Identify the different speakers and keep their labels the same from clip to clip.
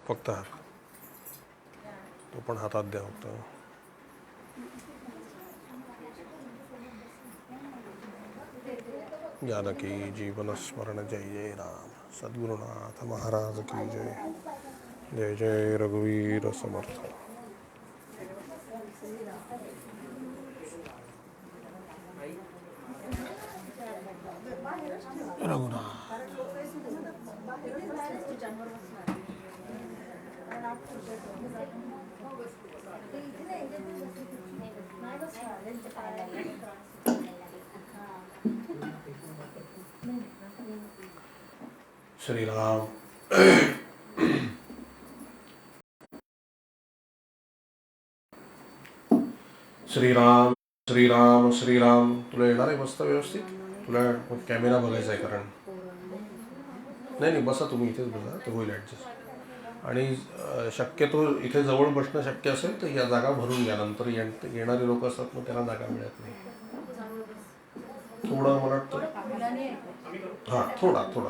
Speaker 1: फक्त हात, तो पण हातात द्या फक्त. जानकी जीवन स्मरण जय जय राम. सद्गुरुनाथ महाराज की जय. जय जय रघुवीर समर्थ. रघुनाथ श्री राम. श्रीराम श्रीराम श्रीराम. तुला येणार आहे मस्त व्यवस्थित. तुला कॅमेरा बघायचा आहे कारण नाही नाही बसा तुम्ही इथेच बघा ते होईल ॲडजस्ट. आणि शक्यतो इथे जवळ बसणं शक्य असेल तर या जागा भरून घ्या. नंतर येणारे लोक असतात मग त्यांना जागा मिळत नाही. थोडं मला वाटतं हां थोडा थोडा.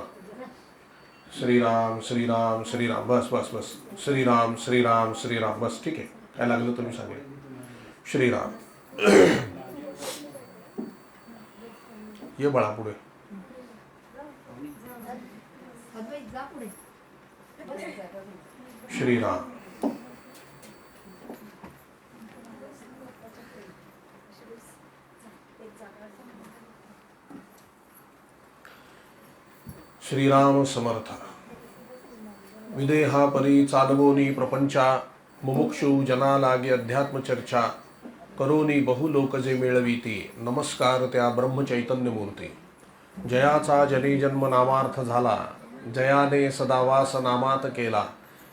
Speaker 1: श्रीराम श्रीराम श्रीराम. बस बस बस. श्रीराम श्रीराम श्रीराम. बस ठीक आहे. काय लागलं तुम्ही सांगेल. श्रीराम. ये बाळा पुढे. श्रीराम. श्रीराम समर्थ. विदेहा परी चालवोनी प्रपंचा, मुमुक्षु जना लागे अध्यात्म चर्चा, करोनी बहुलोक जे मिळविती, नमस्कार त्या ब्रह्मचैतन्य मूर्ती. जयाचा जनी जन्म नामार्थ झाला, जयाने सदावास नामात केला,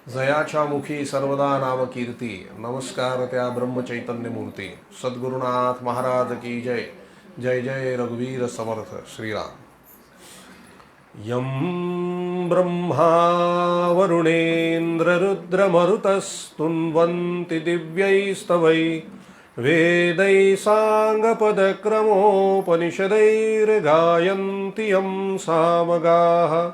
Speaker 1: जयाच्या मुखी सर्वदा नाम कीर्ती, नमस्कार त्या ब्रह्मचैतन्य मूर्ती. सद्गुरुनाथ महाराज की जय. जय जय रघुवीर समर्थ. श्रीराम. यं ब्रह्मा वरुणेन्द्र रुद्रमरुतस्तुन्वन्ति दिव्यैस्तवै, वेदै साङ्गपदक्रमोपनिषदैर्गायन्ति यं सामगाः,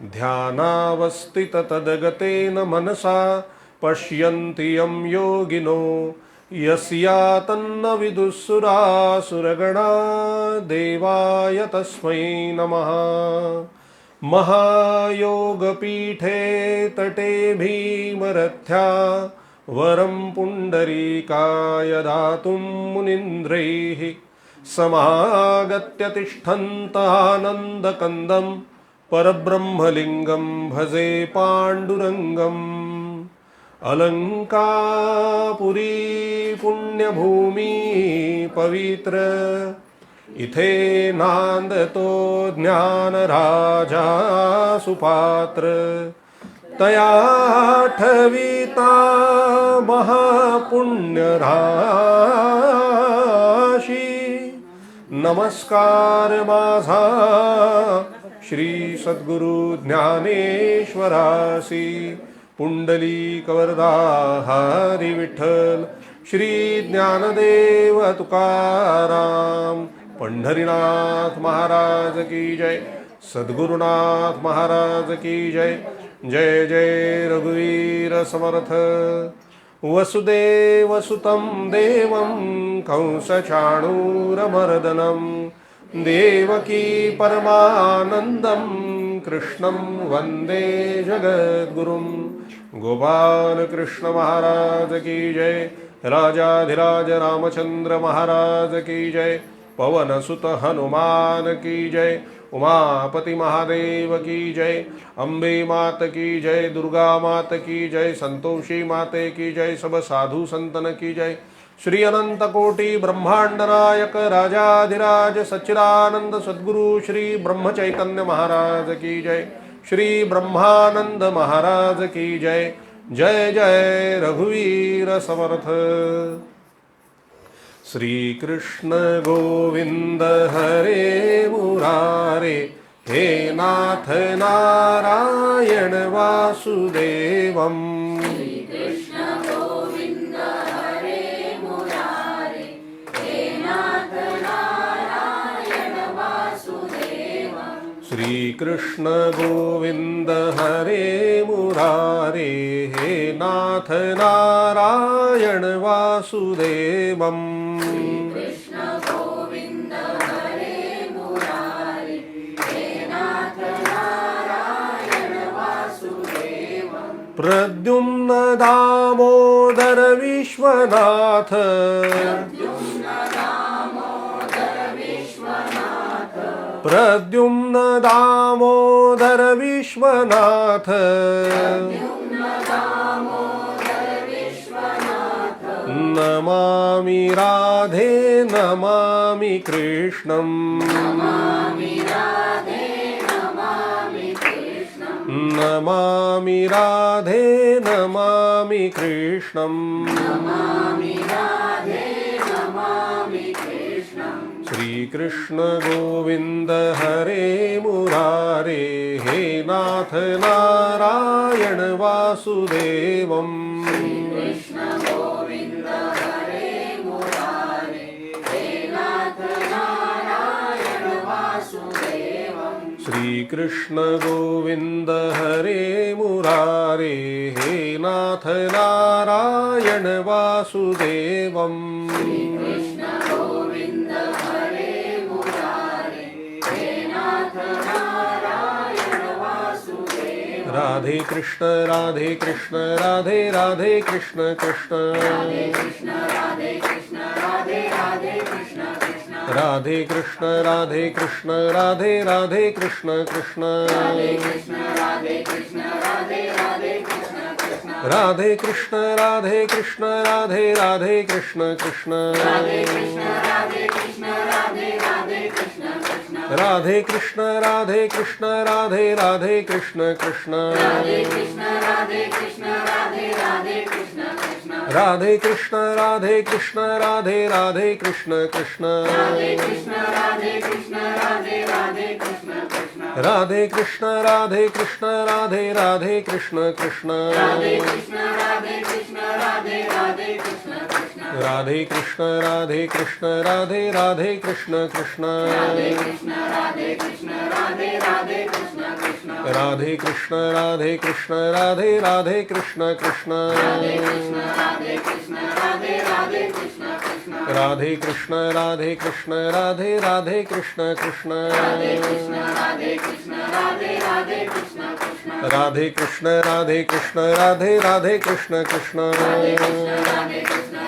Speaker 1: ध्यानावस्थिततद्गतेन मनसा पश्यन्ति यं योगिनो, यस्यातन्न विदुःसुरासुरगणा, देवाय तस्मै नमः. महायोगपीठे तटे भीमरथ्या, वरं पुण्डरीकाय दातुं मुनीन्द्रैः, समागत्य तिष्ठन्तानन्दकन्दं, परब्रह्मलिङ्गं भजे पाण्डुरङ्गम्. अलंकापुरी पुण्यभूमी पवित्र, इथे नांदतो ज्ञानराजा सुपात्र, तया ठविता महापुण्यराशी, नमस्कार माझा श्री सद्गुरु ज्ञानेश्वरासी. पुंडलिक वरदा हरी विठ्ठल, श्री ज्ञानदेव तुकाराम, पंढरीनाथ महाराज की जय. सद्गुरुनाथ महाराज की जय. जय जय रघुवीर समर्थ. वसुदेवसुतं देवं कंसचाणूरमर्दनं, देवकी परमानन्दं कृष्णं वन्दे जगद्गुरुं. गोपाल कृष्ण महाराज की जय. राजाधिराज रामचंद्र महाराज की जय. पवन सुत हनुमान की जय. उमापति महादेव की जय. अम्बे मात की जय. दुर्गा मात की जय. संतोषी माते की जय. सब साधु संतन की जय. श्री अनंत कोटि ब्रह्मांड नायक राजाधिराज सच्चिदानंद सद्गुरु श्री ब्रह्म चैतन्य महाराज की जय. श्री ब्रह्मानंद महाराज की जय. जय जय रघुवीर समर्थ. श्री कृष्ण गोविंद हरे मुरारे, हे नाथ नारायण वासुदेवम. श्री कृष्ण गोविंद हरे मुरारे, नाथ नारायण वासुदेवम् प्रद्युम्न दामोदर विश्वनाथ प्रद्युम्न दामोदर विश्वनाथ नमामि राधे नमामि कृष्णं नमामि राधे नमामि कृष्णं श्री कृष्ण गोविंद हरे मुरारे हे नाथ नारायण वासुदेवम् श्री कृष्ण गोविंद हरे मुरारे हे नाथ नारायण वासुदेवम् राधे कृष्ण राधे कृष्ण राधे राधे कृष्ण कृष्ण राधे कृष्ण राधे कृष्ण राधे कृष्ण राधे कृष्ण राधे कृष्ण राधे कृष्ण कृष्ण राधे कृष्ण राधे कृष्ण राधे कृष्ण राधे कृष्ण राधे कृष्ण राधे कृष्ण कृष्ण राधे कृष्ण राधे कृष्ण राधे कृष्ण राधे कृष्ण राधे कृष्ण राधे कृष्ण कृष्ण राधे कृष्ण राधे कृष्ण राधे कृष्ण राधे कृष्ण कृष्ण कृष्ण राधे कृष्ण राधे कृष्ण राधे कृष्ण राधे कृष्ण राधे कृष्ण राधे कृष्ण कृष्ण राधे कृष्ण राधे कृष्ण राधे कृष्ण राधे कृष्ण राधे कृष्ण राधे कृष्ण कृष्ण राधे कृष्ण राधे कृष्ण राधे कृष्ण राधे कृष्ण राधे कृष्ण कृष्ण राधे कृष्ण राधे कृष्ण राधे कृष्ण राधे कृष्ण राधे कृष्ण कृष्ण राधे कृष्ण राधे कृष्ण राधे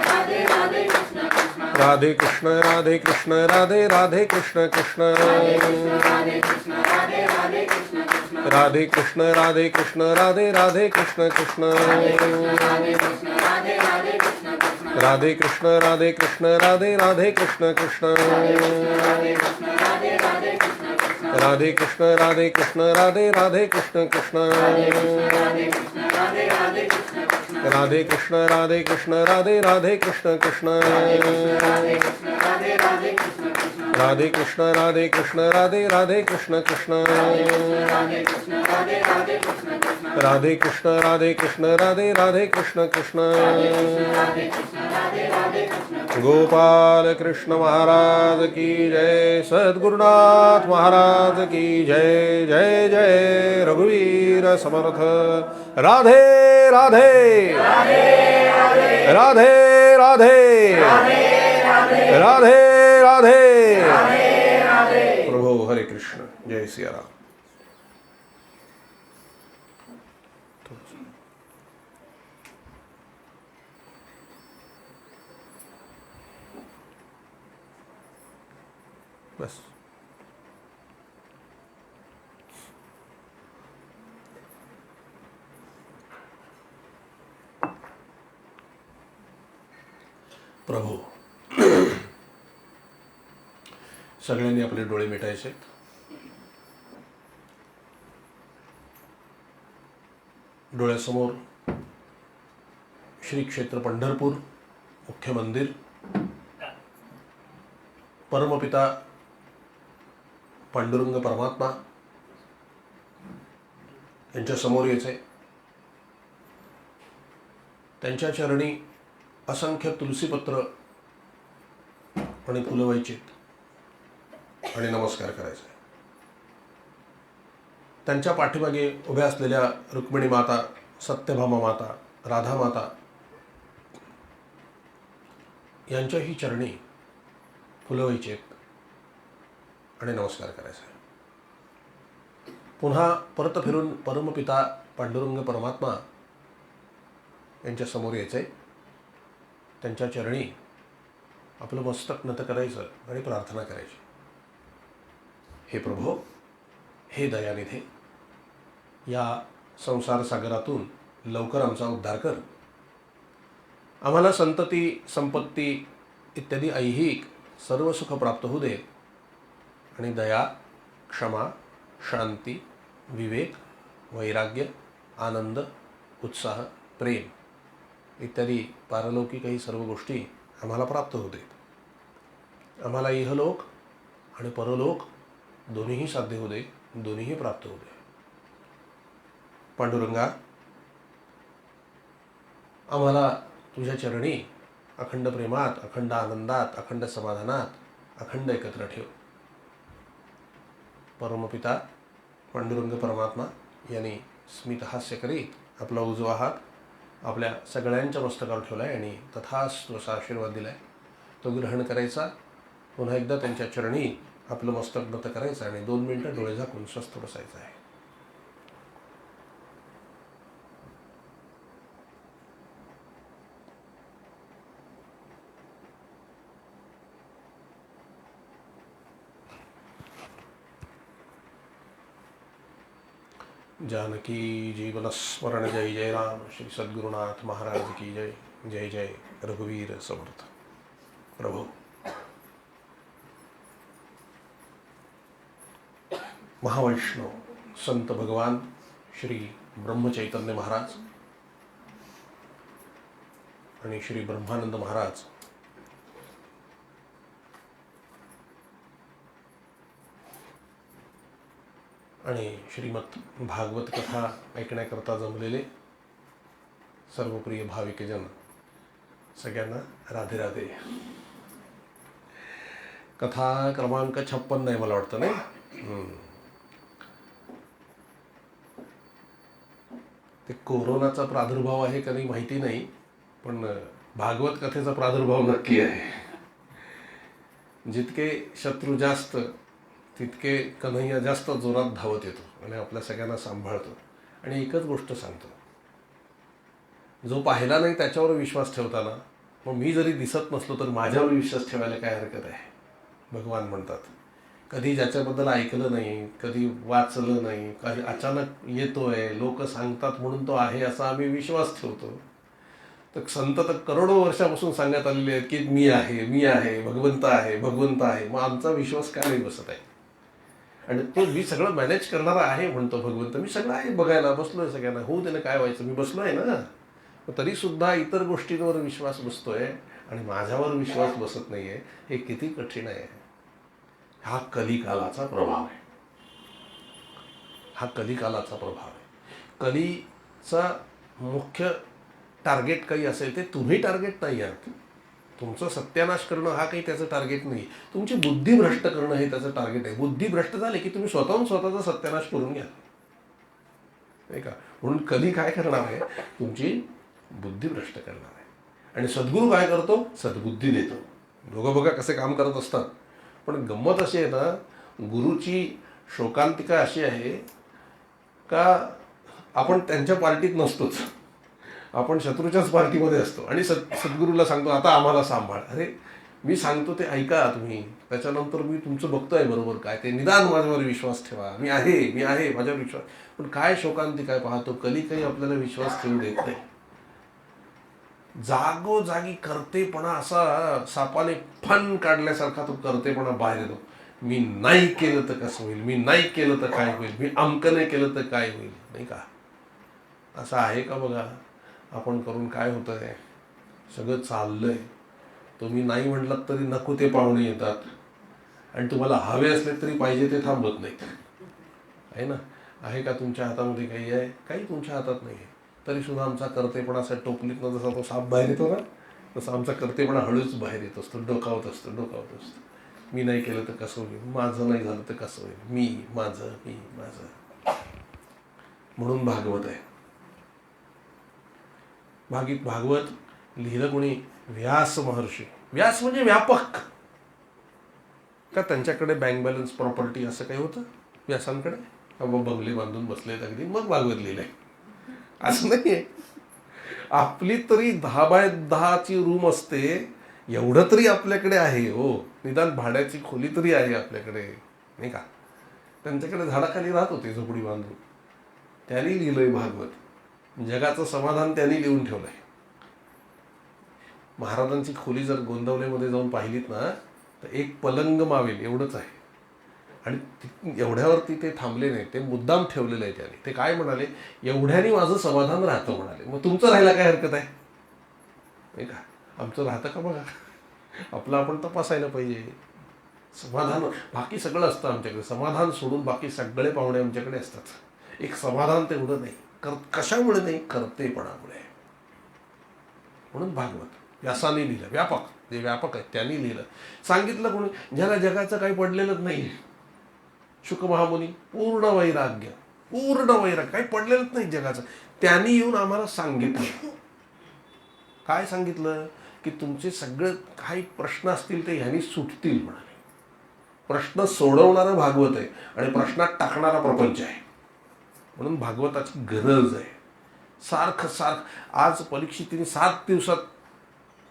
Speaker 1: कृष्ण राधे कृष्ण राधे कृष्ण राधे कृष्ण कृष्ण राधे कृष्ण राधे कृष्ण राधे कृष्ण कृष्ण राधे कृष्ण राधे कृष्ण राधे कृष्ण कृष्ण राधे कृष्ण राधे कृष्ण राधे कृष्ण कृष्ण राधे कृष्ण राधे कृष्ण राधे कृष्ण कृष्ण राधे कृष्ण राधे कृष्ण राधे कृष्ण कृष्ण राधे कृष्ण राधे कृष्ण राधे कृष्ण कृष्ण राधे कृष्ण राधे कृष्ण राधे कृष्ण कृष्ण गोपाल कृष्ण महाराज की जय सद्गुरुनाथ महाराज की जय जय जय रघुवीर समर्थ राधे राधे राधे राधे राधे राधे प्रभु हरे कृष्ण जय सिया राम। बस प्रभू सगळ्यांनी आपले डोळे मिटायचे। डोळ्यासमोर श्री क्षेत्र पंढरपूर मुख्य मंदिर, परमपिता पांडुरंग परमात्मा यांच्या समोर यायचे। त्यांच्या चरणी असंख्य तुलसीपत्र आणि फुलं व्हायचीत आणि नमस्कार करायचे। त्यांच्या पाठीमागे उभ्या असलेल्या रुक्मिणी माता, सत्यभामा माता राधामाता यांच्याही चरणी फुलं व्हायची आणि नमस्कार करायचा आहे. पुन्हा परत फिरून परमपिता पांडुरंग परमात्मा यांच्या समोर यायचं आहे. त्यांच्या चरणी आपलं मस्तक नत करायचं आणि प्रार्थना करायची. हे प्रभो, हे दयानिधे, या संसार सागरातून लवकर आमचा उद्धार कर. आम्हाला संतती, संपत्ती इत्यादी ऐहिक सर्व सुख प्राप्त होऊ दे आणि दया, क्षमा, शांती, विवेक, वैराग्य, आनंद, उत्साह, प्रेम इत्यादी पारलौकिकही सर्व गोष्टी आम्हाला प्राप्त होऊ देत. आम्हाला इहलोक आणि परलोक दोन्हीही साध्य होऊ दे, दोन्हीही प्राप्त होऊ दे. पांडुरंगा, आम्हाला तुझ्या चरणी अखंड प्रेमात, अखंड आनंदात, अखंड समाधानात, अखंड एकत्र ठेव. परमपिता पांडुरंग परमात्मा यांनी स्मितहास्य करीत आपला उजवा हात आपल्या सगळ्यांच्या मस्तकावर ठेवला आहे आणि तथास्तु असा आशीर्वाद दिला आहे. तो ग्रहण करायचा. पुन्हा एकदा त्यांच्या चरणी आपलं मस्तक नत करायचं आणि 2 मिनिटं डोळे झाकून स्वस्थ बसायचं आहे. जानकी जीवन स्मरण जय जय राम. श्री सद्गुरुनाथ महाराज की जय. जय जय रघुवीर समर्थ प्रभु. महावैष्णव संत भगवान श्री ब्रह्मचैतन्य महाराज आणि श्री ब्रह्मानंद महाराज आणि श्रीमद भागवत कथा ऐकण्याकरता जमलेले सर्व प्रिय भाविकजन सगळ्यांना राधे राधे. कथा क्रमांक 56 आहे मला वाटतं, नाही? ते कोरोनाचा प्रादुर्भाव आहे का नाही माहिती नाही, पण भागवत कथेचा प्रादुर्भाव नक्की आहे. जितके शत्रू जास्त तितके कन्हैया जास्त जोरात धावत येतो आणि आपल्या सगळ्यांना सांभाळतो आणि एकच गोष्ट सांगतो, जो पाहिला नाही त्याच्यावर विश्वास ठेवताना मग मी जरी दिसत नसलो तर माझ्यावर विश्वास ठेवायला काय हरकत आहे. भगवान म्हणतात, कधी ज्याच्याबद्दल ऐकलं नाही, कधी वाचलं नाही, काही अचानक येतोय, लोक सांगतात म्हणून तो आहे असा आम्ही विश्वास ठेवतो. तर संत तर करोडो वर्षापासून सांगत आलेले आहेत की मी आहे, मी आहे, भगवंत आहे, भगवंत आहे. मग आमचा विश्वास काय नाही बसत आहे. आणि तो मी सगळं मॅनेज करणारा आहे म्हणतो भगवंत. मी सगळं आहे, बघायला बसलोय, सगळ्यांना होऊ दे ना, काय व्हायचं, मी बसलोय ना. तरी सुद्धा इतर गोष्टींवर विश्वास बसतोय आणि माझ्यावर विश्वास बसत नाहीये. हे किती कठीण आहे. हा कलिकालाचा प्रभाव आहे. हा कलिकालाचा प्रभाव आहे. कलीचा मुख्य टार्गेट काही असेल ते तुम्ही टार्गेट नाही आहात. तुमचं सत्यानाश करणं हा काही त्याचं टार्गेट नाही. तुमची बुद्धी भ्रष्ट करणं हे त्याचं टार्गेट आहे. बुद्धी भ्रष्ट झाली की तुम्ही स्वतःहून स्वतःचा सत्यानाश करून घ्या, नाही का? म्हणून कधी काय करणार आहे, तुमची बुद्धी भ्रष्ट करणार आहे. आणि सद्गुरू काय करतो, सद्बुद्धी देतो. दोघं बघा कसे काम करत असतात. पण गंमत अशी आहे ना, गुरुची शोकांतिका अशी आहे का आपण त्यांच्या पार्टीत नसतोच, आपण शत्रूच्याच पार्टीमध्ये असतो आणि सद्गुरूला सांगतो आता आम्हाला सांभाळ. अरे मी सांगतो ते ऐका तुम्ही, त्याच्यानंतर मी तुमचं बघतोय बरोबर काय ते. निदान माझ्यावर विश्वास ठेवा, मी आहे, मी आहे, माझ्यावर विश्वास. पण काय शोकांतिका काय पाहतो, कली काही आपल्याला विश्वास ठेवू देत नाही. जागोजागी करतेपणा असा सापाने फन काढल्यासारखा तो करतेपणा बाहेर येतो. मी नाही केलं तर कसं होईल, मी नाही केलं तर काय होईल, मी अमकं नाही केलं तर काय होईल, नाही का? असं आहे का बघा. आपण करून काय होतं आहे, सगळं चाललंय. तुम्ही नाही म्हटलात तरी नको ते पाहुणे येतात आणि तुम्हाला हवे असले तरी पाहिजे ते थांबत नाहीत, आहे ना? आहे का तुमच्या हातामध्ये काही आहे? काही तुमच्या हातात नाही आहे. तरी सुद्धा आमचा करतेपणा असा टोपलीतनं जसा तो साप बाहेर येतो ना, तसं आमचा करतेपणा हळूच बाहेर येत असतो, डोकावत असतो, डोकावत असतो. मी नाही केलं तर कसं होईल, माझं नाही झालं तर कसं होईल, मी माझं, मी माझं. म्हणून भागवत आहे. भागवत लिहिलं कोणी? व्यास महर्षी. व्यास म्हणजे व्यापक. का त्यांच्याकडे बँक बॅलन्स प्रॉपर्टी असं काही होतं व्यासांकडे? मग बंगले बांधून बसलेत अगदी मग भागवत लिहिलंय असं नाहीये. आपली तरी 10x10ची रूम असते, एवढं तरी आपल्याकडे आहे हो. निदान भाड्याची खोली तरी आहे आपल्याकडे, नाही का? त्यांच्याकडे झाडाखाली राहत होते झोपडी बांधून. त्यांनी लिहिलंय भागवत. जगाचं समाधान त्यांनी लिहून ठेवलंय. महाराजांची खोली जर गोंदवलेमध्ये जाऊन पाहिलीत ना, तर एक पलंग मावेल एवढंच आहे. आणि एवढ्यावरती ते थांबले नाही, ते मुद्दाम ठेवलेलं आहे त्यांनी. ते काय म्हणाले? एवढ्याने माझं समाधान राहतं म्हणाले. मग तुमचं राहायला काय हरकत आहे, नाही का? आमचं राहतं का बघा. आपलं आपण तपासायला पाहिजे. समाधान बाकी सगळं असतं आमच्याकडे, समाधान सोडून बाकी सगळे पाहुणे आमच्याकडे असतात. एक समाधान तेवढं नाही. कशामुळे नाही? कर्तेपणामुळे. म्हणून भागवत व्यासाने लिहिलं. व्यापक, जे व्यापक आहे त्यांनी लिहिलं. सांगितलं कोणी? ज्याला जगाचं काही पडलेलंच नाही. शुक महामुनी, पूर्ण वैराग्य, काही पडलेलंच नाही जगाचं. त्यांनी येऊन आम्हाला सांगितलं. काय सांगितलं? की तुमचे सगळे काही प्रश्न असतील ते ह्यांनी सुटतील म्हणाले. प्रश्न सोडवणारं भागवत आहे आणि प्रश्नात टाकणारा प्रपंच आहे. म्हणून भागवताची गरज आहे. सारखं आज परीक्षितीने 7 दिवसात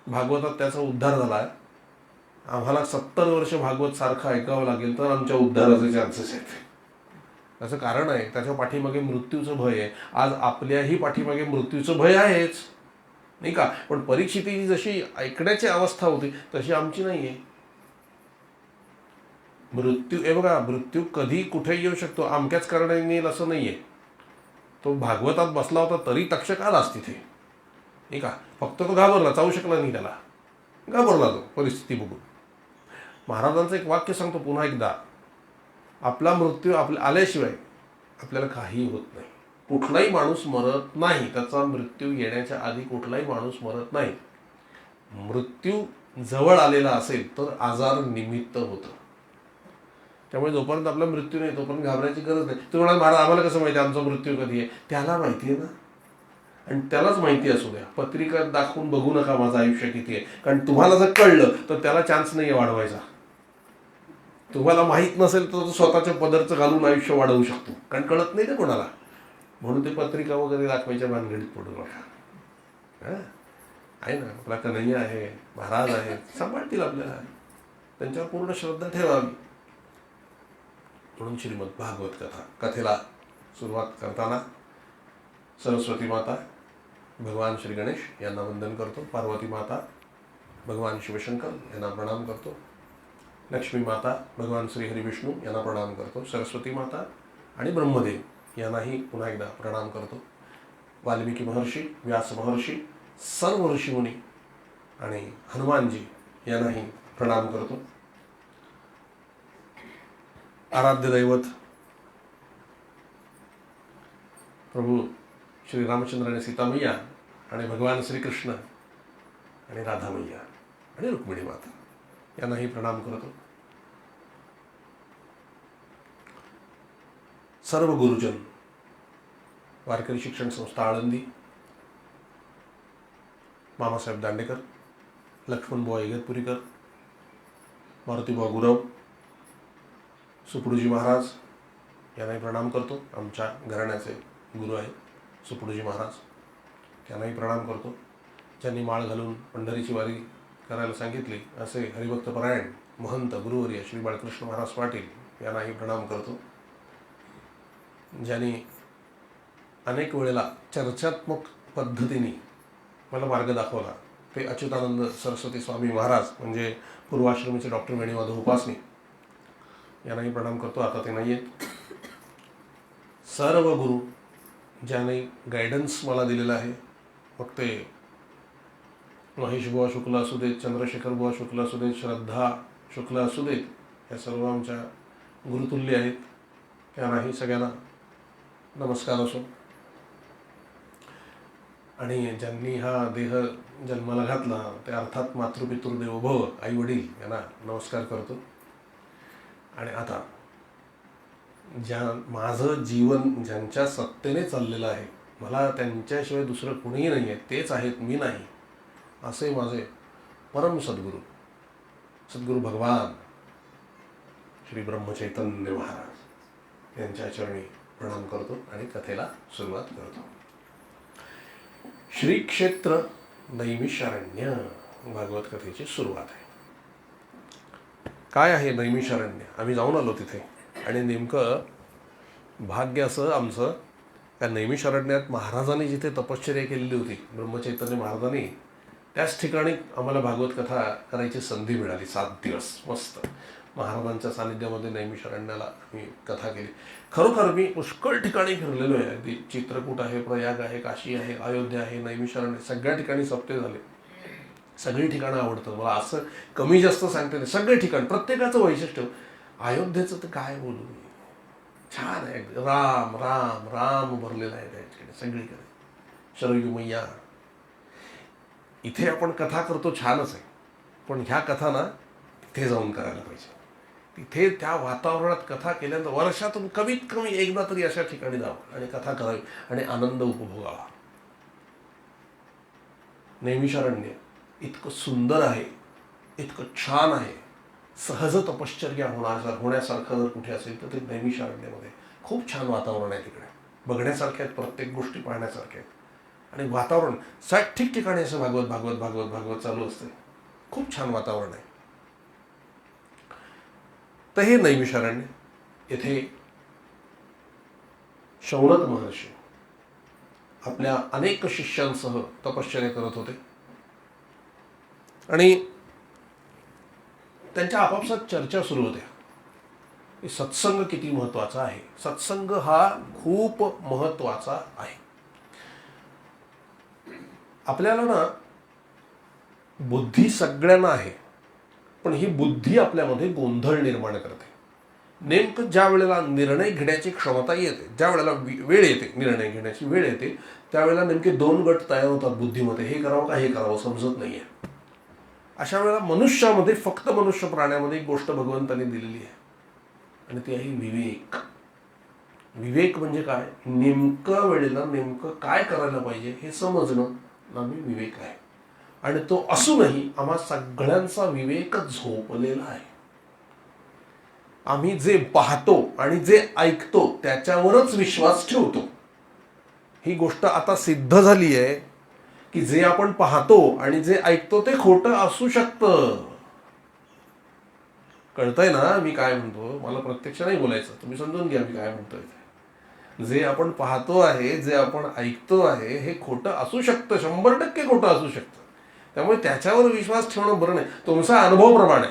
Speaker 1: भागवतात त्याचा उद्धार झाला आहे. आम्हाला 70 वर्ष भागवत सारखं ऐकावं लागेल तर आमच्या उद्धाराचे चान्सेस आहेत. त्याचं कारण आहे, त्याच्या पाठीमागे मृत्यूचं भय आहे. आज आपल्याही पाठीमागे मृत्यूचं भय आहेच, नाही का? पण परीक्षितीची जशी ऐकण्याची अवस्था होती तशी आमची नाही आहे. मृत्यू, हे बघा, मृत्यू कधी कुठे येऊ शकतो. अमक्याच कारणाने येईल असं नाही आहे. तो भागवतात बसला होता तरी तक्षक आलाच तिथे, नाही का? फक्त तो घाबरला, जाऊ शकला नाही. त्याला घाबरला तो परिस्थिती बघून. महाराजांचं एक वाक्य सांगतो पुन्हा एकदा. आपला मृत्यू आल्याशिवाय आपल्याला काही होत नाही. कुठलाही माणूस मरत नाही. त्याचा मृत्यू येण्याच्या आधी कुठलाही माणूस मरत नाही. मृत्यू जवळ आलेला असेल तर आजार निमित्त होतं. त्यामुळे जोपर्यंत आपला मृत्यू नाही तोपर्यंत घाबरायची गरज नाही. तुम्ही म्हणाल, महाराज आम्हाला कसं माहिती आमचा मृत्यू कधी आहे? त्याला माहिती आहे ना, आणि त्यालाच माहिती असू द्या. पत्रिका दाखवून बघू नका माझं आयुष्य किती आहे, कारण तुम्हाला जर कळलं तर त्याला चान्स नाही आहे वाढवायचा. तुम्हाला माहीत नसेल तर तो स्वतःच्या पदरचं घालून आयुष्य वाढवू शकतो, कारण कळत नाही ना कोणाला. म्हणून ते पत्रिका वगैरे दाखवायच्या भानगडीत पडू नका. आहे ना, आपला कन्हैया आहे, महाराज आहे, सांभाळतील आपल्याला. त्यांच्यावर पूर्ण श्रद्धा ठेवावी. म्हणून श्रीमद भागवत कथेला सुरुवात करताना सरस्वती माता, भगवान श्री गणेश यांना वंदन करतो. पार्वती माता, भगवान शिवशंकर यांना प्रणाम करतो. लक्ष्मी माता, भगवान श्री हरिविष्णू यांना प्रणाम करतो. सरस्वती माता आणि ब्रह्मदेव यांनाही पुन्हा एकदा प्रणाम करतो. वाल्मिकी महर्षी, व्यास महर्षी, सर्व ऋषीमुनी आणि हनुमानजी यांनाही प्रणाम करतो. आराध्य दैवत प्रभू श्री रामचंद्र आणि सीतामय्या आणि भगवान श्रीकृष्ण आणि राधामय्या आणि रुक्मिणी माता यांनाही प्रणाम करतो. सर्व गुरुजन, वारकरी शिक्षण संस्था आळंदी, मामासाहेब दांडेकर, लक्ष्मणबुवा इगतपुरीकर, मारुतीबुवा गुरव, सुपुडूजी महाराज यांनाही प्रणाम करतो. आमच्या घराण्याचे गुरु आहेत सुपुडूजी महाराज, त्यांनाही प्रणाम करतो. ज्यांनी माळ घालून पंढरीची वारी करायला सांगितली असे हरिभक्तपरायण महंत गुरुवर्य श्री बाळकृष्ण महाराज पाटील यांनाही प्रणाम करतो. ज्यांनी अनेक वेळेला चर्चात्मक पद्धतीने मला मार्ग दाखवला ते अच्युतानंद सरस्वती स्वामी महाराज, म्हणजे पूर्वाश्रमीचे डॉक्टर वेणीमाधव उपासनी यांनाही प्रणाम करतो. आता ते नाही आहेत. सर्व गुरु ज्याने गायडन्स मला दिलेला आहे, मग ते महेश बुवा शुक्ला असू देत, चंद्रशेखर बुवा शुक्ला असू देत, श्रद्धा शुक्ला असू देत, या सर्व आमच्या गुरुतुल्य आहेत. त्यांनाही सगळ्यांना नमस्कार असो. आणि ज्यांनी हा देह जन्माला घातला ते अर्थात मातृपितृदेवो भव, आई वडील यांना नमस्कार करतो. आणि आता माझं जीवन ज्यांच्या सत्तेने चाललेलं आहे मला त्यांच्याशिवाय दुसरं कुणीही नाही आहे, तेच आहेत, मी नाही, असे माझे परम सद्गुरू सद्गुरू भगवान श्री ब्रह्मचैतन्य महाराज यांच्या चरणी प्रणाम करतो आणि कथेला सुरुवात करतो. श्री क्षेत्र नैमिषारण्य भागवत कथेची सुरुवात आहे. काय आहे नैमिषारण्य? आम्ही जाऊन आलो तिथे आणि नेमकं भाग्य असं आमचं, त्या नैमिषारण्यात महाराजांनी जिथे तपश्चर्या केलेली होती, ब्रह्मचैतन्य महाराजांनी, त्याच ठिकाणी आम्हाला भागवत कथा करायची संधी मिळाली. 7 दिवस मस्त महाराजांच्या सानिध्यामध्ये नैमिषारण्याला मी कथा केली. खरोखर मी पुष्कळ ठिकाणी फिरलेलो आहे. अगदी चित्रकूट आहे, प्रयाग आहे, काशी आहे, अयोध्या आहे, नैमिषारण्य, सगळ्या ठिकाणी सप्ते झाले. सगळी ठिकाणं आवडतात मला, असं कमी जास्त सांगते नाही, सगळे ठिकाण प्रत्येकाचं वैशिष्ट्य. अयोध्येचं तर काय बोलू, छान आहे, राम राम राम भरलेला आहे त्या ठिकाणी सगळीकडे. शरयू मैया, इथे आपण कथा करतो छानच आहे, पण ह्या कथा ना तिथे जाऊन करायला पाहिजे. तिथे त्या वातावरणात कथा केल्यानंतर वर्षातून कमीत कमी एकदा तरी अशा ठिकाणी जावं आणि कथा करावी आणि आनंद उपभोगावा. नैमिषारण्य इतकं सुंदर आहे, इतकं छान आहे. सहज तपश्चर्या होण्यासारखं जर कुठे असेल तर ते नैमिषारण्यामध्ये. खूप छान वातावरण आहे तिकडे, बघण्यासारखे आहेत, प्रत्येक गोष्टी पाहण्यासारख्या आहेत. आणि वातावरण ठिकठिकाणी असं भागवत भागवत भागवत भागवत चालू असते. खूप छान वातावरण आहे. तर हे नैमिषारण्य, येथे शौनक महर्षी आपल्या अनेक शिष्यांसह तपश्चर्या करत होते आणि त्यांच्या आपापसात चर्चा सुरू होत्या की सत्संग किती महत्वाचा आहे. सत्संग हा खूप महत्वाचा आहे. आपल्याला ना बुद्धी सगळ्यांना आहे, पण ही बुद्धी आपल्यामध्ये गोंधळ निर्माण करते. नेमकं ज्या वेळेला निर्णय घेण्याची क्षमता येते, ज्या वेळेला वेळ येते, निर्णय घेण्याची वेळ येते, त्यावेळेला नेमके 2 गट तयार होतात बुद्धीमध्ये. हे करावं का हे करावं समजत नाहीये. अशा वेळेला मनुष्यामध्ये, फक्त मनुष्य प्राण्यामध्ये एक गोष्ट भगवंताने दिलेली आहे आणि ती आहे विवेक. विवेक म्हणजे काय? नेमकं वेळेला नेमकं काय करायला पाहिजे हे समजणं नामी विवेक आहे. आणि तो असूनही आम्हा सगळ्यांचा विवेक झोपलेला आहे. आम्ही जे पाहतो आणि जे ऐकतो त्याच्यावरच विश्वास ठेवतो. ही गोष्ट आता सिद्ध झाली आहे की जे आपण पाहतो आणि जे ऐकतो ते खोटं असू शकतं. कळतंय ना मी काय म्हणतो? मला प्रत्यक्ष नाही बोलायचं, तुम्ही समजून घ्या मी काय म्हणतोय. जे आपण पाहतो आहे, जे आपण ऐकतो आहे, हे खोटं असू शकतं, 100% खोटं असू शकतं. त्यामुळे त्याच्यावर विश्वास ठेवणं बरं नाही. तुमचा अनुभव प्रमाणे.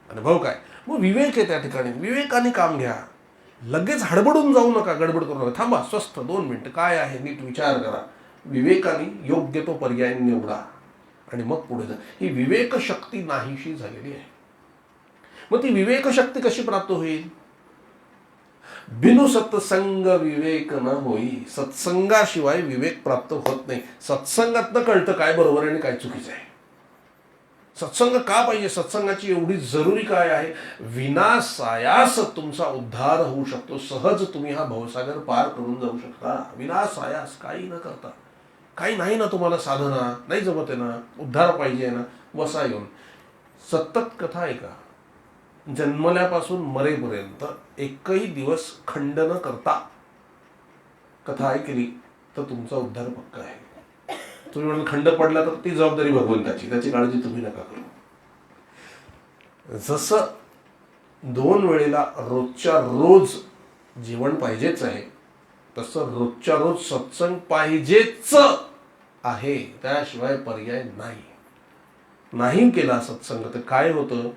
Speaker 1: अनुभव काय? मग विवेक आहे त्या ठिकाणी. विवेकाने काम घ्या. लगेच हडबडून जाऊ नका, गडबड करू नका. थांबा, स्वस्थ 2 मिनिटं, काय आहे नीट विचार करा. विवेकाने योग्य तो पर्याय निवडा आणि मग पुढे जा. ही विवेक शक्ती नाहीशी झालेली आहे. मग ती विवेक शक्ती कशी प्राप्त होईल? बिनु सत्संग विवेक न होई. सत्संगाशिवाय विवेक प्राप्त होत नाही. सत्संगातनं कळतं काय बरोबर आणि काय चुकीचं आहे. सत्संग का पाहिजे? सत्संगाची एवढी जरुरी काय आहे? विनासायास तुमचा उद्धार होऊ शकतो. सहज तुम्ही हा भवसागर पार करून जाऊ शकता विनासायास, काही न करता. काही नाही ना तुम्हाला साधना, नाही जमत आहे ना, उद्धार पाहिजे ना, वसा येऊन सतत कथा ऐका. जन्मल्यापासून मरेपर्यंत एकही दिवस खंड न करता कथा ऐकली तर तुमचा उद्धार पक्का आहे. तुम्ही म्हणून खंड पडला तर ती जबाबदारी भगवंताची, त्याची काळजी तुम्ही नका करू. जसं 2 वेळेला रोजच्या रोज जेवण पाहिजेच आहे, तसं रोजच्या रोज सत्संग पाहिजेच आहे. त्याशिवाय पर्याय नाही. नाही केला सत्संग तर काय होतं?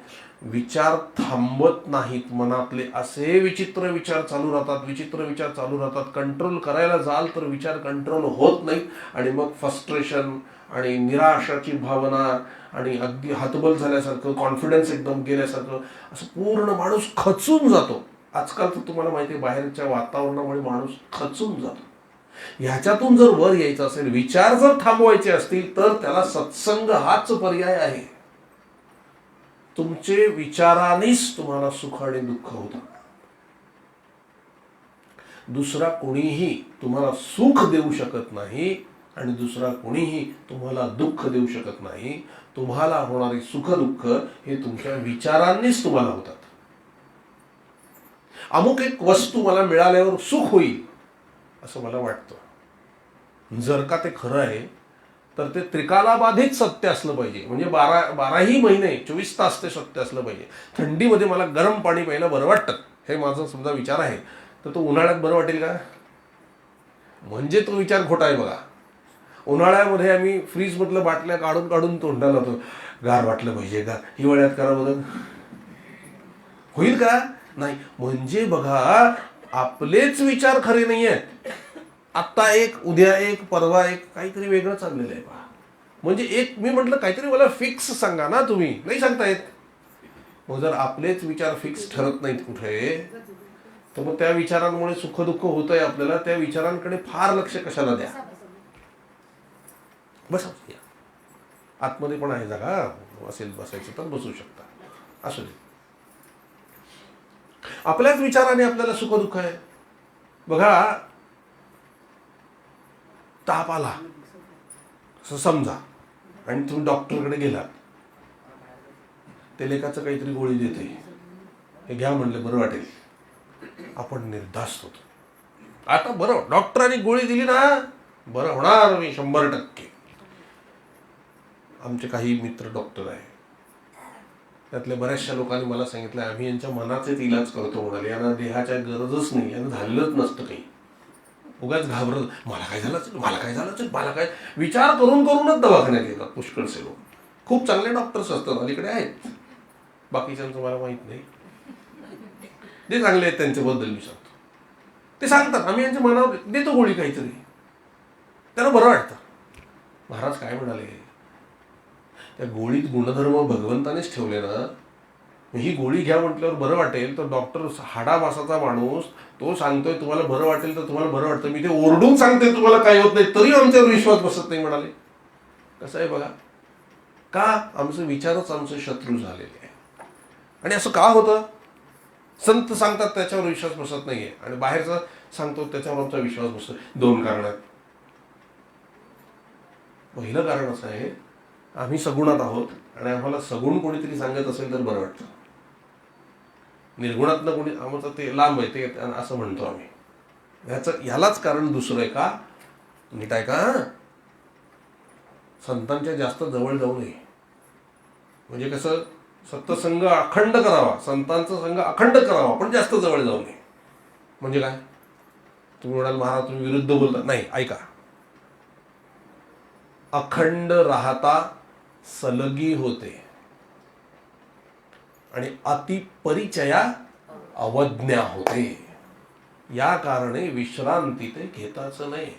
Speaker 1: विचार थांबत नाहीत. मनातले असे विचित्र विचार चालू राहतात, विचित्र विचार चालू राहतात. कंट्रोल करायला जाल तर विचार कंट्रोल होत नाहीत आणि मग फ्रस्ट्रेशन आणि निराशाची भावना आणि अगदी हतबल झाल्यासारखं, कॉन्फिडन्स एकदम गेल्यासारखं, असं पूर्ण माणूस खचून जातो. आजकाल तर तुम्हाला माहिती आहे, बाहेरच्या वातावरणामुळे माणूस खचून जातो. ह्याच्यातून जर वर यायचं असेल, विचार जर थांबवायचे असतील तर त्याला सत्संग हाच पर्याय आहे. तुमचे विचारानेच तुम्हाला सुख आणि दुःख होतं. दुसरा कोणीही तुम्हाला सुख देऊ शकत नाही आणि दुसरा कोणीही तुम्हाला दुःख देऊ शकत नाही. तुम्हाला होणारी सुख दुःख हे तुमच्या विचारांनीच तुम्हाला होतात. अमुक एक वस्तू मला मिळाल्यावर सुख होईल असं मला वाटतं. जर का ते खरं आहे तर ते त्रिकालाबाधित सत्य असलं पाहिजे. म्हणजे 12ही महिने 24 तास ते सत्य असलं पाहिजे. थंडीमध्ये मला गरम पाणी प्यायला बरं वाटतं हे माझा समजा विचार आहे, तर तो उन्हाळ्यात बरं वाटेल का? म्हणजे तो विचार खोटा आहे बघा. उन्हाळ्यामध्ये आम्ही फ्रीजमधल्या बाटल्या काढून काढून तोंडाला लावतो, गार वाटलं पाहिजे का. हिवाळ्यात करा बघा, होईल का? नाही. म्हणजे बघा, आपलेच विचार खरे नाही आहेत. आत्ता एक, उद्या एक, परवा एक, काहीतरी वेगळं चाललेलं आहे पहा. म्हणजे एक मी म्हटलं काहीतरी मला फिक्स सांगा ना, तुम्ही नाही सांगतायत. मग जर आपलेच विचार फिक्स ठरत नाहीत कुठे, तर मग त्या विचारांमुळे सुख दुःख होत आहे आपल्याला. त्या विचारांकडे फार लक्ष कशाला द्या. बसा, आतमध्ये पण आहे जागा, असेल बसायचं तर बसू शकता. असू दे. आपल्याच विचाराने आपल्याला सुख दुःख आहे. बघा, ताप आला असं समजा आणि तुम्ही डॉक्टरकडे गेलात, ते लेकाचं काहीतरी गोळी देते, हे घ्या म्हणले बरं वाटेल. आपण निर्धास्त होतो. आता बरं, डॉक्टरांनी गोळी दिली ना, बरं होणार मी 100%. आमचे काही मित्र डॉक्टर आहे, त्यातल्या बऱ्याचशा लोकांनी मला सांगितलं आम्ही यांच्या मनाचेच इलाज करतो म्हणाले. यांना देहाच्या गरजच नाही, यांना झालंच नसतं काही. उगाच घाबरत, मला काय झालं, मला काय झालं, मला काय, विचार करून करूनच दवाखान्यात येतात पुष्कळसे लोक. खूप चांगले डॉक्टर्स असतात अलीकडे आहेत, बाकीच्यांचं मला माहित नाही. जे चांगले आहेत त्यांच्याबद्दल मी सांगतो. ते सांगतात आम्ही यांच्या मनावर देतो गोळी काहीतरी, त्यांना बरं वाटतं. महाराज काय म्हणाले, त्या गोळीत गुणधर्म भगवंतानेच ठेवले ना. ही गोळी घ्या म्हटल्यावर बरं वाटेल, तर डॉक्टर हाडामासाचा माणूस तो सांगतोय तुम्हाला बरं वाटेल तर तुम्हाला बरं वाटतं, मी ते ओरडून सांगते तुम्हाला काही होत नाही, तरी आमच्यावर विश्वास बसत नाही म्हणाले. कसं आहे बघा, का आमचे विचारच आमचे शत्रू झालेले आहे. आणि असं का होतं? संत सांगतात त्याच्यावर विश्वास बसत नाहीये आणि बाहेरचा सांगतो त्याच्यावर आमचा विश्वास बसतो. 2 कारण आहेत. पहिलं कारण असं आहे, आम्ही सगुणात आहोत आणि आम्हाला सगुण कोणीतरी सांगत असेल तर बरं वाटतं. निर्गुणातनं कोणी आमचं ते लांब आहे ते असं म्हणतो आम्ही. ह्यालाच कारण दुसरं आहे. का नीट आहे का, संतांच्या जास्त जवळ जाऊ नये. म्हणजे कसं, सत्संग अखंड करावा, संतांचा संघ अखंड करावा, पण जास्त जवळ जाऊ नये. म्हणजे काय, तुम्ही म्हणाल महाराज तुम्ही विरुद्ध बोलता. नाही, ऐका. अखंड राहता सलगी होते आणि अतिपरिचया अवज्ञा होते. या कारणे विश्रांती ते घेताच नाही.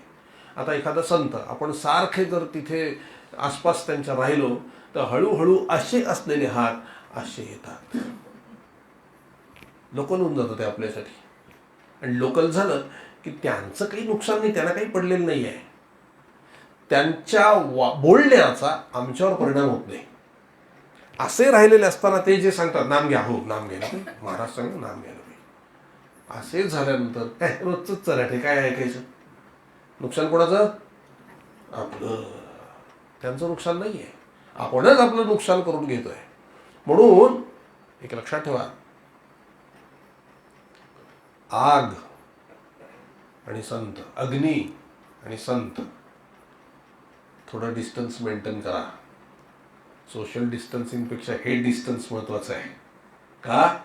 Speaker 1: आता एखादा संत, आपण सारखे जर तिथे आसपास त्यांच्या राहिलो तर हळूहळू असे असलेले हात असे येतात. लोकल होऊन जातं ते आपल्यासाठी. आणि लोकल झालं की त्यांचं काही नुकसान नाही, त्यांना काही पडलेलं नाही आहे. त्यांच्या बोलण्याचा आमच्यावर परिणाम होत नाही. असे राहिलेले असताना ते जे सांगतात नाम घ्या, हो नाम घ्यायला महाराज सांग नाम घ्यायला, असे झाल्यानंतर काय रोजच चराठे काय ऐकायचं. नुकसान कोणाचं? आपलं. त्यांचं नुकसान नाही आहे, आपणच आपलं नुकसान करून घेतोय. म्हणून एक लक्षात ठेवा, आग आणि संत, अग्नी आणि संत, थोडं डिस्टन्स मेंटेन करा. सोशल डिस्टन्सिंगपेक्षा हे डिस्टन्स महत्वाचं आहे. का,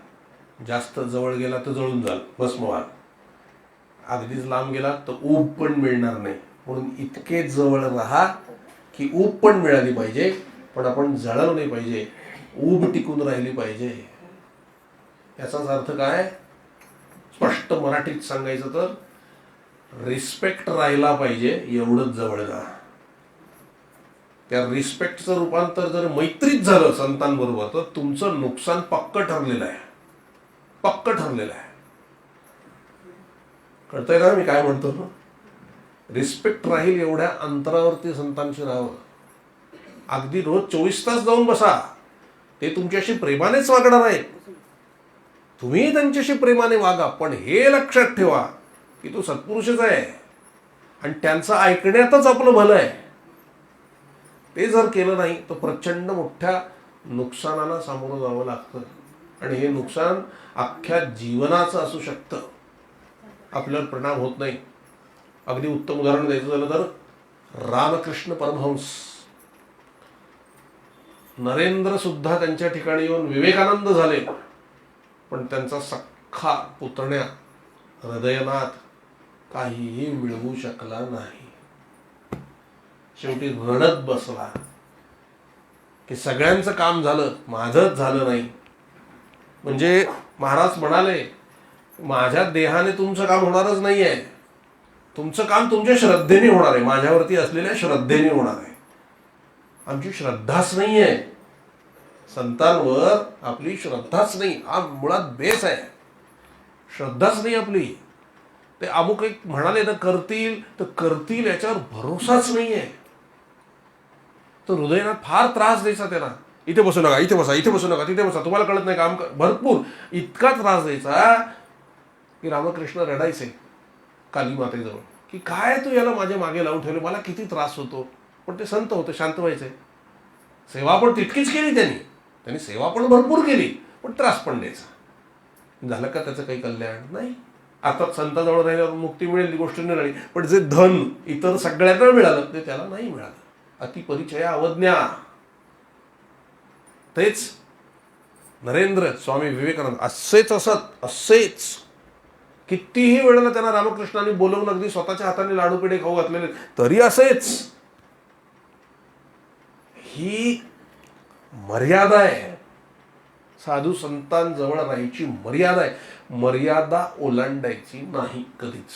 Speaker 1: जास्त जवळ गेला तर जळून जाल, भस्म व्हाल. अगदीच लांब गेला तर ऊब पण मिळणार नाही. म्हणून इतके जवळ राहा की ऊब पण मिळाली पाहिजे, पण आपण जळलो नाही पाहिजे, ऊब टिकून राहिली पाहिजे. याचाच अर्थ काय, स्पष्ट मराठीत सांगायचं तर रिस्पेक्ट राहिला पाहिजे एवढंच जवळ जा. त्या रिस्पेक्टचं रूपांतर जर मैत्रीत झालं संतांबरोबर तर तुमचं नुकसान पक्क ठरलेलं आहे, पक्क ठरलेलं आहे. कळतंय ना मी काय म्हणतो? रिस्पेक्ट राहील एवढ्या अंतरावरती संतांशी राहावं. अगदी रोज 24 तास जाऊन बसा, ते तुमच्याशी प्रेमानेच वागणार आहेत. तुम्ही त्यांच्याशी प्रेमाने वागा, पण हे लक्षात ठेवा की तो सत्पुरुषच आहे आणि त्यांचं ऐकण्यातच आपलं भलं आहे. ते जर केलं नाही तर प्रचंड मोठ्या नुकसानाला सामोरं जावं लागतं आणि हे नुकसान अख्ख्या जीवनाचं असू शकतं. आपल्यावर परिणाम होत नाही. अगदी उत्तम उदाहरण द्यायचं झालं तर रामकृष्ण परमहंस, नरेंद्र सुद्धा त्यांच्या ठिकाणी येऊन विवेकानंद झाले, पण त्यांचा सख्खा पुतण्या हृदयनाथ काहीही मिळवू शकला नाही. शेवटी रडत बसला की सगळ्यांचं काम झालं, माझंच झालं नाही. म्हणजे महाराज म्हणाले, माझ्या देहाने तुमचं काम होणारच नाहीये, तुमचं काम तुमच्या श्रद्धेने होणार आहे, माझ्यावरती असलेल्या श्रद्धेने होणार आहे. आमची श्रद्धाच नाही आहे, संतांवर आपली श्रद्धाच नाही. हा मुळात बेस आहे, श्रद्धाच नाही आपली. ते अमुक एक म्हणाले ना, करतील तर करतील याच्यावर भरोसाच नाही आहे. तर हृदयात फार त्रास द्यायचा त्याला. इथे बसू नका, इथे बसा, इथे बसू नका, तिथे बसा, तुम्हाला कळत नाही काम, भरपूर इतका त्रास द्यायचा की रामकृष्ण रडायचे काली मातेजवळ की काय तू याला माझ्या मागे लावून ठेवले, मला किती त्रास होतो. पण ते संत होते, शांत व्हायचे. सेवा पण तितकीच केली त्यांनी सेवा पण भरपूर केली, पण त्रास पण द्यायचा. झालं का त्याचं काही कल्याण नाही. अर्थात संताजवळ राहिल्यावर मुक्ती मिळेल, ही गोष्ट नाही राहिली, पण जे धन इतर सगळ्यांना मिळालं ते त्याला नाही मिळालं. अतिपरिचया अवज्ञा. तेच नरेंद्र स्वामी विवेकानंद असेच कितीही वेळेला त्यांना रामकृष्णांनी बोलवून अगदी स्वतःच्या हाताने लाडू पेढे खाऊ घातलेले, तरी असेच. ही मर्यादा आहे, साधू संतांजवळ राहायची मर्यादा आहे. मर्यादा ओलांडायची नाही कधीच.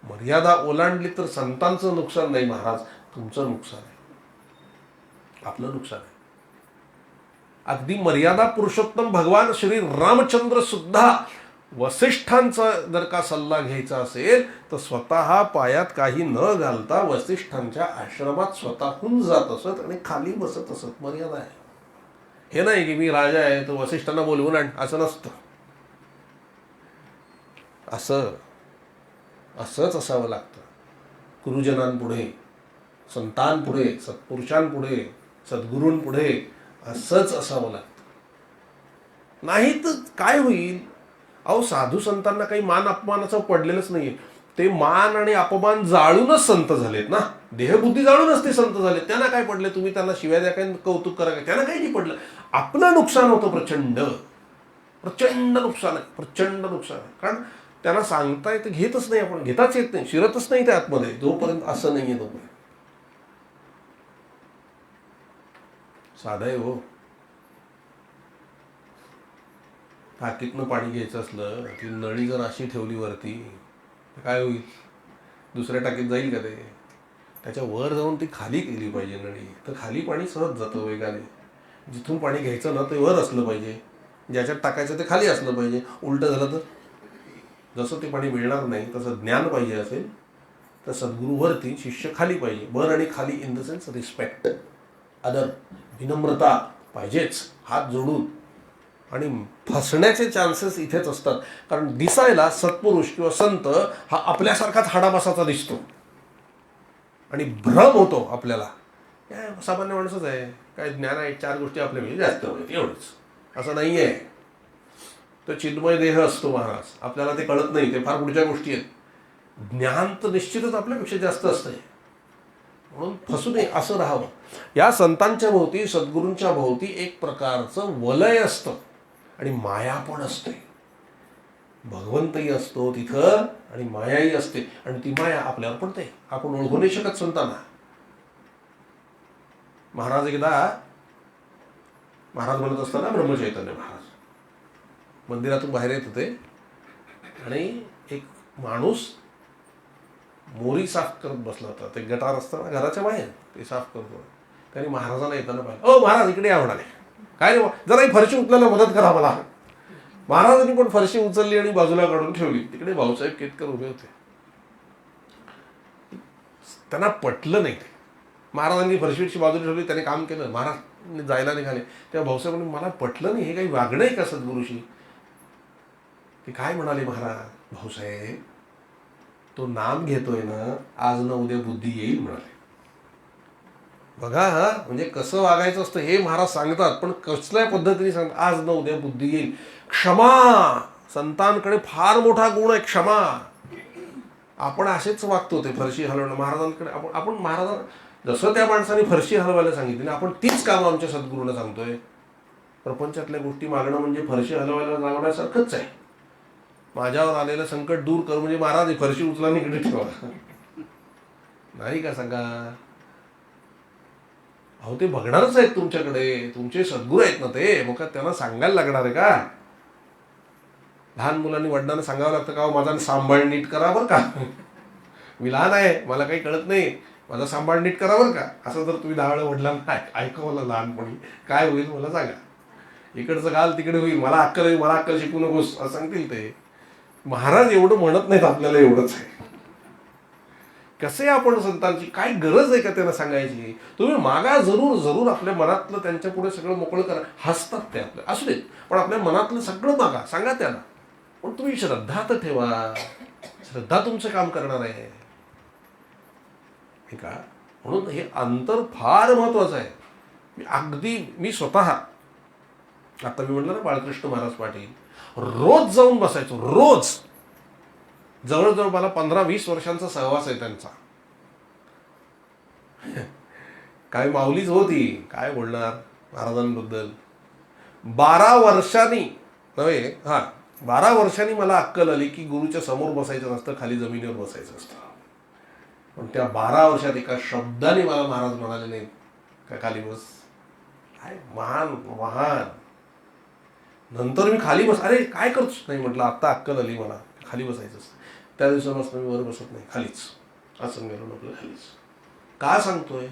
Speaker 1: मर्यादा ओलांडली तर संतांचं नुकसान नाही महाराज, तुमचं नुकसान आहे, आपलं नुकसान आहे. अगदी मर्यादा पुरुषोत्तम भगवान श्री रामचंद्र सुद्धा वसिष्ठांचा जर का सल्ला घ्यायचा असेल तर स्वतः पायात काही न घालता वसिष्ठांच्या आश्रमात स्वतःहून जात असत आणि खाली बसत असत. मर्यादा आहे. हे नाही की मी राजा आहे तो वसिष्ठांना बोलवून आण, असं नसतं. असंच असावं लागतं. गुरुजनांपुढे, संतांपुढे, सत्पुरुषांपुढे, सद्गुरूंपुढे असंच असावं लागतं. नाही तर काय होईल. अहो, साधू संतांना काही मान अपमानाचं पडलेलंच नाहीये. ते मान आणि अपमान जाळूनच संत झालेत ना, देहबुद्धी जाळूनच ते संत झालेत. त्यांना काय पडले, तुम्ही त्यांना शिव्या द्या काय, कौतुक करा काय, त्यांना काही नाही पडलं. आपलं नुकसान होतं, प्रचंड नुकसान आहे, प्रचंड नुकसान आहे. कारण त्यांना सांगता येतं, घेतच नाही, आपण घेताच येत नाही, शिरतच नाही त्या आतमध्ये जोपर्यंत असं नाहीये तोपर्यंत. साधा आहे हो. टाकीतनं पाणी घ्यायचं असलं, ती नळी जर अशी ठेवली वरती तर काय होईल, दुसऱ्या टाकीत जाईल का ते. त्याच्या वर जाऊन ती खाली केली पाहिजे नळी, तर खाली पाणी सहज जातं वेगाने. जिथून पाणी घ्यायचं ना ते वर असलं पाहिजे, ज्याच्यात टाकायचं ते खाली असलं पाहिजे. उलटं झालं तर जसं ते पाणी मिळणार नाही तसं ज्ञान पाहिजे असेल तर सद्गुरू वरती, शिष्य खाली पाहिजे. वर आणि खाली इन द सेन्स रिस्पेक्ट, आदर, विनम्रता पाहिजेच, हात जोडून. आणि फसण्याचे चान्सेस इथेच असतात. कारण दिसायला सत्पुरुष किंवा संत हा आपल्यासारखाच हाडामासाचा दिसतो आणि भ्रम होतो आपल्याला, काय सामान्य माणूसच आहे, काय ज्ञान आहे, 4 गोष्टी आपल्यापेक्षा जास्त माहिती, एवढंच. असं नाही आहे. तो चिन्मय देह असतो महाराज, आपल्याला ते कळत नाही, ते फार पुढच्या गोष्टी आहेत. ज्ञान तर निश्चितच आपल्यापेक्षा जास्त असतंय, म्हणून फसू नये, असं राहावं. या संतांच्या भोवती, सद्गुरूंच्या भोवती एक प्रकारचं वलय असतं आणि माया पण असते. भगवंतही असतो तिथं आणि मायाही असते, आणि ती माया आपल्यावर पडते. आपण ओळखू नाही शकत संतांना. महाराज म्हणत असताना ब्रह्मचैतन्य महाराज मंदिरातून बाहेर येत होते आणि एक माणूस मोरी साफ करत बसला होता. ते गटार असताना घराच्या बाहेर ते साफ करतो. त्यांनी महाराजांना येताना पाहिलं. ओ महाराज, इकडे या म्हणाले. काय रे, जरा ही फरशी उचलायला मदत करा मला. महाराजांनी पण फरशी उचलली आणि बाजूला काढून ठेवली. तिकडे भाऊसाहेब केतकर उभे होते. त्यांना पटलं नाही. महाराजांनी फरशीची बाजूला ठेवली, त्याने काम केलं, महाराज जायला निघाले. तेव्हा भाऊसाहेब म्हणून मला पटलं नाही, हे काही वागणं आहे का सद्गुरूशी. ते काय म्हणाले महाराज, भाऊसाहेब तो नाम घेतोय ना, आज ना उद्या बुद्धी येईल म्हणाले. बघा हा, म्हणजे कसं वागायचं असतं हे महाराज सांगतात, पण कसल्या पद्धतीने सांगतात, आज न उद्या बुद्धी येईल. क्षमा, संतांकडे फार मोठा गुण आहे क्षमा. आपण असेच वागतो, ते फरशी हलवणं महाराजांकडे. आपण महाराजांना जसं त्या माणसाने फरशी हलवायला सांगितली ना, आपण तीच कामं आमच्या सद्गुरूंना सांगतोय. प्रपंचातल्या गोष्टी मागणं म्हणजे फरशी हलवायला लावण्यासारखंच आहे. माझ्यावर आलेलं संकट दूर कर म्हणजे महाराज फरशी उचला इकडे ठेवा, नाही का सांगा. अहो ते बघणारच आहेत तुमच्याकडे, तुमचे सद्गुरू आहेत ना ते, मग त्यांना सांगायला लागणार आहे का? लहान मुलांनी वडिलांना सांगावं लागतं का, माझा सांभाळ नीट करा बरं का, मी लहान आहे, मला काही कळत नाही, माझा सांभाळ नीट करा बरं का. असं जर तुम्ही 10 वेळा वडिलांना ऐकवलं लहानपणी, काय होईल मला सांगा. इकडचं घाल तिकडे होईल, मला अक्कल होईल, मला अक्कल शिकू नकोस असं सांगतील ते. महाराज एवढं म्हणत नाहीत आपल्याला, एवढंच आहे. कसे आपण संतांची काय गरज आहे का त्यांना सांगायची. तुम्ही मागा जरूर जरूर, आपल्या मनातलं त्यांच्या पुढे सगळं मोकळं करा. हसतात ते आपल्या, असू देत, पण आपल्या मनातलं सगळं मागा, सांगा त्यांना. पण तुम्ही श्रद्धा तर ठेवा, श्रद्धा तुमचं काम करणार आहे हे का. म्हणून हे अंतर फार महत्वाचं आहे. मी स्वतः, आता मी म्हटलं ना बाळकृष्ण महाराज पाटील, रोज जाऊन बसायचो, रोज. जवळजवळ मला 15-20 वर्षांचा सहवास आहे त्यांचा. काय माऊलीच होती, काय बोलणार महाराजांबद्दल. 12 वर्षांनी नव्हे, 12 वर्षांनी मला अक्कल आली की गुरुच्या समोर बसायचं नसतं, खाली जमिनीवर बसायचं असतं. पण त्या 12 वर्षात एका शब्दाने मला महाराज म्हणाले नाही का खाली बस. काय महान महान. नंतर मी खाली बस, अरे काय करतोस, नाही म्हटलं आता अक्कल आली मला, खाली बसायचं असतं. त्या दिवसापासून मी वर बसत नाही, खालीच. असं गेलो आपलं खालीच. का सांगतोय,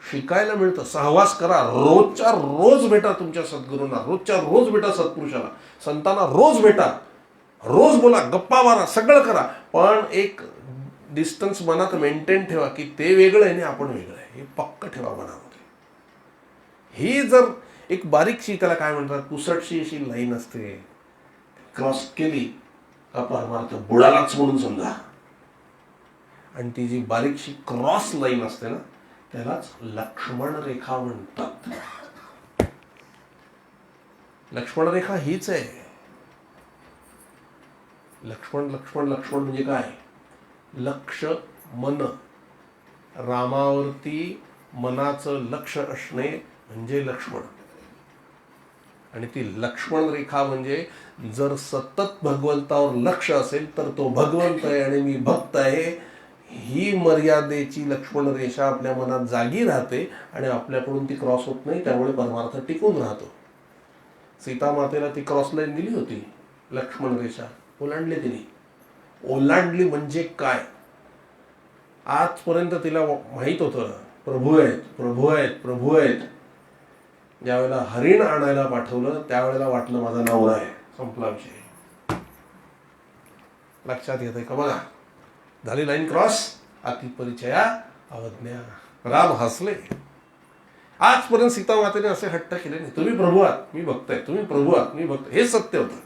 Speaker 1: शिकायला मिळतं. सहवास करा, रोजच्या रोज भेटा तुमच्या सद्गुरूंना, रोजच्या रोज भेटा सत्पुरुषाला, संतांना रोज भेटा, रोज बोला, गप्पा मारा, सगळं करा. पण एक डिस्टन्स मनात मेंटेन ठेवा की ते वेगळं आहे आणि आपण वेगळं आहे, हे पक्क ठेवा मनामध्ये. ही जर एक बारीकशी, त्याला काय म्हणतात, पुसटशी अशी लाईन असते, क्रॉस केली परमार्थ बुडालाच म्हणून समजा. आणि ती जी बारीकशी क्रॉस लाईन असते ना, त्यालाच लक्ष्मण रेखा म्हणतात. लक्ष्मण रेखा हीच आहे. लक्ष्मण लक्ष्मण लक्ष्मण म्हणजे काय, लक्ष मन, रामावरती मनाचं लक्ष असणे म्हणजे लक्ष्मण. आणि ती लक्ष्मण रेखा म्हणजे जर सतत भगवंतावर लक्ष असेल तर तो भगवंत आहे आणि मी भक्त आहे, ही मर्यादेची लक्ष्मण रेषा आपल्या मनात जागी राहते आणि आपल्याकडून ती क्रॉस होत नाही, त्यामुळे परमार्थ टिकून राहतो. सीता मातेला ती क्रॉस लाईन दिली होती, लक्ष्मण रेषा ओलांडली तिने. ओलांडली म्हणजे काय, आजपर्यंत तिला माहित होतं प्रभू आहेत प्रभू आहेत प्रभू आहेत. ज्यावेळेला हरिण आणायला पाठवलं त्यावेळेला वाटलं माझा नवरा आहे, संपला विषय. लक्षात येतंय का बघा, झाली लाईन क्रॉस, अति परिचया अवज्ञा. राम हसले. आजपर्यंत सीता मातेने असे हट्ट केले नाही, तुम्ही प्रभू आहात मी भक्त आहे, तुम्ही प्रभू आहात मी भक्त, हे सत्य होतं.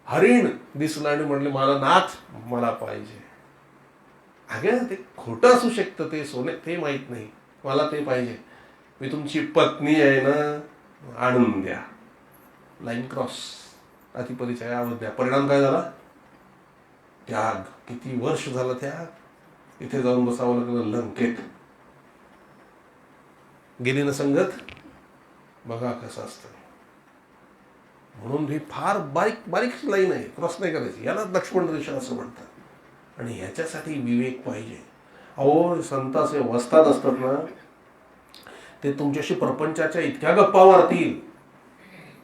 Speaker 1: हरिण दिसलं आणि म्हणले मला नाथ मला पाहिजे. अगं ते खोटं असू शकतं, ते सोने ते माहित नाही, मला ते पाहिजे, मी तुमची पत्नी आहे ना, आणून द्या. लाईन क्रॉस, अतिपरिचय अवज्ञा. परिणाम काय झाला, त्याग. किती वर्ष झालं त्याग. इथे जाऊन बसावं लागलं लंकेत. गेली ना संगत, बघा कसं असतं. म्हणून ही फार बारीक बारीक लाईन आहे, क्रॉस नाही करायची, याला लक्ष्मण रेषा असं म्हणतात. आणि ह्याच्यासाठी विवेक पाहिजे. अहो संत असे वस्ताद असतात ना, ते तुमच्याशी प्रपंचाच्या इतक्या गप्पा मारतील,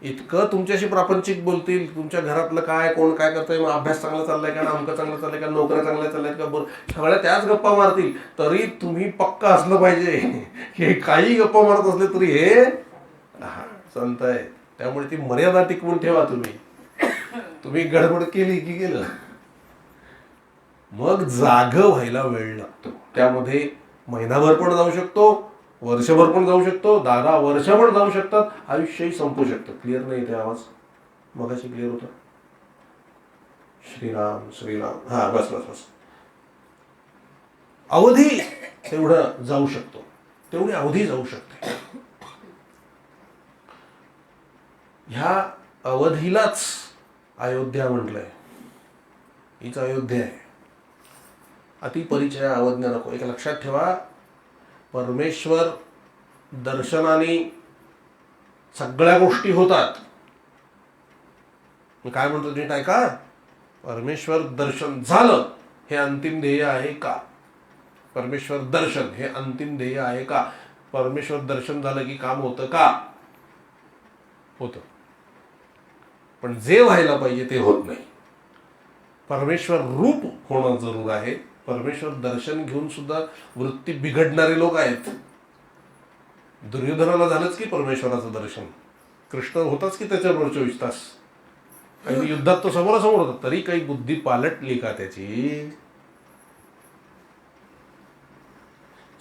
Speaker 1: इतकं तुमच्याशी प्रापंचिक बोलतील, तुमच्या घरातलं काय कोण काय करतंय, मग अभ्यास चांगला चाललाय का, नामकं चांगलं चाललंय का, नोकऱ्या चांगल्या चालल्यात का, बरं सगळ्या त्याच गप्पा मारतील. तरी तुम्ही पक्का असलं पाहिजे हे काही गप्पा मारत असले तरी हे संत आहे. त्यामुळे ती मर्यादा टिकवून ठेवा. तुम्ही गडबड केली की गेलं, मग जाग व्हायला वेळ लागतो. त्यामध्ये महिनाभर पण जाऊ शकतो, वर्षभर पण जाऊ शकतो, 10 वर्ष पण जाऊ शकतात, आयुष्यही संपू शकतं. क्लिअर नाही ते आवाज, मगाशी क्लिअर होता. श्रीराम श्रीराम. हा बस बस बस. अवधी तेवढं जाऊ शकतो, तेवढी अवधी जाऊ शकते. ह्या अवधीलाच अयोध्या म्हटलंय. हीच अयोध्या आहे. अतिपरिचय अवज्ञा नको. एक लक्षात ठेवा, परमेश्वर दर्शनाने सगळ्या गोष्टी होतात. मी काय म्हणतो नीट ऐका. परमेश्वर दर्शन झालं हे अंतिम ध्येय आहे का? परमेश्वर दर्शन हे अंतिम ध्येय आहे का? परमेश्वर दर्शन झालं की काम होतं का? होतं. पण जे व्हायला पाहिजे ते होत नाही. परमेश्वर रूप होणं जरूर आहे. परमेश्वर दर्शन घेऊन सुद्धा वृत्ती बिघडणारे लोक आहेत. दुर्योधनाला झालंच की परमेश्वराचं दर्शन. कृष्ण होताच की त्याच्याबरोबर 24 तास. आणि युद्धात तो समोरासमोर होता, तरी काही बुद्धी पालटली का त्याची?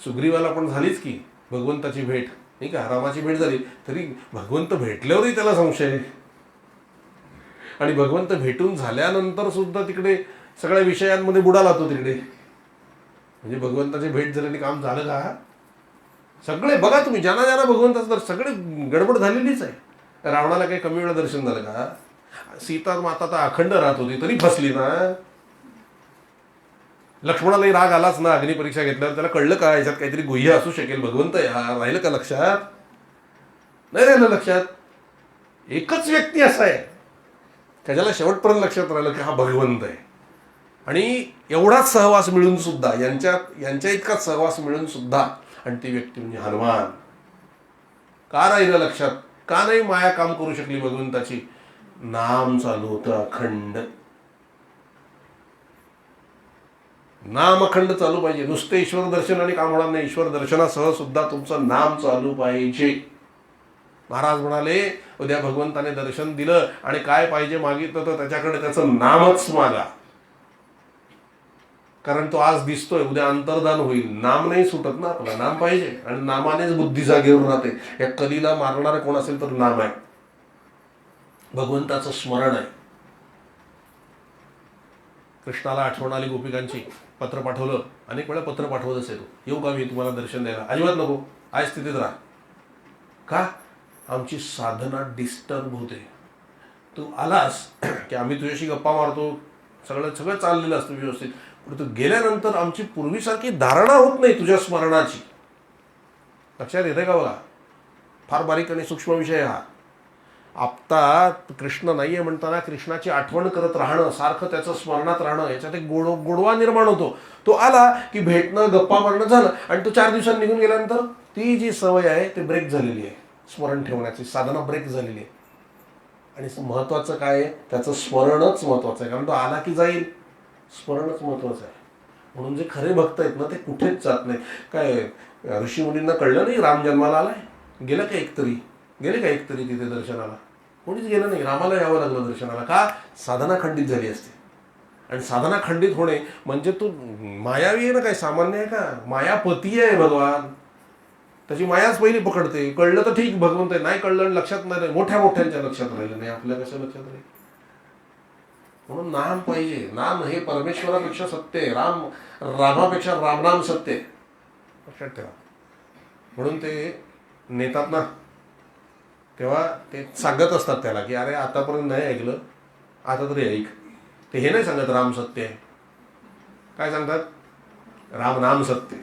Speaker 1: सुग्रीवाला पण झालीच की भगवंताची भेट, नाही का? रामाची भेट झाली, तरी भगवंत भेटल्यावरही त्याला संशय. आणि भगवंत भेटून झाल्यानंतर सुद्धा तिकडे सगळ्या विषयांमध्ये बुडाला तो तिकडे. म्हणजे भगवंताची भेट झाल्याने काम झालं का? सगळे बघा तुम्ही, ज्यांना ज्यांना भगवंताचं तर सगळे गडबड झालेलीच आहे. रावणाला काही कमी वेळा दर्शन झालं का? सीता माता तर अखंड राहत होती तरी फसली ना. लक्ष्मणालाही राग आलाच ना. अग्निपरीक्षा घेतल्यावर त्याला कळलं का याच्यात काहीतरी गुह्य असू शकेल. भगवंत राहिलं का लक्षात? नाही राहिलं लक्षात. एकच व्यक्ती असा आहे त्याच्याला शेवटपर्यंत लक्षात राहिलं की हा भगवंत आहे. आणि एवढाच सहवास मिळून सुद्धा, यांच्या इतकाच सहवास मिळून सुद्धा, आणि ती व्यक्ती म्हणजे हनुमान. का राहिलं लक्षात? का नाही माया काम करू शकली भगवंताची? नाम चालू होतं अखंड. नाम अखंड चालू पाहिजे. नुसते ईश्वर दर्शनाने काम होणार नाही. ईश्वर दर्शनासह सुद्धा तुमचं नाम चालू पाहिजे. महाराज म्हणाले, उद्या भगवंताने दर्शन दिलं आणि काय पाहिजे मागितलं तर त्याच्याकडे त्याचं नामच मागा. कारण तो आज दिसतोय, उद्या अंतर्धान होईल. नाम नाही सुटत ना आपलं, नाम पाहिजे. आणि नामानेच बुद्धी जागेवर राहते. या कलीला मारणारं कोण असेल तर नाम आहे, भगवंताचं स्मरण आहे. कृष्णाला आठवण आली गोपिकांची, पत्र पाठवलं. अनेक वेळा पत्र पाठवत असेल, येऊ का मी तुम्हाला दर्शन द्यायला? अजिबात नको, आज स्थितीत राहा. का? आमची साधना डिस्टर्ब होते. तू आलास की आम्ही तुझ्याशी गप्पा मारतो, सगळं चाललेलं असतं व्यवस्थित. पण तू गेल्यानंतर आमची पूर्वीसारखी धारणा होत नाही तुझ्या स्मरणाची. लक्षात येते का? बघा, फार बारीक आणि सूक्ष्म विषय हा. आत्ता कृष्ण नाहीये म्हणताना कृष्णाची आठवण करत राहणं, सारखं त्याचं स्मरणात राहणं, याच्यात एक गोडवा निर्माण होतो. तो आला की भेटणं, गप्पा मारणं झालं, आणि तो 4 दिवसांनी निघून गेल्यानंतर ती जी सवय आहे ती ब्रेक झालेली आहे. स्मरण ठेवण्याची साधना ब्रेक झालेली आहे. आणि महत्वाचं काय आहे? त्याचं स्मरणच महत्वाचं आहे. कारण तो आला की जाईल, स्मरणच महत्वाचं आहे. म्हणून जे खरे भक्त आहेत ना ते कुठेच जात नाही. काय ऋषी मुनींना कळलं नाही राम जन्माला आलाय? गेलं का एकतरी? गेले का एकतरी तिथे दर्शनाला? कोणीच गेलं नाही. रामाला यावं लागलं दर्शनाला. का? साधना खंडित झाली असते. आणि साधना खंडित होणे म्हणजे तू मायावी आहे ना, काय सामान्य आहे का? मायापती आहे भगवान. त्याची मायाच पहिली पकडते. कळलं तर ठीक, भगवंत आहे. नाही कळलं, लक्षात नाही, मोठ्या मोठ्यांच्या लक्षात राहिलं नाही, आपल्या कसं लक्षात राहील? म्हणून नाम पाहिजे. नाम हे परमेश्वरापेक्षा सत्य आहे. रामापेक्षा रामनाम सत्य आहे. लक्षात ठेवा. म्हणून ते नेतात ना, तेव्हा ते सांगत असतात त्याला की अरे आतापर्यंत नाही ऐकलं, आता तरी ऐक. ते हे नाही सांगत राम सत्य आहे. काय सांगतात? राम नाम सत्य.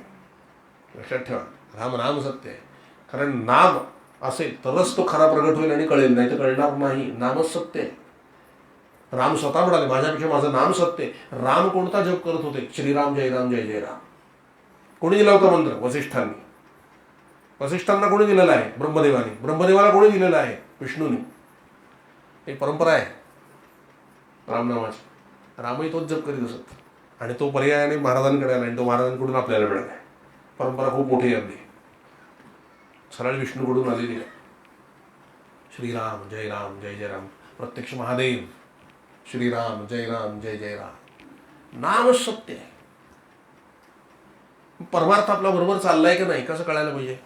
Speaker 1: लक्षात ठेवा, राम नाम सत्य आहे. कारण नाम असेल तरच तो खरा प्रगट होईल आणि कळेल, नाही तर कळणार नाही. नामच सत्य आहे. राम स्वतः म्हणाले माझ्यापेक्षा माझं नाम सत्य आहे. राम कोणता जप करत होते? श्रीराम जय राम जय जय राम. कोणी दिला होता मंत्र? वसिष्ठांनी. वसिष्ठांना कोणी दिलेला आहे? ब्रह्मदेवाने. ब्रह्मदेवाला कोणी दिलेला आहे? विष्णूने. एक परंपरा आहे रामनामाची. रामही तोच जप करीत असत. आणि तो पर्यायाने महाराजांकडे आला आणि तो महाराजांकडून आपल्याला मिळाला आहे. परंपरा खूप मोठी आहे आपली, सरळ विष्णूकडून आलेली आहे. श्रीराम जय राम जय जय राम. प्रत्यक्ष महादेव. श्रीराम जय राम जय जय राम. नामच सत्य आहे. परमार्थ आपला बरोबर चाललाय का नाही कसं कळायला पाहिजे?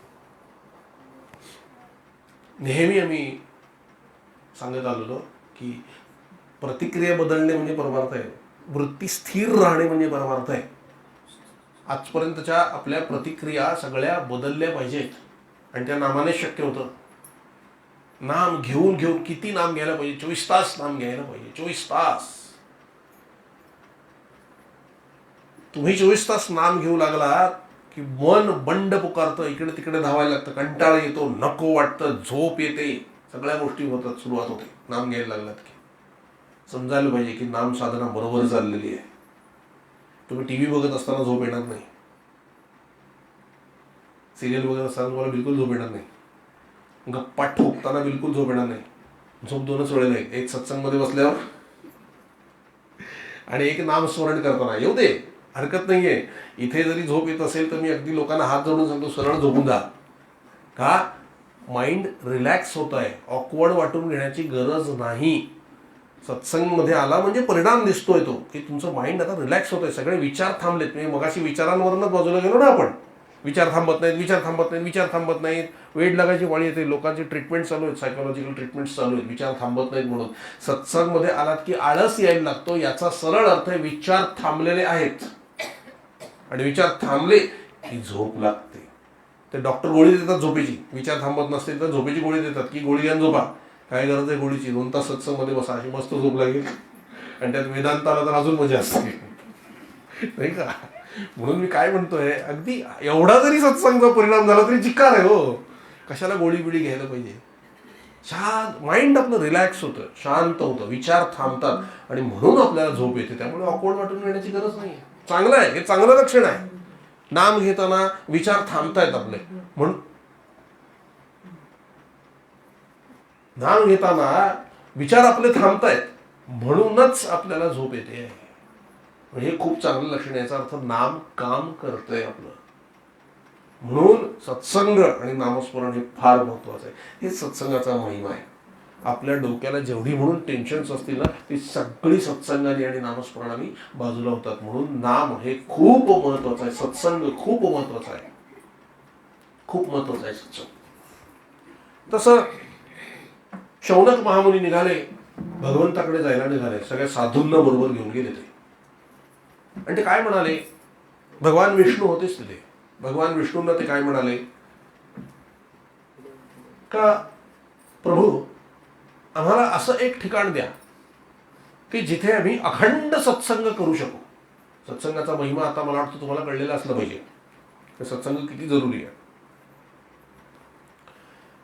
Speaker 1: नेहमी आम्ही सांगत आलेलो की प्रतिक्रिया बदलणे म्हणजे परमार्थ आहे. वृत्ती स्थिर राहणे म्हणजे परमार्थ आहे. आजपर्यंतच्या आपल्या प्रतिक्रिया सगळ्या बदलल्या पाहिजेत आणि त्या नामाने शक्य होतं. नाम घेऊन घेऊन किती नाम घ्यायला पाहिजे? 24 तास नाम घ्यायला पाहिजे. 24 तास. तुम्ही 24 तास नाम घेऊ लागला की मन बंड पुकारतं, इकडे तिकडे धावायला लागतं, कंटाळा येतो, नको वाटतं, झोप येते, सगळ्या गोष्टी होतात, सुरुवात होते नाम घ्यायला लागलात की. समजायला पाहिजे की नाम साधना बरोबर चाललेली आहे. तुम्ही टी व्ही बघत असताना झोप येणार नाही, सिरियल बघत असताना तुम्हाला बिलकुल झोप येणार नाही, गप्पा ठोकताना बिलकुल झोप येणार नाही. झोप दोनच वेळेला आहे, एक सत्संगमध्ये बसल्यावर आणि एक नामस्मरण करताना. येऊ दे, हरकत नाहीये. इथे जरी झोप येत असेल तर मी अगदी लोकांना हात जोडून सांगतो, सरळ झोपून जा. का? माइंड रिलॅक्स होत आहे, ऑकवर्ड वाटून घेण्याची गरज नाही. सत्संगमध्ये आला म्हणजे परिणाम दिसतोय तो की तुमचं माइंड आता रिलॅक्स होत आहे, सगळे विचार थांबलेत. म्हणजे मगाशी विचारांवरूनच बाजूला गेलो ना आपण. विचार थांबत नाहीत, विचार थांबत नाहीत, विचार थांबत नाहीत. वेळ लागायची वाळी येते, लोकांची ट्रीटमेंट चालू आहेत, सायकोलॉजिकल ट्रीटमेंट्स चालू आहेत, विचार थांबत नाहीत म्हणून. सत्संगमध्ये आलात की आळस यायला लागतो, याचा सरळ अर्थ आहे विचार थांबलेले आहेत. आणि विचार थांबले की झोप लागते. ते डॉक्टर गोळी देतात झोपेची, विचार थांबत नसतील तर झोपेची गोळी देतात की गोळी घ्या झोपा. काय गरज आहे गोळीची? 2 तास सत्संगमध्ये बसा, अशी मस्त झोप लागेल. आणि त्यात वेदांत आला तर अजून मजा असते, नाही का? म्हणून मी काय म्हणतोय, अगदी एवढा जरी सत्संगचा परिणाम झाला तरी चिक्कार आहे हो. कशाला गोळी बिळी घ्यायला पाहिजे? शांत माइंड आपलं रिलॅक्स होतं, शांत होतं, विचार थांबतात आणि म्हणून आपल्याला झोप येते. त्यामुळे ऑकवर्ड वाटून घेण्याची गरज नाही. चांगलं आहे, हे चांगलं लक्षण आहे. नाम घेताना विचार थांबतायत आपले, म्हणून नाम घेताना विचार आपले थांबतायत म्हणूनच आपल्याला झोप येते. हे खूप चांगलं लक्षण आहे. याचा अर्थ नाम काम करतंय आपलं. म्हणून सत्संग आणि नामस्मरण हे फार महत्वाचं आहे. हे सत्संगाचा महिमा आहे. आपल्या डोक्याला जेवढी म्हणून टेन्शन्स असतील ना, ती सगळी सत्संगाने आणि नामस्मरणाने बाजूला होतात. म्हणून नाम हे खूप महत्वाचं आहे. सत्संग खूप महत्वाचा आहे, खूप महत्वाचा आहे सत्संग. तसं शौनक महामुनी निघाले, भगवंताकडे जायला निघाले, सगळ्या साधूंना बरोबर घेऊन गेले ते. आणि ते काय म्हणाले? भगवान विष्णू होतेच तिथे. भगवान विष्णूंना ते काय म्हणाले का, प्रभू आम्हाला असं एक ठिकाण द्या की जिथे आम्ही अखंड सत्संग करू शकू. सत्संगाचा महिमा आता मला वाटतं तुम्हाला कळलेला असला पाहिजे, सत्संग किती जरुरी आहे.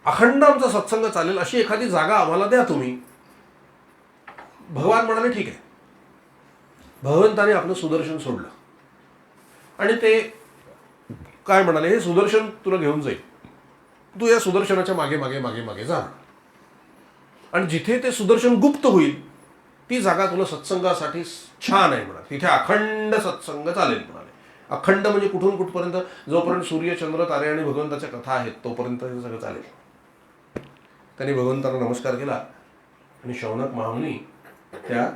Speaker 1: अखंड आमचा सत्संग चालेल अशी एखादी जागा आम्हाला द्या तुम्ही. भगवान म्हणाले ठीक आहे. भगवंताने आपलं सुदर्शन सोडलं आणि ते काय म्हणाले, हे सुदर्शन तुला घेऊन जाईल, तू या सुदर्शनाच्या मागे मागे मागे मागे जा आणि जिथे ते सुदर्शन गुप्त होईल ती जागा तुला सत्संगासाठी छान आहे म्हणा, तिथे अखंड सत्संग चालेल म्हणाले. अखंड म्हणजे कुठून कुठपर्यंत? जोपर्यंत सूर्य चंद्र तारे आणि भगवंताच्या कथा आहेत तोपर्यंत हे सगळं चालेल. त्यांनी भगवंताला नमस्कार केला आणि शौनक महामुनी त्या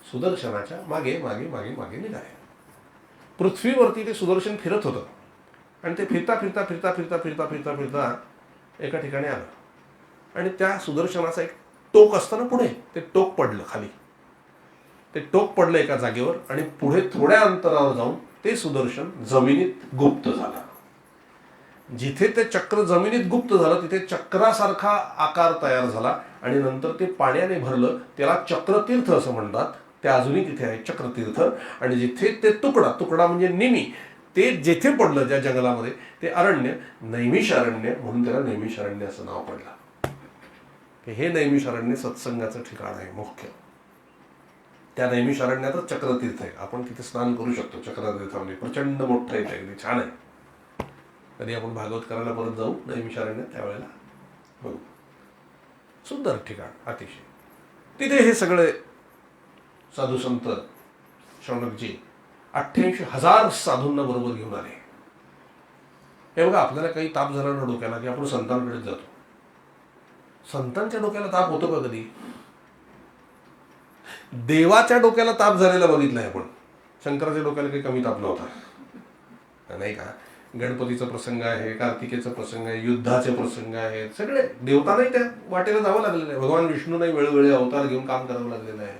Speaker 1: सुदर्शनाच्या मागे मागे मागे मागे निघाले. पृथ्वीवरती ते सुदर्शन फिरत होतं आणि ते फिरता फिरता फिरता फिरता फिरता फिरता फिरता एका ठिकाणी आलं आणि त्या सुदर्शनाचा एक टोक असताना पुढे ते टोक पडलं खाली. ते टोक पडलं एका जागेवर आणि पुढे थोड्या अंतरावर जाऊन ते सुदर्शन जमिनीत गुप्त झालं. जिथे ते चक्र जमिनीत गुप्त झालं तिथे चक्रासारखा आकार तयार झाला आणि नंतर ते पाण्याने भरलं. त्याला चक्रतीर्थ असं म्हणतात. ते अजूनही तिथे आहे चक्रतीर्थ. आणि जिथे ते तुकडा म्हणजे निमी, ते जेथे पडलं ज्या जंगलामध्ये ते अरण्य नैमिषारण्य म्हणून त्याला नैमिषारण्य असं नाव पडलं. हे नैमिषारण्य सत्संगाचं ठिकाण आहे मुख्य. त्या नैमिषारण्यातच चक्रतीर्थ आहे. आपण तिथे स्नान करू शकतो चक्रतीर्थामध्ये. प्रचंड मोठं आहे, अगदी छान आहे. कधी आपण भागवत करायला परत जाऊ नैमिषारण्यात, त्यावेळेला बघू. सुंदर ठिकाण अतिशय. तिथे हे सगळे साधू संत शौनकजी 88,000 साधूंना बरोबर घेऊन आले. हे बघा, आपल्याला काही ताप झाला ना डोक्याला की आपण संतांकडे जातो. संतांच्या डोक्याला ताप होतो का कधी? देवाच्या डोक्याला ताप झालेला बघितलाय आपण. शंकराच्या डोक्याला काही कमी ताप नव्हता, नाही का? गणपतीचा प्रसंग आहे, कार्तिकेचा प्रसंग आहे, युद्धाचे प्रसंग आहेत. सगळे देवतांनाही त्या वाटेला जावं लागलेलं आहे. भगवान विष्णूंनाही वेळोवेळी अवतार घेऊन काम करावं लागलेलं आहे.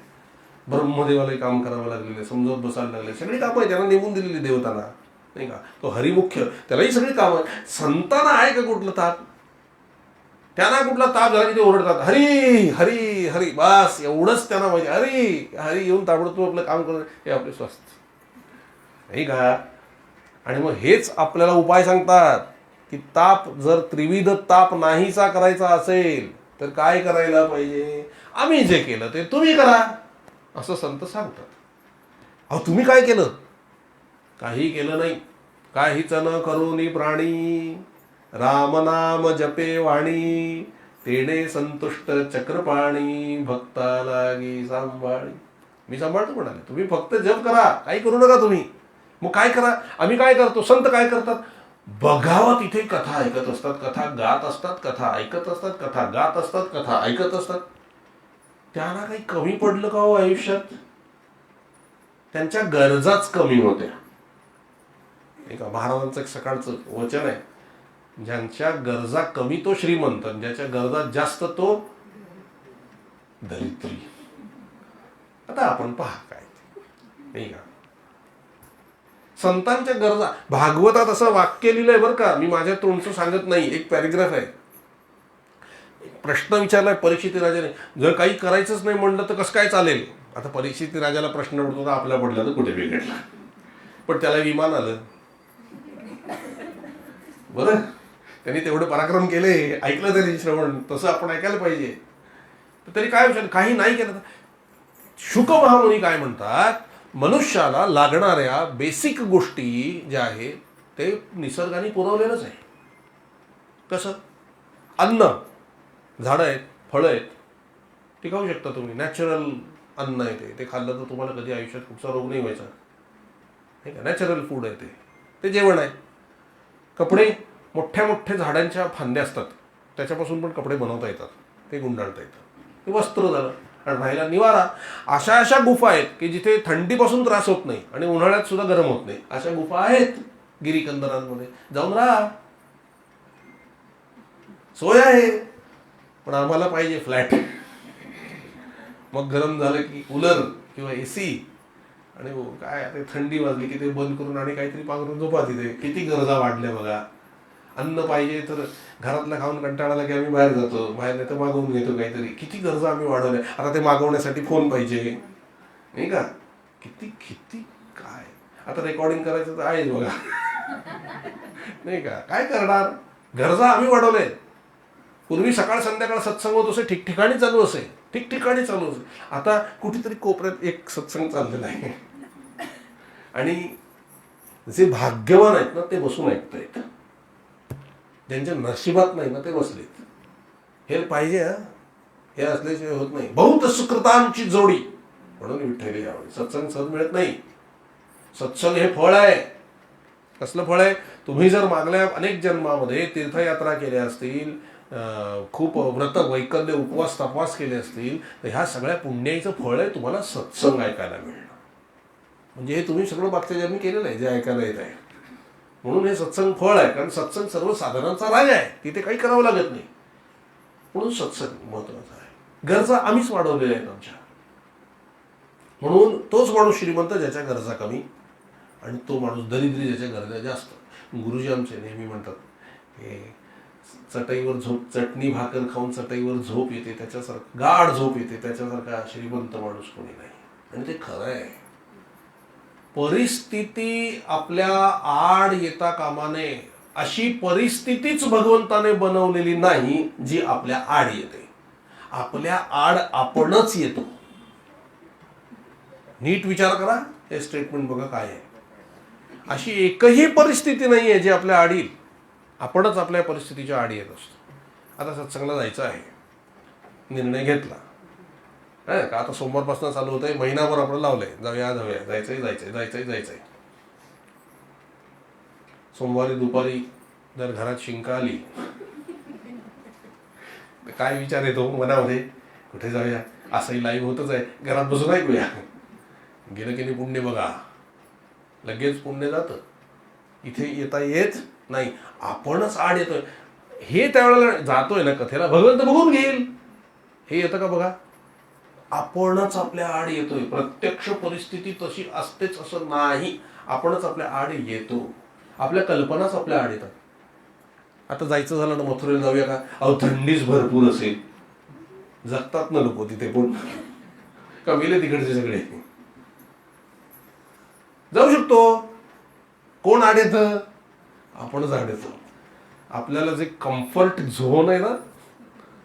Speaker 1: ब्रह्मदेवालाही काम करावं लागलेलं, समजवत बसायला लागले, सगळी कामं आहे त्यांना नेमून दिलेली देवतांना, नाही का. तो हरिमुख्य, त्यालाही सगळी कामं. संतांना आहे का कुठलं ताप? त्यांना कुठला ताप झाला की ते ओरडतात हरी हरी हरी, बस एवढंच त्यांना माहिती, हरी हरी येऊन ताबडतोब आपलं काम करणं हे आपले स्वास्थ्य, नाही का. आणि मग हेच आपल्याला उपाय सांगतात की ताप जर त्रिविध ताप नाहीसा करायचा असेल तर काय करायला पाहिजे. आम्ही जे केलं ते तुम्ही करा असं संत सांगतात. अहो तुम्ही काय केलं? काही केलं नाही. काहीच न करुनी प्राणी, रामनाम जपे वाणी, तेने संतुष्ट चक्रपाणी, भक्ता लागी सांभाळी. मी सांभाळतो म्हणाले, तुम्ही फक्त जप करा, काही करू नका तुम्ही. मग काय करा? आम्ही काय करतो, संत काय करतात, बघावं तिथे कथा ऐकत असतात, कथा गात असतात, कथा ऐकत असतात, कथा गात असतात, कथा ऐकत असतात. त्यांना काही कमी पडलं का हो आयुष्यात? त्यांच्या गरजाच कमी होत्या. एका महाराजांचं एक सकाळचं वचन आहे, ज्यांच्या गरजा कमी तो श्रीमंत, ज्याच्या गरजा जास्त तो दरिद्री. आता आपण पहा काय, नाही का. संतांच्या गरजा भागवतात असं वाक्य लिहिलंय बरं का, मी माझ्या तोंडचं सांगत नाही, एक पॅरेग्राफ आहे. प्रश्न विचारलाय परीक्षित राजाने, जर काही करायचंच नाही म्हणलं तर कसं काय चालेल. आता परीक्षित राजाला प्रश्न पडतो तर आपल्या पडला तर कुठे बिघडला, पण त्याला विमान आलं बरं, त्यांनी तेवढे पराक्रम केले, ऐकलं तरी श्रवण, तसं आपण ऐकायला पाहिजे. तरी काय विचार, काही नाही केलं तर. शुक महामुनी काय म्हणतात, मनुष्याला लागणाऱ्या बेसिक गोष्टी ज्या आहेत ते निसर्गाने पुरवलेलंच आहे. कसं? अन्न, झाडं आहेत, फळं आहेत, ते खाऊ शकता तुम्ही, नॅचरल अन्न आहे ते खाल्लं तर तुम्हाला कधी आयुष्यात कुठचा रोग नाही व्हायचा, नाही का. नॅचरल फूड आहे ते जेवण आहे. कपडे, मोठ्या मोठ्या झाडांच्या फांद्या असतात, त्याच्यापासून पण कपडे बनवता येतात, ते गुंडाळता येतात, ते वस्त्र झालं. आणि राहायला निवारा. अशा गुफा आहेत की जिथे थंडीपासून त्रास होत नाही आणि उन्हाळ्यात सुद्धा गरम होत नाही, अशा गुफा आहेत गिरीकंदरांमध्ये, जाऊन राहा, सोय आहे. पण आम्हाला पाहिजे फ्लॅट, मग गरम झालं की कूलर किंवा एसी, आणि काय ते थंडी वाजली की ते बंद करून आणि काहीतरी पांघरून झोपा तिथे. किती गरजा वाढल्या बघा. अन्न पाहिजे तर घरातलं खाऊन कंटाळाला की आम्ही बाहेर जातो, बाहेर नाही तर मागवून घेतो काहीतरी. किती गरजा आम्ही वाढवल्या. आता ते मागवण्यासाठी फोन पाहिजे, नाही का. किती किती काय. आता रेकॉर्डिंग करायचं तर आहेच बघा, नाही का. काय करणार, गरजा आम्ही वाढवल्या. पूर्वी सकाळ संध्याकाळ सत्संग होत असे, ठिकठिकाणी चालू असे, ठिकठिकाणी चालू असे. आता कुठेतरी कोपऱ्यात एक सत्संग चाललेला आहे आणि जे भाग्यवान आहेत ना ते बसून ऐकतायत, ज्यांच्या नशिबात नाही ना ते बसलेत. हे पाहिजे, हे असल्याशिवाय होत नाही. बहुत सुकृतांची जोडी म्हणून विठ्ठल यावे. सत्संग सहज मिळत नाही. सत्संग हे फळ आहे. कसलं फळ आहे? तुम्ही जर मागल्या अनेक जन्मामध्ये तीर्थयात्रा केल्या असतील, खूप व्रत वैकल्य उपवास तपास केले असतील, तर ह्या सगळ्या पुण्याचं फळ आहे तुम्हाला सत्संग ऐकायला मिळणं. म्हणजे हे तुम्ही सगळं मागच्या जन्मी केलेलं आहे जे ऐकायला येत आहे. म्हणून हे सत्संग फळ आहे. कारण सत्संग सर्व साधनांचा राजा आहे, तिथे काही करावं लागत नाही. म्हणून सत्संग महत्वाचा आहे. गरजा आम्हीच वाढवलेल्या आहेत आमच्या. म्हणून तोच माणूस श्रीमंत ज्याच्या गरजा कमी, आणि तो माणूस दरिद्री ज्याच्या गरजा जास्त. गुरुजी आमचे नेहमी म्हणतात, हे चटईवर झोप, चटणी भाकर खाऊन चटईवर झोप येते त्याच्यासारखं, गाढ झोप येते त्याच्यासारखा श्रीमंत माणूस कोणी नाही. आणि ते खरं आहे. परिस्थिती आपल्या आड येता कामा नये. अशी परिस्थितीच भगवंताने बनवलेली नाही जी आपल्या आड येते. आपल्या आड आपणच येतो. नीट विचार करा, हे स्टेटमेंट बघा काय आहे. अशी एकही परिस्थिती नाही आहे जी आपल्या आड येईल. आपणच आपल्या परिस्थितीच्या आड येत असतो. आता सत्संगला जायचं आहे, निर्णय घेतला का, आता सोमवारपासून चालू होत आहे, महिनाभर आपण लावलंय, जाऊया जायचंय. सोमवारी दुपारी जर घरात शिंका आली काय विचार येतो मनामध्ये, कुठे जाऊया, असंही लाईव्ह होतच आहे, घरात बसून ऐकूया. गेलं की नाही पुण्य बघा, लगेच पुण्य जातं. इथे येता येत नाही, आपणच आड येतोय. हे त्यावेळेला जातोय ना कथेला, भगवंत बघून घेईल. हे येतं का बघा. आपणच आपल्या आड येतोय. प्रत्यक्ष परिस्थिती तशी असतेच असं नाही, आपणच आपल्या आड येतो. आपल्या कल्पनाच आपल्या आड येतात. आता जायचं झालं ना मथुरेला जाऊया का, अहो थंडीच भरपूर असेल. जगतात ना लोक तिथे, पण कमीले तिकडचे सगळे. जाऊ शकतो. कोण आड येतं? आपणच आड येतो. आपल्याला जे कम्फर्ट झोन आहे ना,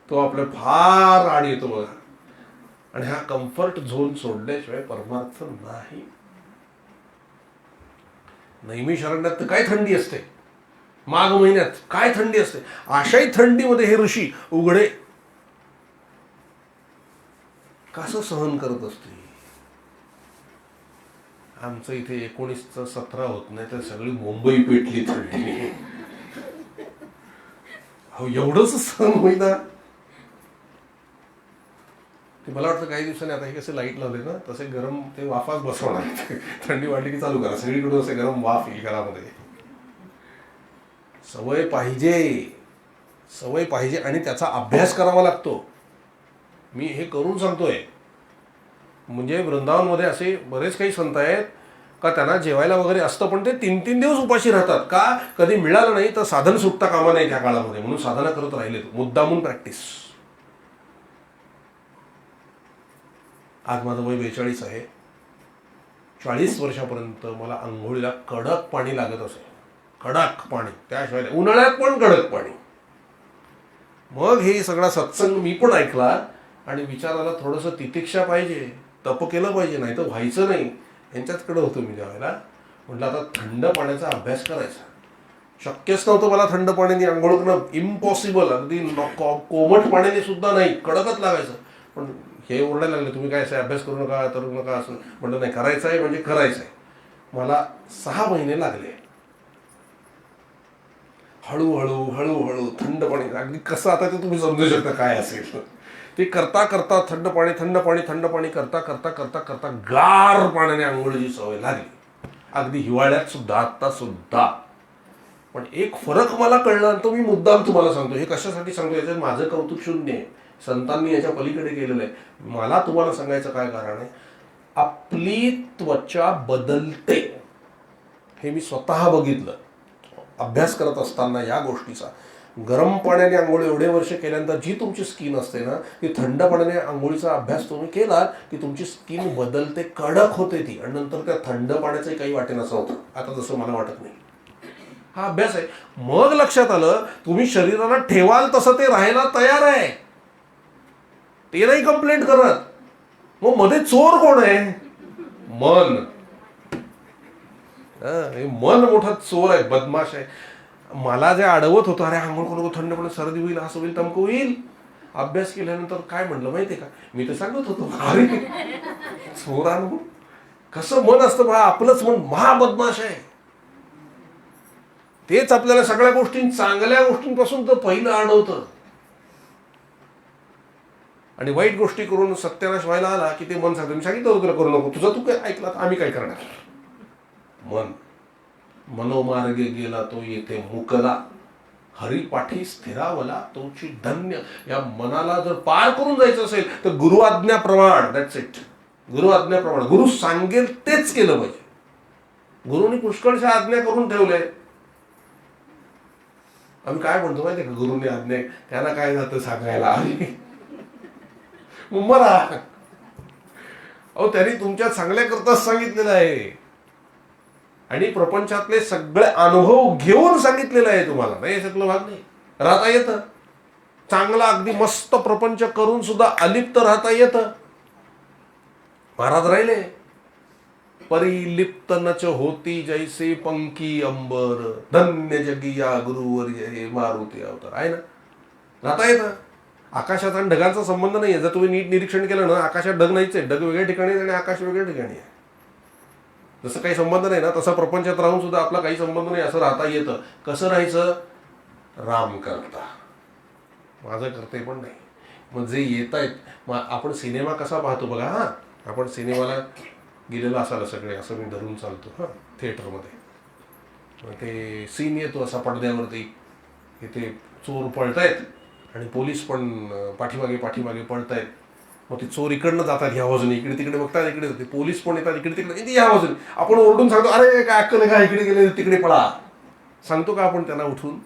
Speaker 1: तो आपल्या फार आड येतो बघा. आणि हा कम्फर्ट झोन सोडल्याशिवाय परमार्थ नाही. नेहमी शरण्यात तर काय थंडी असते, माघ महिन्यात काय थंडी असते. अशाही थंडीमध्ये हे ऋषी उघडे कसं सहन करत असते. आमचं इथे 19चं 17 होत नाही तर सगळी मुंबई पेटली थंडी. हो एवढंच सहन होईना. ते मला वाटतं काही दिवसांनी आता हे कसे लाईट लावले ना, तसे गरम ते वाफाच बसवणार. थंडी वाढली की चालू करा, सगळीकडून असे गरम वाफ येईल घरामध्ये. सवय पाहिजे, सवय पाहिजे आणि त्याचा अभ्यास करावा लागतो. मी हे करून सांगतोय. म्हणजे वृंदावनमध्ये असे बरेच काही संत आहेत का त्यांना जेवायला वगैरे असतं, पण ते 3-3 दिवस उपाशी राहतात. का? कधी मिळालं नाही तर साधन सुटता कामा नाही त्या काळामध्ये, म्हणून साधना करत राहिले. मुद्दामून प्रॅक्टिस. आज माझं वय 42 आहे. 40 वर्षापर्यंत मला आंघोळीला कडक पाणी लागत असे. कडक पाणी, त्याशिवाय उन्हाळ्यात पण कडक पाणी. मग हे सगळा सत्संग मी पण ऐकला आणि विचाराला थोडंसं तितिक्षा पाहिजे, तप केलं पाहिजे, नाही तर व्हायचं नाही. यांच्याचकडे होतो मी ज्यावेळेला. म्हटलं आता थंड पाण्याचा अभ्यास करायचा. शक्यच नव्हतं मला थंड पाण्याने आंघोळ करणं, इम्पॉसिबल. अगदी कोमट पाण्याने सुद्धा नाही, कडकच लागायचं. पण हे ओरडायला लागले, तुम्ही काय असे अभ्यास करू नका, करू नका असं. म्हटलं नाही, करायचं आहे म्हणजे करायचं आहे. मला 6 महिने लागले. हळूहळू हळूहळू थंड पाणी, अगदी कसं आता ते तुम्ही समजू शकता काय असेल ते. करता करता थंड पाणी थंड पाणी थंड पाणी करता करता करता करता गार पाण्याने आंघोळीची सवय लागली. अगदी हिवाळ्यात सुद्धा, आत्ता सुद्धा. पण एक फरक मला कळला, तो मी मुद्दाम तुम्हाला सांगतो. हे कशासाठी सांगतो, याच्यात माझं कौतुक शून्य आहे. संतांनी याच्या पलीकडे गेलेलं आहे. मला तुम्हाला सांगायचं काय कारण आहे, आपली त्वचा बदलते. हे मी स्वतः बघितलं अभ्यास करत असताना या गोष्टीचा. गरम पाण्याने आंघोळ एवढे वर्ष केल्यानंतर जी तुमची स्किन असते ना, ती थंड पाण्याने आंघोळीचा अभ्यास तुम्ही केला की तुमची स्किन बदलते, कडक होते ती. आणि नंतर त्या थंड पाण्याचंही काही वाटेन असं होतं. आता जसं मला वाटत नाही. हा अभ्यास आहे. मग लक्षात आलं, तुम्ही शरीराला ठेवाल तसं ते राहायला तयार आहे, ते नाही कंप्लेंट करत. मग मध्ये चोर कोण आहे? मन. मन मोठा चोर आहे, बदमाश आहे. मला जे अडवत होतं, अरे आंघोळ करू नको, थंड पण सर्दी होईल, असं होईल, तमकं होईल. अभ्यास केल्यानंतर काय म्हणलं माहितीये का, मी तर सांगत होतो, अरे चोरांनो, कसं मन असतं बा, आपलंच मन महाबदमाश आहे. तेच आपल्याला सगळ्या गोष्टी, चांगल्या गोष्टींपासून तर पहिलं अडवतं. आणि वाईट गोष्टी करून सत्यानाश व्हायला आला की ते मन सांगतं, मी सांगितलं होतं तुला करू नको, तुझं तू काय ऐकला, आम्ही काय करणार. मन. मनोमार्गे गेला तो येथे मुकला, हरिपाठी स्थिरावला तोची धन्य. या मनाला जर पार करून जायचं असेल तर गुरु आज्ञा प्रमाण, दॅट्स इट. गुरु आज्ञा प्रमाण, गुरु सांगेल तेच केलं पाहिजे. गुरुनी पुष्कळशा आज्ञा करून ठेवले. आम्ही काय म्हणतो माहितीये का, गुरुनी आज्ञा, त्यांना काय जातं सांगायला, मरा. अहो त्यांनी तुमच्या चांगल्या करताच सांगितलेलं आहे आणि प्रपंचातले सगळे अनुभव घेऊन सांगितलेलं आहे तुम्हाला. नाही याच्यातलं भाग नाही. राहता येतं चांगला, अगदी मस्त प्रपंच करून सुद्धा अलिप्त राहता येतं. महाराज राहिले, परिलिप्त नच होती जैसे पंखी अंबर, धन्य जगिया गुरुवर हे मारुती अवतार. आहे ना, राहता येतं. आकाशाचा आणि ढगांचा संबंध नाही आहे. जर तुम्ही नीट निरीक्षण केलं ना, आकाशात ढग नाहीच आहे. ढग वेगळ्या ठिकाणी आहे आणि आकाश वेगळ्या ठिकाणी आहे. जसं काही संबंध नाही ना, तसा प्रपंचात राहून सुद्धा आपला काही संबंध नाही असं राहता येतं. कसं राहायचं? राम करता, माझं करते पण नाही. मग जे येत आहेत, मग आपण सिनेमा कसा पाहतो बघा. हां, आपण सिनेमाला गेलेलं असाल सगळे, असं मी धरून चालतो हां थिएटरमध्ये. मग ते सीन येतो असा पडद्यावरती, इथे चोर पळतायत आणि पोलीस पण पाठीमागे पाठीमागे पळतायत. मग ते चोर इकडनं जातात ह्या बाजूने, इकडे तिकडे बघतात, इकडे जाते, पोलीस पण येतात इकडे तिकडे, ह्या बाजूने. आपण ओरडून सांगतो, अरे काय अक्कल का, इकडे गेले तिकडे पळा. सांगतो का आपण त्यांना उठून?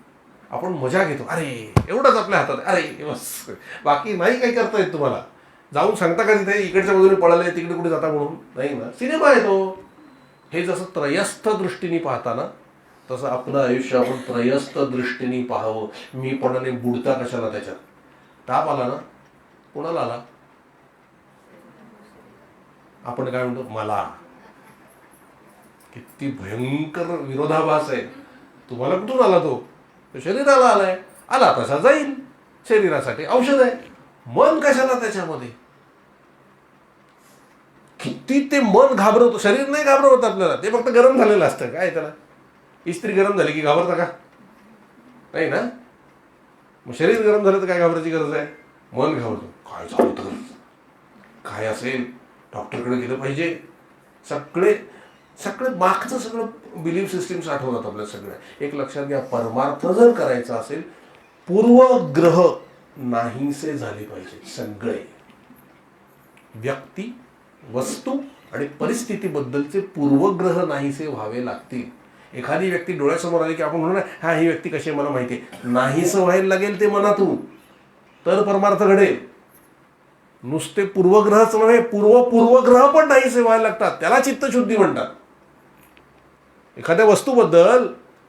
Speaker 1: आपण मजा घेतो, अरे एवढंच आपल्या हातात, अरे बस, बाकी नाही काही करता येत तुम्हाला. जाऊन सांगता का तिथे इकडच्या बाजूने पळाले तिकडे कुठे जाता म्हणून? नाही ना, सिनेमा आहे तो. हे जसं त्रयस्थ दृष्टीने पाहता ना, तसं आपलं आयुष्य आपण त्रयस्थ दृष्टीने पाहावं. मी पणाने बुडता कशाला त्याच्यात. ताप आला ना, कोणाला आला? आपण काय म्हणतो, मला. किती भयंकर विरोधाभास आहे. तुम्हाला कुठून आला तो? शरीराला आलाय, आला तसा जाईल. शरीरासाठी औषध आहे. मन कशाला त्याच्यामध्ये? किती ते मन घाबरवतो. शरीर नाही घाबरवत आपल्याला, ते फक्त गरम झालेलं असतं. काय त्याला इस्त्री गरम झाली की घाबरता का? नाही ना. मग शरीर गरम झालं तर काय घाबरायची गरज आहे? मन घाबरतो. काय झालं तर, काय असेल, डॉक्टरकडे गेलं पाहिजे. सगळे मागचं सगळं बिलीफ सिस्टीम्स आठवतात आपल्या सगळ्या. एक लक्षात घ्या, परमार्थ जर करायचा असेल, पूर्वग्रह नाहीसे झाले पाहिजे. सगळे व्यक्ती, वस्तू आणि परिस्थितीबद्दलचे पूर्वग्रह नाहीसे व्हावे लागतील. एखादी व्यक्ती डोळ्यासमोर आली की आपण म्हणू ना, हा ही व्यक्ती कशी आहे मला माहिती आहे. नाहीसं व्हायला लागेल ते मनातून, तर परमार्थ घडेल. नुसते पूर्वग्रहच नव्हे, पूर्वग्रह पण नाहीसे व्हायला लागतात. त्याला चित्तशुद्धी म्हणतात. एखाद्या वस्तूबद्दल,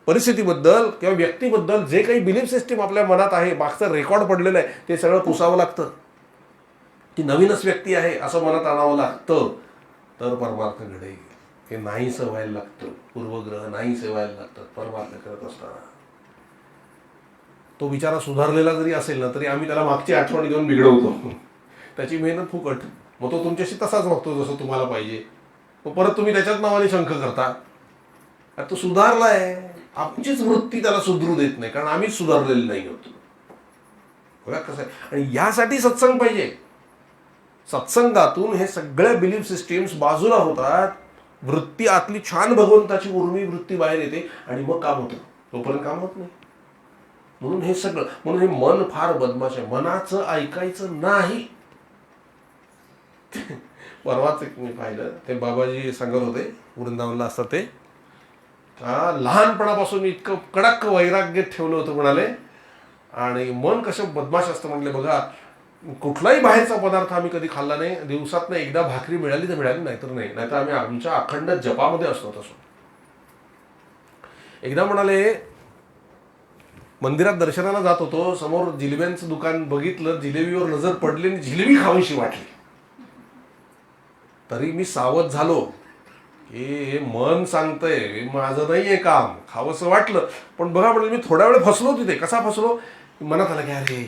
Speaker 1: परिस्थितीबद्दल किंवा व्यक्तीबद्दल जे काही बिलीफ सिस्टीम आपल्या मनात आहे, मागचं रेकॉर्ड पडलेलं आहे, ते सगळं पुसावं लागतं. ती नवीनच व्यक्ती आहे असं मनात आणावं लागतं, तर परमार्थ घडेल. हे नाहीसं व्हायला लागतं. पूर्वग्रह नाहीसे व्हायला लागतात परमार्थ करत असताना. तो बिचारा सुधारलेला जरी असेल ना, तरी आम्ही त्याला मागची आठवण घेऊन बिघडवतो. त्याची मेहनत फुकट. मग तो तुमच्याशी तसाच वागतो जसं तुम्हाला पाहिजे. मग परत तुम्ही त्याच्याच नावाने शंख करता. तो सुधारलाय, आमचीच वृत्ती त्याला सुधरू देत नाही, कारण आम्हीच सुधारलेले नाही होतो. बघा कसं आहे. आणि यासाठी सत्संग पाहिजे. सत्संगातून हे सगळ्या बिलीफ सिस्टीम्स बाजूला होतात. वृत्ती आतली छान भगवंताची उर्मी वृत्ती बाहेर येते आणि मग काम होतं. तोपर्यंत काम होत नाही. म्हणून हे सगळं, म्हणून हे मन फार बदमाश आहे. मनाचं ऐकायचं नाही. परवाच एक मी पाहिलं, ते बाबाजी सांगत होते, वृंदावनला असतात ते. लहानपणापासून इतकं कडक वैराग्य ठेवलं होतं म्हणाले. आणि मन कसं बदमाश असतं म्हणले. बघा, कुठलाही बाहेरचा पदार्थ आम्ही कधी खाल्ला नाही. दिवसातनं एकदा भाकरी मिळाली तर मिळाली, नाहीतर नाही. नाहीतर आम्ही आमच्या अखंड जपामध्ये असतो. तसं एकदा म्हणाले, मंदिरात दर्शनाला जात होतो, समोर जिलेब्यांचं दुकान बघितलं, जिलेबीवर नजर पडली आणि जिलेबी खावीशी वाटली. तरी मी सावध झालो की हे मन सांगतंय, माझं नाहीये काम, खावंसं वाटलं. पण बघा म्हणाले, मी थोड्या वेळ फसलो तिथे. कसा फसलो? मनात आला की अरे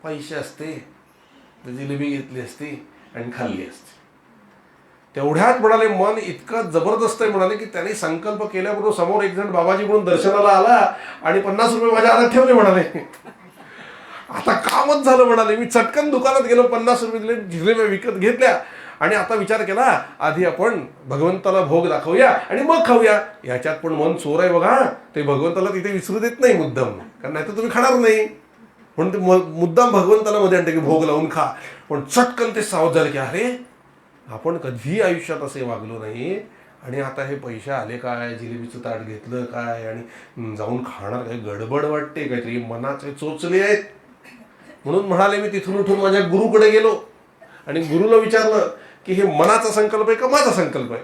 Speaker 1: पैसे असते तर जिलेबी घेतली असती आणि खाल्ली असती. तेवढ्यात म्हणाले मन इतकं जबरदस्त आहे म्हणाले की त्याने संकल्प केल्याबरोबर समोर एक जण बाबाजी म्हणून दर्शनाला आला आणि 50 रुपये माझ्या हातात ठेवले म्हणाले. आता कामच झालं म्हणाले. मी चटकन दुकानात गेलो, 50 रुपये दिले, जिलेब्या विकत घेतल्या आणि आता विचार केला, आधी आपण भगवंताला भोग दाखवूया आणि मग खाऊया. ह्याच्यात पण मन चोर आहे बघा. ते भगवंताला तिथे विसरू देत नाही मुद्दाम, कारण नाही तर तुम्ही खाणार नाही. म्हणून ते मुद्दाम भगवंताला मध्ये आणते की भोग लावून खा. पण चटकन ते सावध झाले की अरे आपण कधीही आयुष्यात असे वागलो नाही. आणि आता हे पैसे आले काय, जिलेबीचं ताट घेतलं काय आणि जाऊन खाणार काय, गडबड वाटते, काहीतरी मनाचे चोचले आहेत. म्हणून म्हणाले, मी तिथून उठून माझ्या गुरुकडे गेलो आणि गुरुला विचारलं की हे मनाचा संकल्प आहे का माझा संकल्प आहे?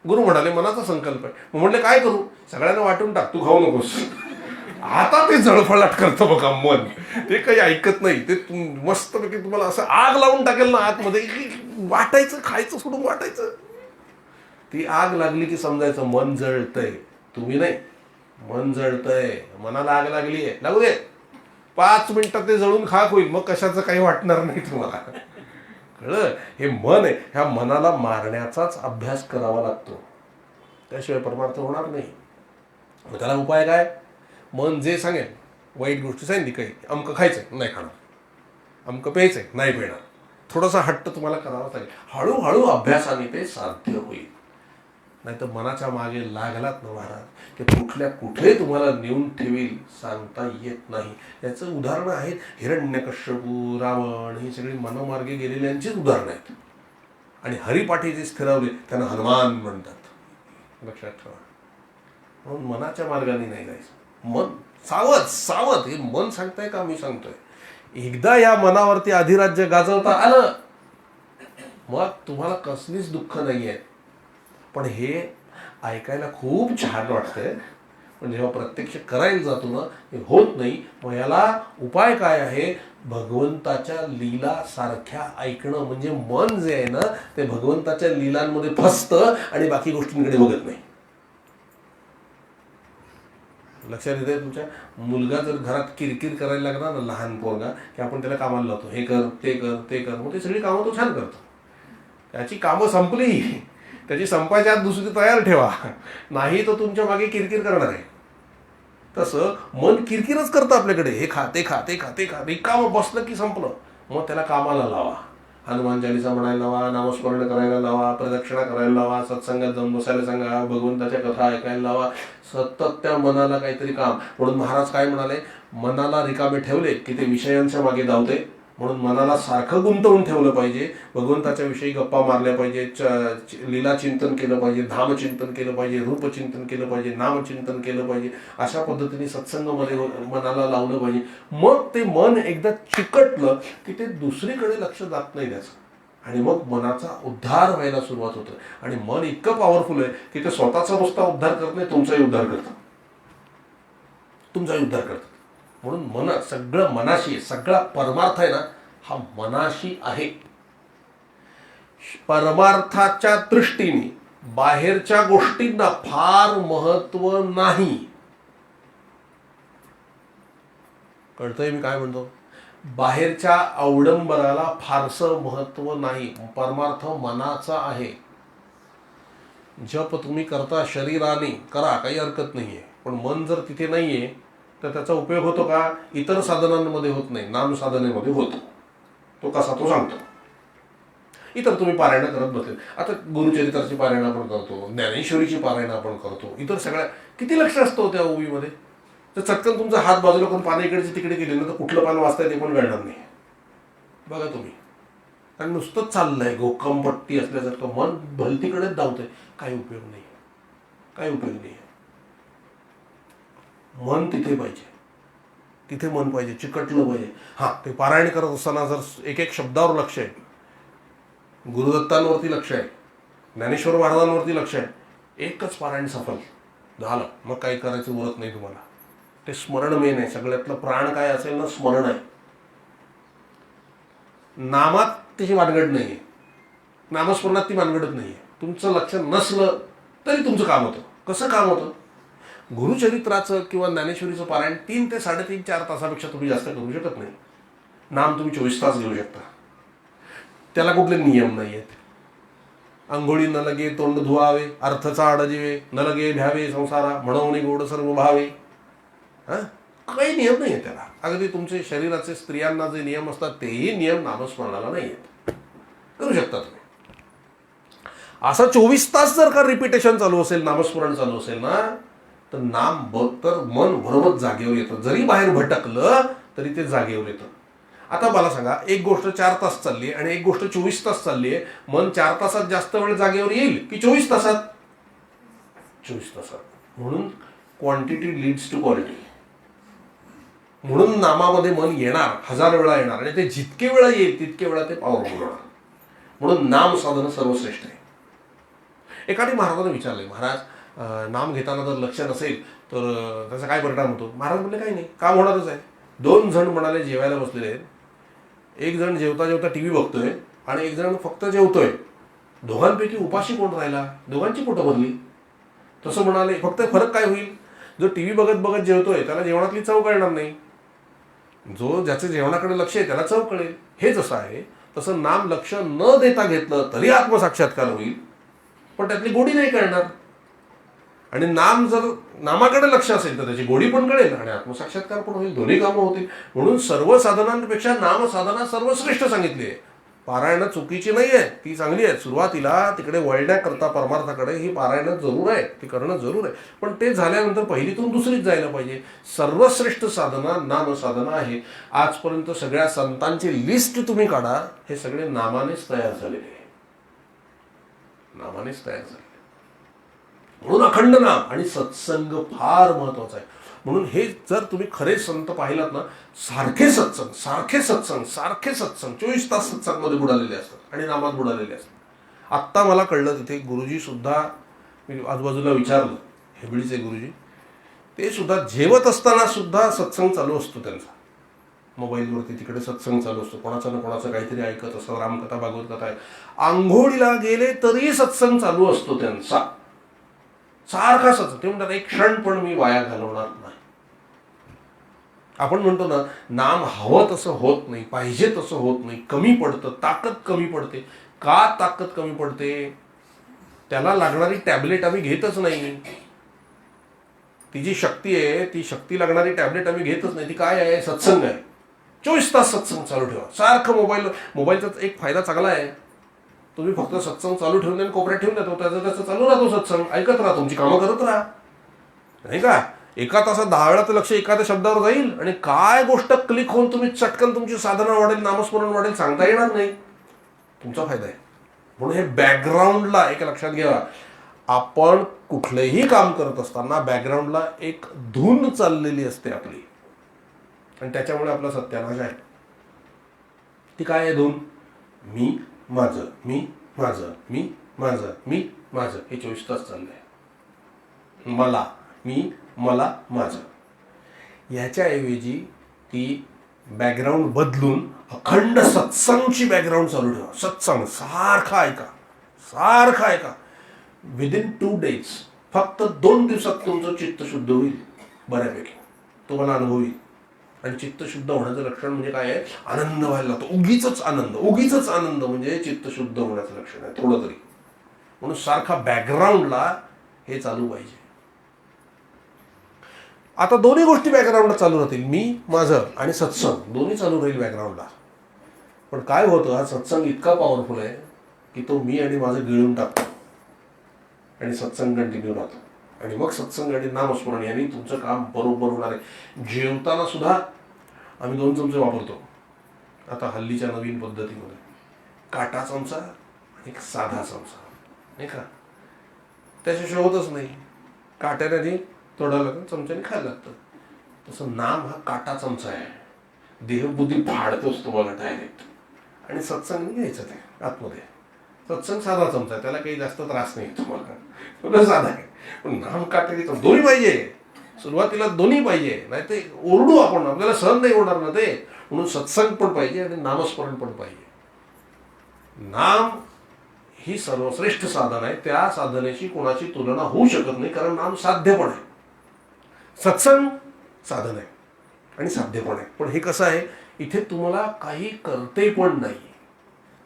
Speaker 1: गुरु म्हणाले मनाचा संकल्प आहे. मग म्हटले काय करू? सगळ्यांना वाटून टाक, तू खाऊ नकोस. आता ते जळफळाट करतं बघा मन. ते काही ऐकत नाही. ते मस्तपैकी तुम्हाला असं आग लावून टाकेल ना आतमध्ये, वाटायचं, खायचं सोडून वाटायचं. ती आग लागली की समजायचं मन जळतंय, तुम्ही नाही. मन जळतंय, मनाला आग लागली आहे, लागू दे. 5 मिनिटात ते जळून खाक होईल, मग कशाचं काही वाटणार नाही तुम्हाला. कळलं? हे मन आहे, ह्या मनाला मारण्याचाच अभ्यास करावा लागतो, त्याशिवाय परमार्थ होणार नाही. मग त्याला उपाय काय? मन जे सांगेल, वाईट गोष्टी सांगितली काही, अमकं खायचंय नाही खाणार, अमकं प्यायचंय नाही पिणार, थोडासा हट्ट तुम्हाला करावा लागेल. हळूहळू अभ्यासाने ते साध्य होईल. नाही तर मनाच्या मागे लागलात ना महाराज, ते कुठल्या कुठे तुम्हाला नेऊन ठेवेल सांगता येत नाही. याचं उदाहरणं आहेत. हिरण्यकश्यपू, रावण, ही सगळी मनोमार्गे गेलेल्यांचीच उदाहरणं आहेत. आणि हरिपाठी जे स्थिरावले त्यांना हनुमान म्हणतात, लक्षात ठेवा. म्हणून मनाच्या मार्गाने नाही जायचं. मन सावध सावध, हे मन सांगताय का मी सांगतोय. एकदा या मनावरती अधिराज्य गाजवता आलं मग तुम्हाला कसलीच दुःख नाही आहे. पण हे ऐकायला खूप छान वाटतंय, पण जेव्हा प्रत्यक्ष करायला जातो ना हे होत नाही. मग याला उपाय काय आहे? भगवंताच्या लीला सारख्या ऐकणं. म्हणजे मन जे आहे ना ते भगवंताच्या लीलांमध्ये फसतं आणि बाकी गोष्टींकडे बघत नाही. लक्षात येते तुमच्या? मुलगा जर घरात किरकिर करायला लागला ना, लहान पोरगा, की आपण त्याला कामाला लावतो, हे कर ते कर ते कर, मग ते सगळी कामं तो छान करतो. त्याची कामं संपली, त्याची संपायच्या आत दुसरी तयार ठेवा, नाही तो तुमच्या मागे किरकिर करणार आहे. तसं मन किरकिरच करतं आपल्याकडे, हे खा ते खा ते खा ते खा, रिकामं बसलं की संपलं. मग त्याला कामाला लावा. हनुमान चालीसा म्हणायला लावा, नामस्मरण करायला लावा, प्रदक्षिणा करायला लावा, सत्संगात जाऊन बसायला सांगा, भगवंताच्या कथा ऐकायला लावा. सतत त्या मनाला काहीतरी काम. म्हणून महाराज काय म्हणाले? मनाला रिकामे ठेवले की ते विषयांच्या मागे धावते. म्हणून मनाला सारखं गुंतवून ठेवलं पाहिजे. भगवंताच्या विषयी गप्पा मारल्या पाहिजे, लीला चिंतन केलं पाहिजे, धामचिंतन केलं पाहिजे, रूपचिंतन केलं पाहिजे, नामचिंतन केलं पाहिजे. अशा पद्धतीने सत्संगामध्ये मनाला लावलं पाहिजे. मग ते मन एकदा चिकटलं की ते दुसरीकडे लक्ष जात नाही त्याचं, आणि मग मनाचा उद्धार व्हायला सुरुवात होतं. आणि मन इतकं पॉवरफुल आहे की ते स्वतःचा नुसता उद्धार करत नाही, तुमचाही उद्धार करतं, तुमचाही उद्धार करतं. म्हणून मन सगळं मनाशी, सगळा परमार्थ आहे ना हा मनाशी आहे. परमार्थाच्या दृष्टीने बाहेरच्या गोष्टींना फार महत्व नाही. कळतंय मी काय म्हणतो? बाहेरच्या अवडंबराला फारसं महत्व नाही. परमार्थ मनाचा आहे. जप तुम्ही करता शरीराने करा, काही हरकत नाहीये, पण मन जर तिथे नाहीये तर त्याचा उपयोग होतो का? इतर साधनांमध्ये होत नाही, नाम साधनेमध्ये होतो. तो कसा? तो सांगतो. इतर तुम्ही पारायण करत बसले, आता गुरुचरित्राची पारायण आपण करतो, ज्ञानेश्वरीची पारायण आपण करतो, इतर सगळ्या किती लक्ष असतो त्या ओवीमध्ये. तर चटकन तुमचा हात बाजूला करून पानं इकडचे तिकडे गेले ना तर कुठलं पान वाचताय ते पण कळणार नाही. बघा तुम्ही, आणि नुसतंच चाललंय गोकमपट्टी असल्यासारखं मन भलतीकडेच धावतंय. काही उपयोग नाही, काही उपयोग नाही. मन तिथे पाहिजे, तिथे मन पाहिजे, चिकटलं पाहिजे. हां, ते पारायण करत असताना जर एक एक शब्दावर लक्ष आहे, गुरुदत्तांवरती लक्ष आहे, ज्ञानेश्वर महाराजांवरती लक्ष आहे, एकच पारायण सफल झालं. मग काही करायचं उरत नाही तुम्हाला. ते स्मरण मेन आहे. सगळ्यातलं प्राण काय असेल ना, स्मरण आहे. नामात त्याची भानगड नाही आहे, नामस्मरणात ती भानगडच नाही आहे. तुमचं लक्ष नसलं तरी तुमचं काम होतं. कसं काम होतं? गुरुचरित्राचं किंवा ज्ञानेश्वरीचं पारायण 3 ते 3.5-4 तासापेक्षा तुम्ही जास्त करू शकत नाही. नाम तुम्ही 24 तास घेऊ शकता. त्याला कुठले नियम नाही आहेत. अंघोळी न लगे तोंड धुवावे, अर्थचा आडजिवे, न लगे भ्यावे संसारा, म्हणून गोड सर्व भावे. काही नियम नाही आहे त्याला. अगदी तुमचे शरीराचे स्त्रियांना जे नियम असतात तेही नियम नामस्मरणाला नाही आहेत. करू शकता तुम्ही. असं 24 तास जर का रिपिटेशन चालू असेल, नामस्मरण चालू असेल ना, तर तर मन बरोबर जागेवर येतं. जरी बाहेर भटकलं तरी ते जागेवर येतं. आता मला सांगा, एक गोष्ट 4 तास चालली आहे आणि एक गोष्ट 24 तास चालली आहे. मन 4 तासात जास्त वेळ जागेवर येईल की 24 तासात? 24 तासात. म्हणून क्वांटिटी लीड्स टू क्वालिटी. म्हणून नामामध्ये मन येणार, 1000 वेळा येणार, आणि ते जितके वेळा येईल तितके वेळा ते पॉवरफुल होणार. म्हणून नाम साधन सर्वश्रेष्ठ आहे. एखादी महाराजांना विचारले, महाराज नाम घेताना जर लक्ष नसेल तर त्याचा काय परिणाम होतो? महाराज म्हणले, काही नाही, काम होणारच आहे. 2 जण म्हणाले जेवायला बसलेले आहेत. एक जण जेवता जेवता टी व्ही बघतोय आणि एक जण फक्त जेवतोय. दोघांपैकी उपाशी कोण राहिला? दोघांची पोटं भरली. तसं म्हणाले, फक्त फरक काय होईल? जो टी व्ही बघत बघत जेवतोय त्याला जेवणातली चव कळणार नाही. जो ज्याचं जेवणाकडे लक्ष आहे त्याला चव कळेल. हे जसं आहे तसं नाम लक्ष न देता घेतलं तरी आत्मसाक्षात्कार होईल, पण त्यातली गोडी नाही कळणार. आणि नाम जर नामाकडे लक्ष असेल तर त्याची गोडी पण कळेल आणि आत्मसाक्षात्कार पण होईल. दोन्ही कामं होतील. म्हणून सर्व साधनांपेक्षा नाम साधना सर्वश्रेष्ठ सांगितली आहे. पारायणं चुकीची नाही आहे, ती चांगली आहे. सुरुवातीला तिकडे वळण्याकरता परमार्थाकडे ही पारायणं जरूर आहे, ती करणं जरूर आहे. पण ते झाल्यानंतर पहिलीतून दुसरीच जायला पाहिजे. सर्वश्रेष्ठ साधना नामसाधना आहे. आजपर्यंत सगळ्या संतांची लिस्ट तुम्ही काढा, हे सगळे नामानेच तयार झालेले आहे, नामानेच तयार झालेले. म्हणून अखंड नाम आणि सत्संग फार महत्वाचा आहे. म्हणून हे जर तुम्ही खरे संत पाहिलात ना, सारखे सत्संग सारखे सत्संग सारखे सत्संग 24 तास सत्संगमध्ये बुडालेले असतात आणि नामात बुडालेले असतात. आत्ता मला कळलं, तिथे गुरुजी सुद्धा, मी आजूबाजूला विचारलं, हेबळीचे गुरुजी, ते सुद्धा जेवत असताना सुद्धा सत्संग चालू असतो त्यांचा. मोबाईलवरती तिकडे सत्संग चालू असतो, कोणाचा ना कोणाचं काहीतरी ऐकत असतं, रामकथा भागवत कथा आहे. आंघोळीला गेले तरी सत्संग चालू असतो त्यांचा, सारखा सत्संग. ते म्हणतात एक क्षण पण मी वाया घालवणार नाही. आपण म्हणतो ना, नाम हवं तसं होत नाही, पाहिजे तसं होत नाही, कमी पडतं, ताकद कमी पडते. का ताकद कमी पडते? त्याला लागणारी टॅबलेट आम्ही घेतच नाही. ती जी शक्ती आहे, ती शक्ती लागणारी टॅबलेट आम्ही घेतच नाही. ती काय आहे? सत्संग आहे. 24 तास सत्संग चालू ठेवा. सारखं मोबाईलचा एक फायदा चांगला आहे, तुम्ही फक्त सत्संग चालू ठेवून द्या, कोपऱ्यात ठेवून द्या, त्याचं चालू राहतो सत्संग, ऐकत राहा, तुमची कामं करत राहा, नाही का? एका तासात 10 वेळा तर लक्ष एखाद्या शब्दावर जाईल आणि काय गोष्ट क्लिक होऊन तुम्ही चटकन तुमची साधना वाढेल, नामस्मरण वाढेल, सांगता येणार नाही. तुमचा फायदा आहे. म्हणून हे बॅकग्राऊंडला एक लक्षात घ्या, आपण कुठलंही काम करत असताना बॅकग्राऊंडला एक धून चाललेली असते आपली, आणि त्याच्यामुळे आपला सत्यानाश आहे. ती काय आहे धून? मी माझं, मी माझं, मी माझं, मी माझं, हे 24 तास चाललंय. मला, मी, मला, माझं. ह्याच्याऐवजी ती बॅकग्राऊंड बदलून अखंड सत्संगची बॅकग्राऊंड चालू ठेवा. सत्संग सारखा ऐका, सारखा ऐका. विदिन 2 days, फक्त 2 दिवसात तुमचं चित्त शुद्ध होईल बऱ्यापैकी, तुम्हाला अनुभव येईल. आणि चित्त शुद्ध होण्याचं लक्षण म्हणजे काय आहे? आनंद व्हायला लागतो. उगीच आनंद म्हणजे चित्त शुद्ध होण्याचं लक्षण आहे थोडं तरी. म्हणून सारखा बॅकग्राऊंडला हे चालू पाहिजे. आता दोन्ही गोष्टी बॅकग्राऊंडला चालू राहतील, मी माझं आणि सत्संग दोन्ही चालू राहील बॅकग्राऊंडला. पण काय होतं, हा सत्संग इतका पॉवरफुल आहे की तो मी आणि माझं गिळून टाकतो आणि सत्संग कंटिन्यू राहतो. आणि मग सत्संग आणि नामस्मरण यांनी तुमचं काम बरोबर होणार आहे. जेवताना सुद्धा आम्ही 2 चमचे वापरतो आता हल्लीच्या नवीन पद्धतीमध्ये, काटा चमचा आणि एक साधा चमचा, नाही का? त्याच्याशिवाय होतच नाही. काट्याने तोडायला लागतं, चमच्याने खायला लागतं. तसं नाम हा काटा चमचा आहे, देहबुद्धी फाडतोच तुम्हाला डायरेक्ट. आणि सत्संग घ्यायचं ते आतमध्ये. सत्संग साधा चमचा आहे, त्याला काही जास्त त्रास नाही तुम्हाला, साधा आहे. पण नाम काट्याने दोन्ही पाहिजे. सुरुवातीला दोन्ही पाहिजे, नाही ते ओरडू आपण, आपल्याला सहन नाही होणार ना ते. म्हणून सत्संग पण पाहिजे आणि नामस्मरण पण पाहिजे. नाम ही सर्वश्रेष्ठ साधन आहे, त्या साधनेची कोणाची तुलना होऊ शकत नाही, कारण नाम साध्य पण आहे. सत्संग साधन आहे आणि साध्य पण आहे. पण हे कसं आहे, इथे तुम्हाला काही करते पण नाही.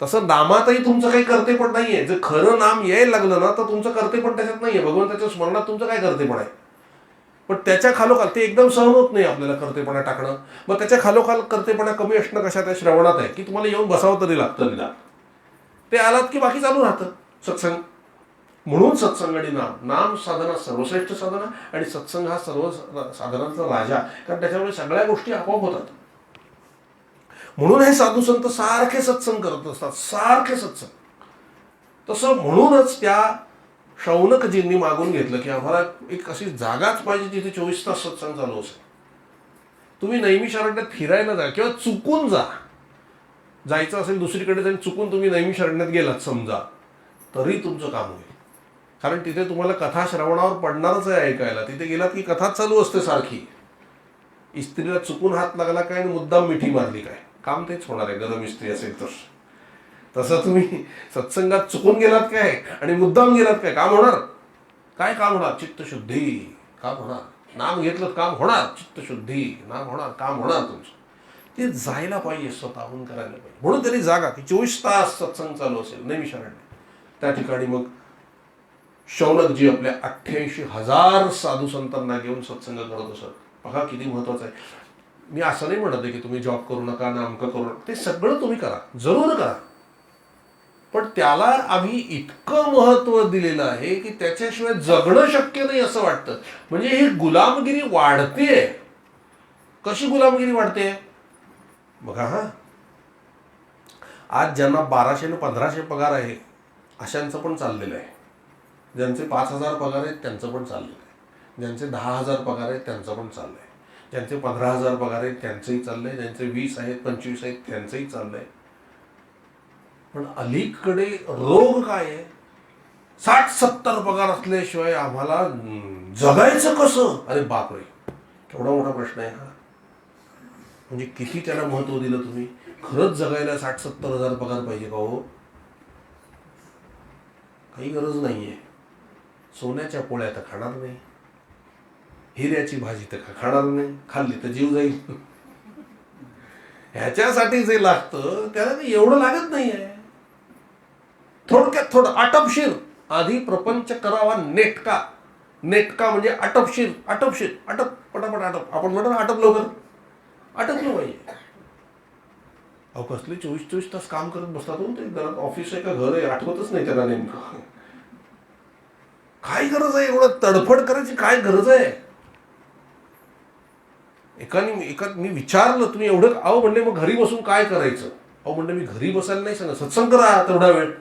Speaker 1: तसं नामातही तुमचं काही करते पण नाहीये. जर खरं नाम यायला लागलं ना, तर तुमचं करते पण त्याच्यात नाहीये. भगवंताच्या स्मरणात तुमचं काय करते पण आहे. पण त्याच्या खालोखाल ते एकदम सहन होत नाही आपल्याला करतेपणा टाकणं. मग त्याच्या खालोखाल करतेपणा कमी असणं कशात आहे? श्रवणात आहे, की तुम्हाला येऊन बसावं तरी लागतं निदान. ते आलात की बाकी चालू राहतं सत्संग. म्हणून सत्संग आणि नाम साधना सर्वश्रेष्ठ साधना, आणि सत्संग हा सर्व साधनांचा राजा, कारण त्याच्यामुळे सगळ्या गोष्टी आपोआप होतात. म्हणून हे साधू संत सारखे सत्संग करत असतात, सारखे सत्संग. तसं म्हणूनच त्या शौनकजींनी मागून घेतलं की आम्हाला एक अशी जागाच पाहिजे जिथे 24 तास सत्संग चालू असेल. तुम्ही नैमिषारण्यात फिरायला जा किंवा चुकून जा, जायचं असेल दुसरीकडे जाऊन चुकून तुम्ही नैमिषारण्यात गेलात समजा, तरी तुमचं काम होईल. कारण तिथे तुम्हाला कथा श्रवणावर पडणारच आहे ऐकायला. तिथे गेलात की कथाच चालू असते सारखी. इस्त्रीला चुकून हात लागला काय आणि मुद्दाम मिठी मारली काय, काम तेच होणार आहे. गरम इस्त्री असेल तर. तसं तुम्ही सत्संगात चुकून गेलात काय आणि मुद्दाम गेलात काय, काम होणार काय? काम होणार चित्तशुद्धी, काम होणार. नाम घेतलं काम होणार, चित्तशुद्धी, नाम होणार, काम होणार तुमचं. ते जायला पाहिजे, स्वतःहून करायला पाहिजे. म्हणून तरी जागा की 24 तास सत्संग चालू असेल नैमिषारण्य. त्या ठिकाणी मग शौनकजी आपल्या 88,000 साधू संतांना घेऊन सत्संग करत असत. बघा किती महत्वाचं आहे. मी असं नाही म्हणत आहे की तुम्ही जॉब करू नका, नामकं करू नका, ते सगळं तुम्ही करा, जरूर करा. त्याला आम्ही इतकं महत्व दिलेलं आहे की त्याच्याशिवाय जगणं शक्य नाही असं वाटतं. म्हणजे ही गुलामगिरी वाढतेय. कशी गुलामगिरी वाढते बघा. आज ज्यांना 1200 आणि 1500 पगार आहे अशांचं पण चाललेलं आहे. ज्यांचे 5000 पगार आहेत त्यांचं पण चाललेलं आहे. ज्यांचे 10,000 पगार आहेत त्यांचं पण चाललंय. ज्यांचे 15,000 पगार आहेत त्यांचंही चाललंय. ज्यांचे 20 आहेत 25 आहेत त्यांचंही चाललंय. पण अलीकडे रोग काय आहे? 60-70 पगार असल्याशिवाय आम्हाला जगायचं कसं? अरे बापरे, केवढा मोठा प्रश्न आहे हा. म्हणजे किती त्याला महत्व दिलं तुम्ही. खरंच जगायला 60-70 हजार पगार पाहिजे का हो? काही गरज नाहीये. सोन्याच्या पोळ्या तर खाणार नाही, हिऱ्याची भाजी तर खाणार नाही, खाल्ली तर जीव जाईल. ह्याच्यासाठी जे लागतं त्याला एवढं लागत नाहीये. थोडक्यात थोडं आटपशीर आधी प्रपंच करावा. नेटका. नेटका म्हणजे आटपशीर. आटपशीर आटप, पटापट आटप. आपण म्हणतो ना आटप लवकर. आटपलं पाहिजे. अहो कसले 24-24 तास काम करत बसतात. ते घरात ऑफिस आहे का घर आहे आठवतच नाही त्याला नेमकं. काय गरज आहे एवढं तडफड करायची? काय गरज आहे? एका मी विचारलं तुम्ही एवढं. अहो म्हणले मग घरी बसून काय करायचं? अहो म्हणलं मी घरी बसायला नाही सांगा, सत्संग करा तेवढा वेळ.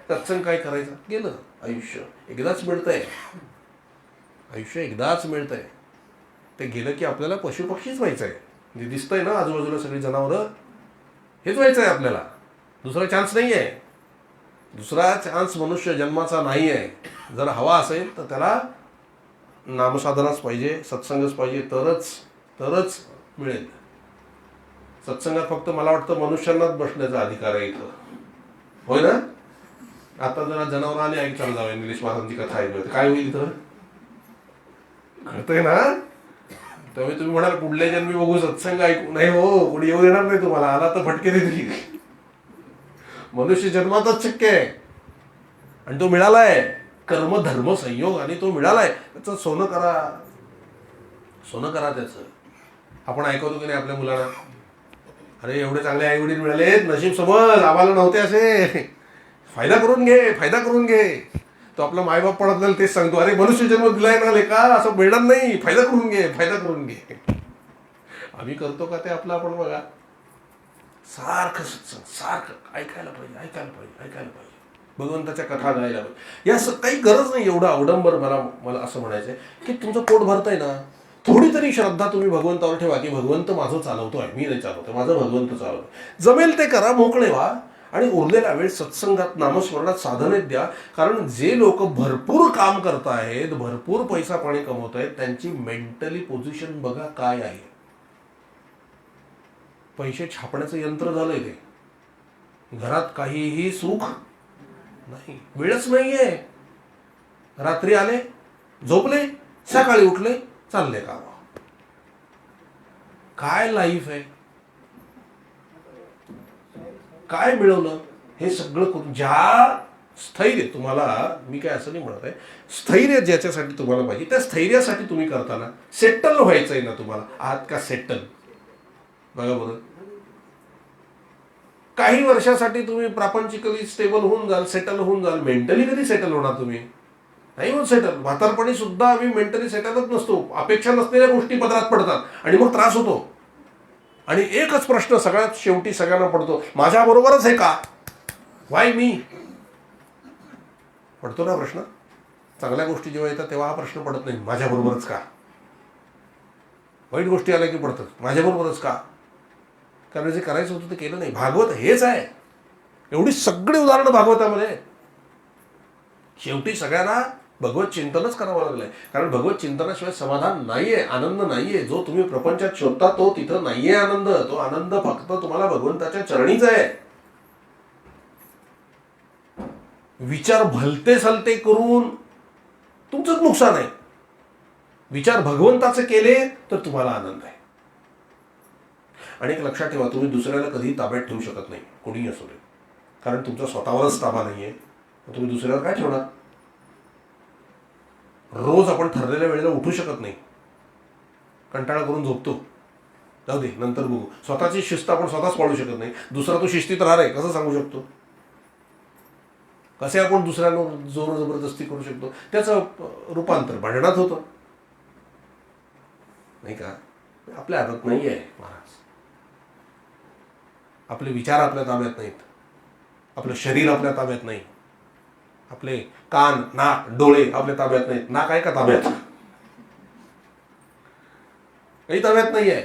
Speaker 1: सत्संग काय करायचं? गेलं आयुष्य. एकदाच मिळतंय आयुष्य, एकदाच मिळतंय. ते गेलं की आपल्याला पशुपक्षीच व्हायचं आहे. जे दिसतंय ना आजूबाजूला सगळी जनावरं, हेच व्हायचं आहे आपल्याला. दुसरा चान्स नाही आहे. दुसरा चान्स मनुष्य जन्माचा नाही आहे. जर हवा असेल तर त्याला नामसाधनाच पाहिजे, सत्संगच पाहिजे, तरच मिळेल. सत्संगात फक्त मला वाटतं मनुष्यांनाच बसण्याचा अधिकार आहे इथं, होय ना? आता जरा जनावर आले ऐकायला जावं इंग्लिश महाराजांची कथा ऐकूया काय होईल इथं, कळतंय ना? त्यामुळे तुम्ही म्हणाल पुढल्या जन्मी बघू सत्संग ऐकू. नाही हो, कोणी येऊ देणार नाही तुम्हाला. आला तर फटके देतील. मनुष्य जन्मातच शक्य आहे आणि तो मिळालाय. कर्म धर्म संयोग आणि तो मिळालाय. त्याचं सोनं करा, सोनं करा त्याचं. आपण ऐकवतो की नाही आपल्या मुलांना, अरे एवढे चांगले आई वडील मिळालेत, नशीब समज, आम्हाला नव्हते असे, फायदा करून घे, फायदा करून घे. तो आपला मायबाप पण आपल्याला तेच सांगतो, अरे मनुष्य जन्म दिलाय ना लेका, असं मिळणार नाही, फायदा करून घे, फायदा करून घे. आम्ही करतो का ते आपलं? आपण बघा, सारखं सत्संग, सारखं ऐकायला पाहिजे, ऐकायला पाहिजे, ऐकायला पाहिजे, भगवंताच्या कथा गायला पाहिजे. या काही गरज नाही एवढं अवडंबर. मला असं म्हणायचंय की तुमचं पोट भरतंय ना, थोडी तरी श्रद्धा तुम्ही भगवंतावर ठेवा की भगवंत माझं चालवतोय, मी नाही चालवतोय, माझं भगवंत चालवतोय. जमेल ते करा, मोकळे व्हा आणि उरलेला वेळ सत्संगात, नामस्मरणात, साधनेत द्या. कारण जे लोक भरपूर काम करत आहेत, भरपूर पैसा पाणी कमवत आहेत, त्यांची मेंटली पोझिशन बघा काय आहे. पैसे छापण्याचं यंत्र झालंय ते. घरात काहीही सुख नाही, वेळच नाहीये. रात्री आले, झोपले, सकाळी उठले, चालले काम. काय लाईफ आहे? काय मिळवलं? हे सगळं करून ज्या स्थैर्य तुम्हाला, मी काय असं नाही म्हणत आहे, स्थैर्य ज्याच्यासाठी तुम्हाला पाहिजे त्या स्थैर्यासाठी तुम्ही करताना सेटल व्हायचंय ना तुम्हाला. आहात का सेटल? बघा बरं, काही वर्षासाठी तुम्ही प्रापंचिकली स्टेबल होऊन जाल, सेटल होऊन जाल. मेंटली कधी सेटल होणार तुम्ही? नाही होत सेटल. म्हातारपणी सुद्धा आम्ही मेंटली सेटलच नसतो. अपेक्षा नसलेल्या गोष्टी पदरात पडतात आणि मग त्रास होतो. आणि एकच प्रश्न सगळ्यात शेवटी सगळ्यांना पडतो, माझ्या बरोबरच आहे का? वाय मी? पडतो ना प्रश्न. चांगल्या गोष्टी जेव्हा येतात तेव्हा हा प्रश्न पडत नाही, माझ्या बरोबरच का? वाईट गोष्टी आल्या की पडतात, माझ्या बरोबरच का? कारण जे करायचं होतं ते केलं नाही. भागवत हेच आहे. एवढी सगळी उदाहरणं भागवतामध्ये. शेवटी सगळ्यांना भगवत चिंतनच करावं लागलंय. कारण भगवत चिंतनाशिवाय समाधान नाहीये, आनंद नाहीये. जो तुम्ही प्रपंचात शोधता तो तिथं नाहीये आनंद. तो आनंद फक्त तुम्हाला भगवंताच्या चरणीच आहे. विचार भलते सलते करून तुमचंच नुकसान आहे. विचार भगवंताचे केले तर तुम्हाला आनंद आहे. आणि एक लक्षात ठेवा, तुम्ही दुसऱ्याला कधीही ताब्यात ठेवू शकत नाही, कोणीही असू दे. कारण तुमचा स्वतःवरच ताबा नाहीये, तुम्ही दुसऱ्याला काय ठेवणार? रोज आपण ठरलेल्या वेळेला उठू शकत नाही, कंटाळा करून झोपतो, जाऊ दे नंतर बघू. स्वतःची शिस्त आपण स्वतःच पाळू शकत नाही, दुसरा तो शिस्तीत राहणार आहे कसं सांगू शकतो? कसे आपण दुसऱ्यांवर जोर जबरदस्ती करू शकतो? त्याचं रूपांतर भांडणात होतं, नाही का? आपल्या हातात नाही आहे महाराज. आपले विचार आपल्या ताब्यात नाहीत, आपलं शरीर आपल्या ताब्यात नाही, आपले कान नाक डोळे आपल्या ताब्यात नाहीत. नाक आहे का ताब्यात? काही ताब्यात नाही आहे.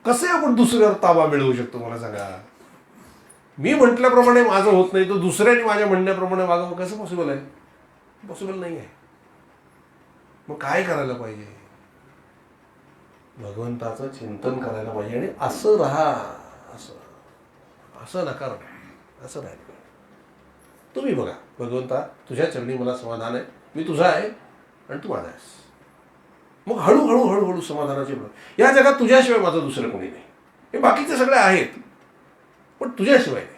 Speaker 1: कसे आपण दुसऱ्यावर ताबा मिळवू शकतो मला सांगा? मी म्हटल्याप्रमाणे माझं होत नाही तर दुसऱ्याने माझ्या म्हणण्याप्रमाणे वागावं कसं पॉसिबल आहे? पॉसिबल नाही आहे. मग काय करायला पाहिजे? भगवंताचं चिंतन करायला पाहिजे आणि असं राहा. असं नका राहा, असं राहायला पाहिजे. तुम्ही बघा, भगवंता तुझ्या चरणी मला समाधान आहे, मी तुझा आहे आणि तू माझा आहेस. मग हळूहळू हळूहळू समाधानाचे या जगात तुझ्याशिवाय माझं दुसरं कोणी नाही. हे बाकीचे सगळे आहेत पण तुझ्याशिवाय नाही.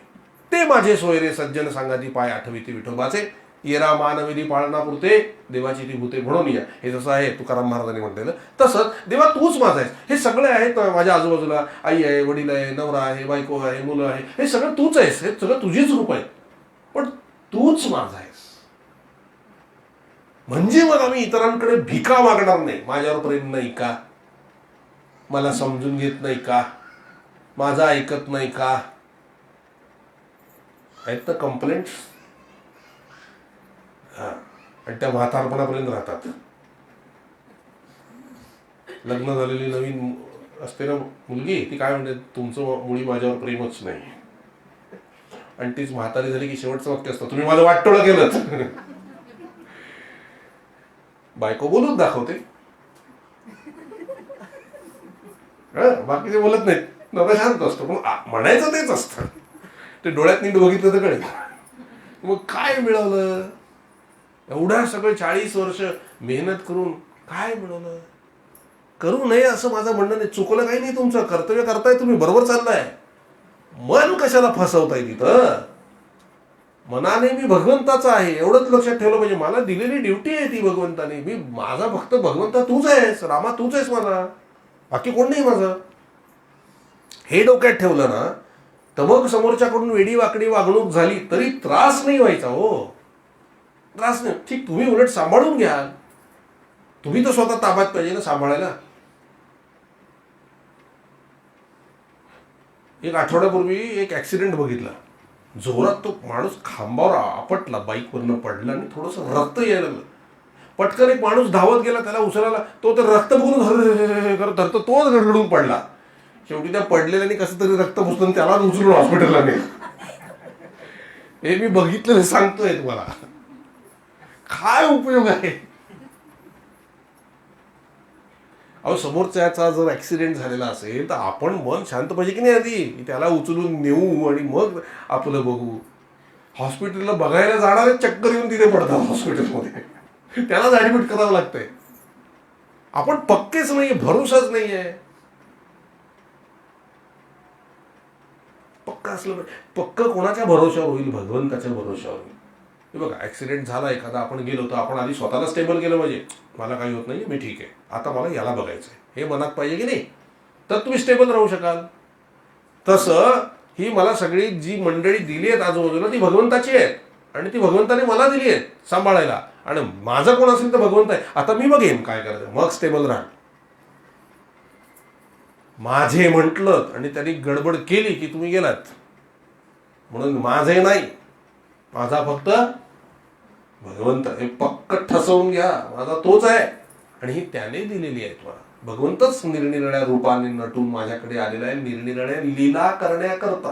Speaker 1: ते माझे सोयरे सज्जन सांगाती पाय आठविती विठोबाचे, येरा मानविधी पाळना पुरते देवाची ती भूते म्हणून या. हे जसं आहे तुकाराम महाराजांनी म्हटलेलं, तसंच देवा तूच माझा आहेस. हे सगळे आहेत माझ्या आजूबाजूला, आई आहे, वडील आहे, नवरा आहे, बायको आहे, मुलं आहे, हे सगळं तूच आहेस. हे सगळं तुझीच रूप आहे, पण तूच माझा आहेस. म्हणजे मग आम्ही इतरांकडे भिका मागणार नाही. माझ्यावर प्रेम नाही का? मला समजून घेत नाही का? माझं ऐकत नाही का? आहेत तर कंप्लेंट्स, आणि त्या म्हातारपणापर्यंत राहतात. लग्न झालेली नवीन असते ना मुलगी, ती काय म्हणते, तुमचं मुळी माझ्यावर प्रेमच नाही. आणि तीच म्हातारी झाली की शेवटचं वाक्य असतं, तुम्ही माझं वाटोळं केलं. बायको बोलून दाखवते, बाकीचे बोलत नाहीत, नवरा शांत असतो. पण म्हणायचं तेच असतं. ते डोळ्यात नीट बघितलं तर कळेल. मग काय मिळवलं? एवढ्या सगळं 40 वर्ष मेहनत करून काय मिळवलं? करू नये असं माझं म्हणणं नाही. चुकलं काही नाही, तुमचं कर्तव्य करताय तुम्ही, बरोबर चाललंय. मन कशाला फसवताय तिथं? मनाने मी भगवंताचा आहे एवढंच लक्षात ठेवलं पाहिजे. मला दिलेली ड्युटी आहे ती भगवंताने. मी माझा फक्त भगवंता तूच आहेस, रामा तूच आहेस माझा, बाकी कोण नाही माझं. हे डोक्यात ठेवलं ना तर मग समोरच्याकडून वेडी वाकडी वागणूक झाली तरी त्रास नाही व्हायचा. हो, त्रास नाही. ठीक, तुम्ही उलट सांभाळून घ्या. तुम्ही तर स्वतः ताब्यात पाहिजे ना सांभाळायला. एक आठवड्यापूर्वी एक ऍक्सिडेंट बघितला. जोरात तो माणूस खांबावर आपटला, बाईकवरनं पडला आणि थोडंसं रक्त यायला लागलं. पटकन एक माणूस धावत गेला त्याला उचलायला. तो तर रक्त बघून करत धरतो, तोच गडगडून पडला. शेवटी त्या पडलेल्याने कसं तरी रक्त पुसलं, त्याला उचलून हॉस्पिटलला नेलं. हे मी बघितलेलं सांगतोय तुम्हाला. काय उपयोग आहे? अहो, समोरच्याचा जर ऍक्सिडेंट झालेला असेल तर आपण मन शांत पाहिजे की नाही आधी? त्याला उचलून नेऊ आणि मग आपलं बघू. हॉस्पिटलला बघायला जाणारे चक्कर येऊन तिथे पडतात हॉस्पिटलमध्ये, त्यालाच ऍडमिट करावं लागतंय. आपण पक्केच नाहीये, भरोसाच नाहीये. पक्का असलं पाहिजे. पक्क कोणाच्या भरोशावर होईल? भगवंताच्या भरोशावर होईल. हे बघा, ऍक्सिडेंट झाला एखादा, आपण गेलो तर आपण आधी स्वतःला स्टेबल केलं पाहिजे. मला काही होत नाही, मी ठीक आहे, आता मला याला बघायचंय, हे मनात पाहिजे की नाही? तर तुम्ही स्टेबल राहू शकाल. तसं ही मला सगळी जी मंडळी दिली आहेत आजूबाजूला ती भगवंताची आहेत आणि ती भगवंताने मला दिली आहेत सांभाळायला. आणि माझं कोण असेल तर भगवंत आहे. आता मी बघेन काय करायचं, मग स्टेबल राहा. माझे म्हटलं आणि त्यांनी गडबड केली की तुम्ही गेलात. म्हणून माझे नाही, माझा फक्त भगवंत. हे पक्क ठसवून घ्या, माझा तोच आहे आणि ही त्याने दिलेली आहे तुम्हाला. भगवंतच निरनिराळ्या रूपाने नटून माझ्याकडे आलेला आहे, निरनिराळ्या लीला करण्याकरता.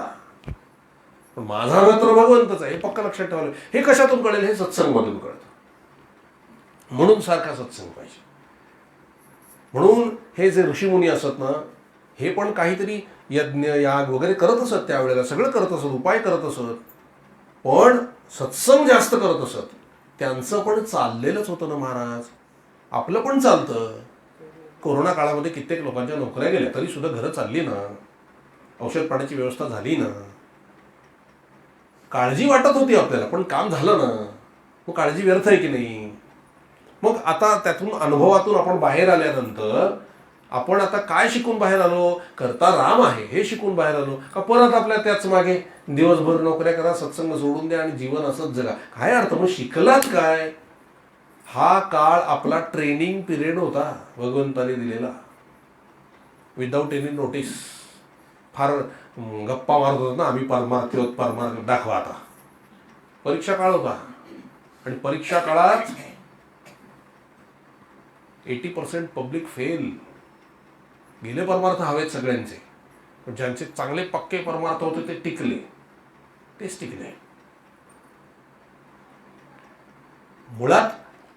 Speaker 1: पण माझा मात्र भगवंतच आहे, हे पक्क लक्षात ठेवलं. हे कशातून कळेल? हे सत्संगमधून कळतं. म्हणून सारखा सत्संग पाहिजे. म्हणून हे जे ऋषीमुनी असत ना, हे पण काहीतरी यज्ञ याग वगैरे करत असत, त्यावेळेला सगळं करत असत, उपाय करत असत, पण सत्संग जास्त करत असत. त्यांचं पण चाललेलंच होतं ना महाराज. आपलं पण चालतं. कोरोना काळामध्ये कित्येक लोकांच्या नोकऱ्या गेल्या तरी सुद्धा घरं चालली ना, औषध पाण्याची व्यवस्था झाली ना, काळजी वाटत होती आपल्याला पण काम झालं ना. मग काळजी व्यर्थ आहे की नाही? मग आता त्यातून अनुभवातून आपण बाहेर आल्यानंतर आपण आता काय शिकून बाहेर आलो? करता राम आहे हे शिकून बाहेर आलो का परत आपल्या त्याच मागे दिवसभर नोकऱ्या करा, सत्संग सोडून द्या आणि जीवन असंच जगा? काय अर्थ? मग शिकलाच काय? हा काळ आपला ट्रेनिंग पिरियड होता भगवंताने दिलेला, विदाऊट एनी नोटीस. फार गप्पा मारत होतो ना आम्ही, परमार्थी होत, परमार्थ दाखवा आता. परीक्षा काळ होता आणि परीक्षा काळात 80% पब्लिक फेल. गेले परमार्थ हवेत सगळ्यांचे, पण ज्यांचे चांगले पक्के परमार्थ होते ते टिकले, तेच टिकले. मुळात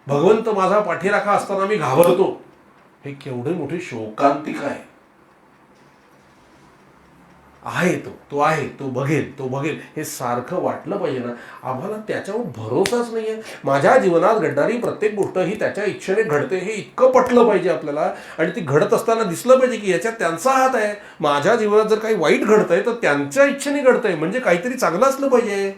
Speaker 1: भगवंत माझा पाठीराखा असताना मी घाबरतो, हे केवढे मोठे शोकांतिक आहे. तो आहे, तो बघेल हे सारखं वाटलं पाहिजे ना. आम्हाला त्याच्यावर भरोसाच नाहीये. माझ्या जीवनात घडणारी प्रत्येक गोष्ट ही त्याच्या इच्छेने घडते हे इतकं पटलं पाहिजे आपल्याला, आणि ती घडत असताना दिसलं पाहिजे की याच्यात त्यांचा हात आहे. माझ्या जीवनात जर काही वाईट घडतंय तर त्यांच्या इच्छेने घडतंय, म्हणजे काहीतरी चांगलं असलं पाहिजे.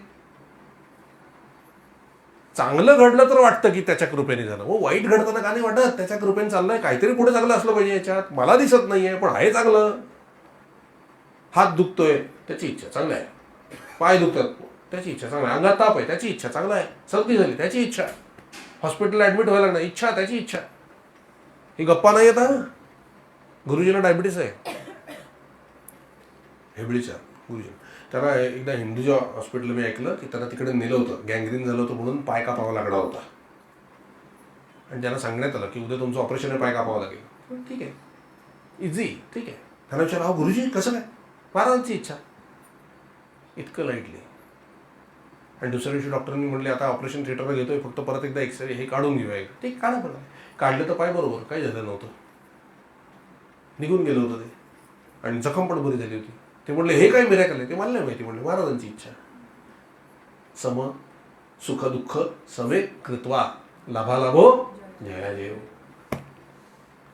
Speaker 1: चांगलं घडलं तर वाटतं की त्याच्या कृपेने झालं, हो वाईट घडताना का नाही वाटत त्याच्या कृपेने चाललंय, काहीतरी पुढे चांगलं असलं पाहिजे याच्यात. मला दिसत नाहीये पण आहे चांगलं. हात दुखतोय त्याची इच्छा चांगला आहे, पाय दुखतात त्याची इच्छा चांगला आहे, अंगात ताप आहे त्याची इच्छा चांगला आहे, सर्दी झाली त्याची इच्छा, हॉस्पिटलला ऍडमिट व्हायला लागणार इच्छा त्याची इच्छा. ही गप्पा नाही येत. गुरुजीला डायबिटीस आहे, हेबळीचा गुरुजी. त्याला एकदा हिंदूच्या हॉस्पिटलला मी ऐकलं की त्याला तिकडे नेलं होतं, गँग्रीन झालं होतं म्हणून पाय कापावा लागला होता, आणि त्यांना सांगण्यात आलं की उद्या तुमचं ऑपरेशन आहे, पाय कापावं लागेल. ठीक आहे, इझी, ठीक आहे. त्यांना विचार, अहो गुरुजी कसं काय? महाराजांची इच्छा. इतकं लाईटली. आणि दुसऱ्या दिवशी डॉक्टरांनी म्हणले आता ऑपरेशन थिएटरला घेतोय, फक्त परत एकदा एक्सरे हे काढून घेऊया. ठीक, काढा बघा. काढलं तर पाय बरोबर, काही झालं नव्हतं, निघून गेलं होतं ते, आणि जखम पण बरी झाली होती. ते म्हणले हे काय मिरॅकल आहे? ते मला नाही माहिती. म्हणले महाराजांची इच्छा. सम सुख दुःख समे कृत्वा लाभालाभो जयाजयो.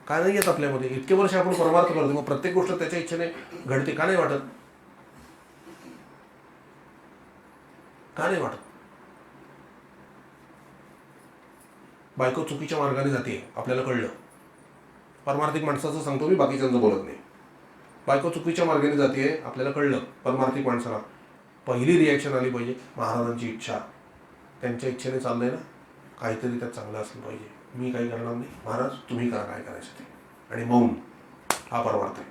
Speaker 1: काय नाही येत आपल्यामध्ये? इतके वर्ष आपण परमार्थ करतो, मग प्रत्येक गोष्ट त्याच्या इच्छेने घडते का नाही वाटत? का नाही वाटत? बायको चुकीच्या मार्गाने जाते आपल्याला कळलं. परमार्थिक माणसाचं सांगतो मी, बाकीच्यांचं बोलत नाही. बायको चुकीच्या मार्गाने जाते आपल्याला कळलं, परमार्थिक माणसाला पहिली रिॲक्शन आली पाहिजे महाराजांची इच्छा, त्यांच्या इच्छेने चाललंय ना, काहीतरी त्यात चांगलं असलं पाहिजे. मी काही करणार नाही, महाराज तुम्ही करा काय करायचं ते. आणि मौन हा परमार्थ आहे.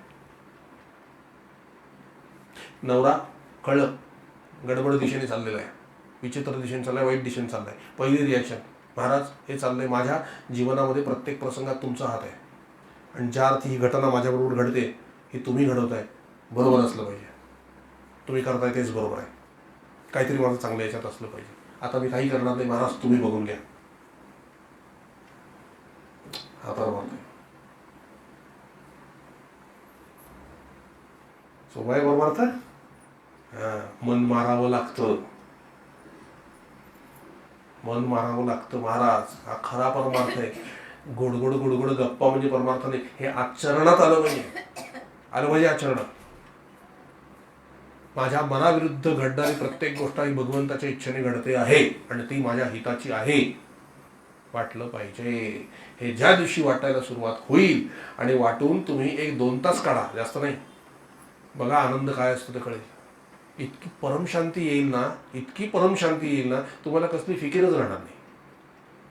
Speaker 1: नवरा कळलं गडबड दिशेने चाललेला आहे, विचित्र दिशेने चाललाय, वाईट दिशेने चाललाय, पहिली रिॲक्शन महाराज हे चाललंय माझ्या जीवनामध्ये, प्रत्येक प्रसंगात तुमचा हात आहे, आणि ज्या अर्थी ही घटना माझ्याबरोबर घडते ही तुम्ही घडवताय, बरोबर असलं पाहिजे, तुम्ही करताय तेच बरोबर आहे, काहीतरी माझं चांगलं याच्यात असलं पाहिजे. आता मी काही करणार नाही महाराज, तुम्ही बघून घ्या. हा परमार्थ आहे. सोबाय परमार्थ. मन मारावं लागतं, मन मारावं लागतं महाराज, हा खरा परमार्थ आहे. गोडगोड गोडगोड गप्पा म्हणजे परमार्थ नाही, हे आचरणात आलं पाहिजे, आचरणात. माझ्या मनाविरुद्ध घडणारी प्रत्येक गोष्ट ही भगवंताच्या इच्छेने घडते आहे, आणि ती माझ्या हिताची आहे, वाटलं पाहिजे. हे ज्या दिवशी वाटायला सुरुवात होईल, आणि वाटून तुम्ही 1-2 तास काढा, जास्त नाही, बघा आनंद काय असतो ते कळेल. इतकी परमशांती येईल ना, इतकी परमशांती येईल ना, तुम्हाला कसली फिकीरच राहणार नाही.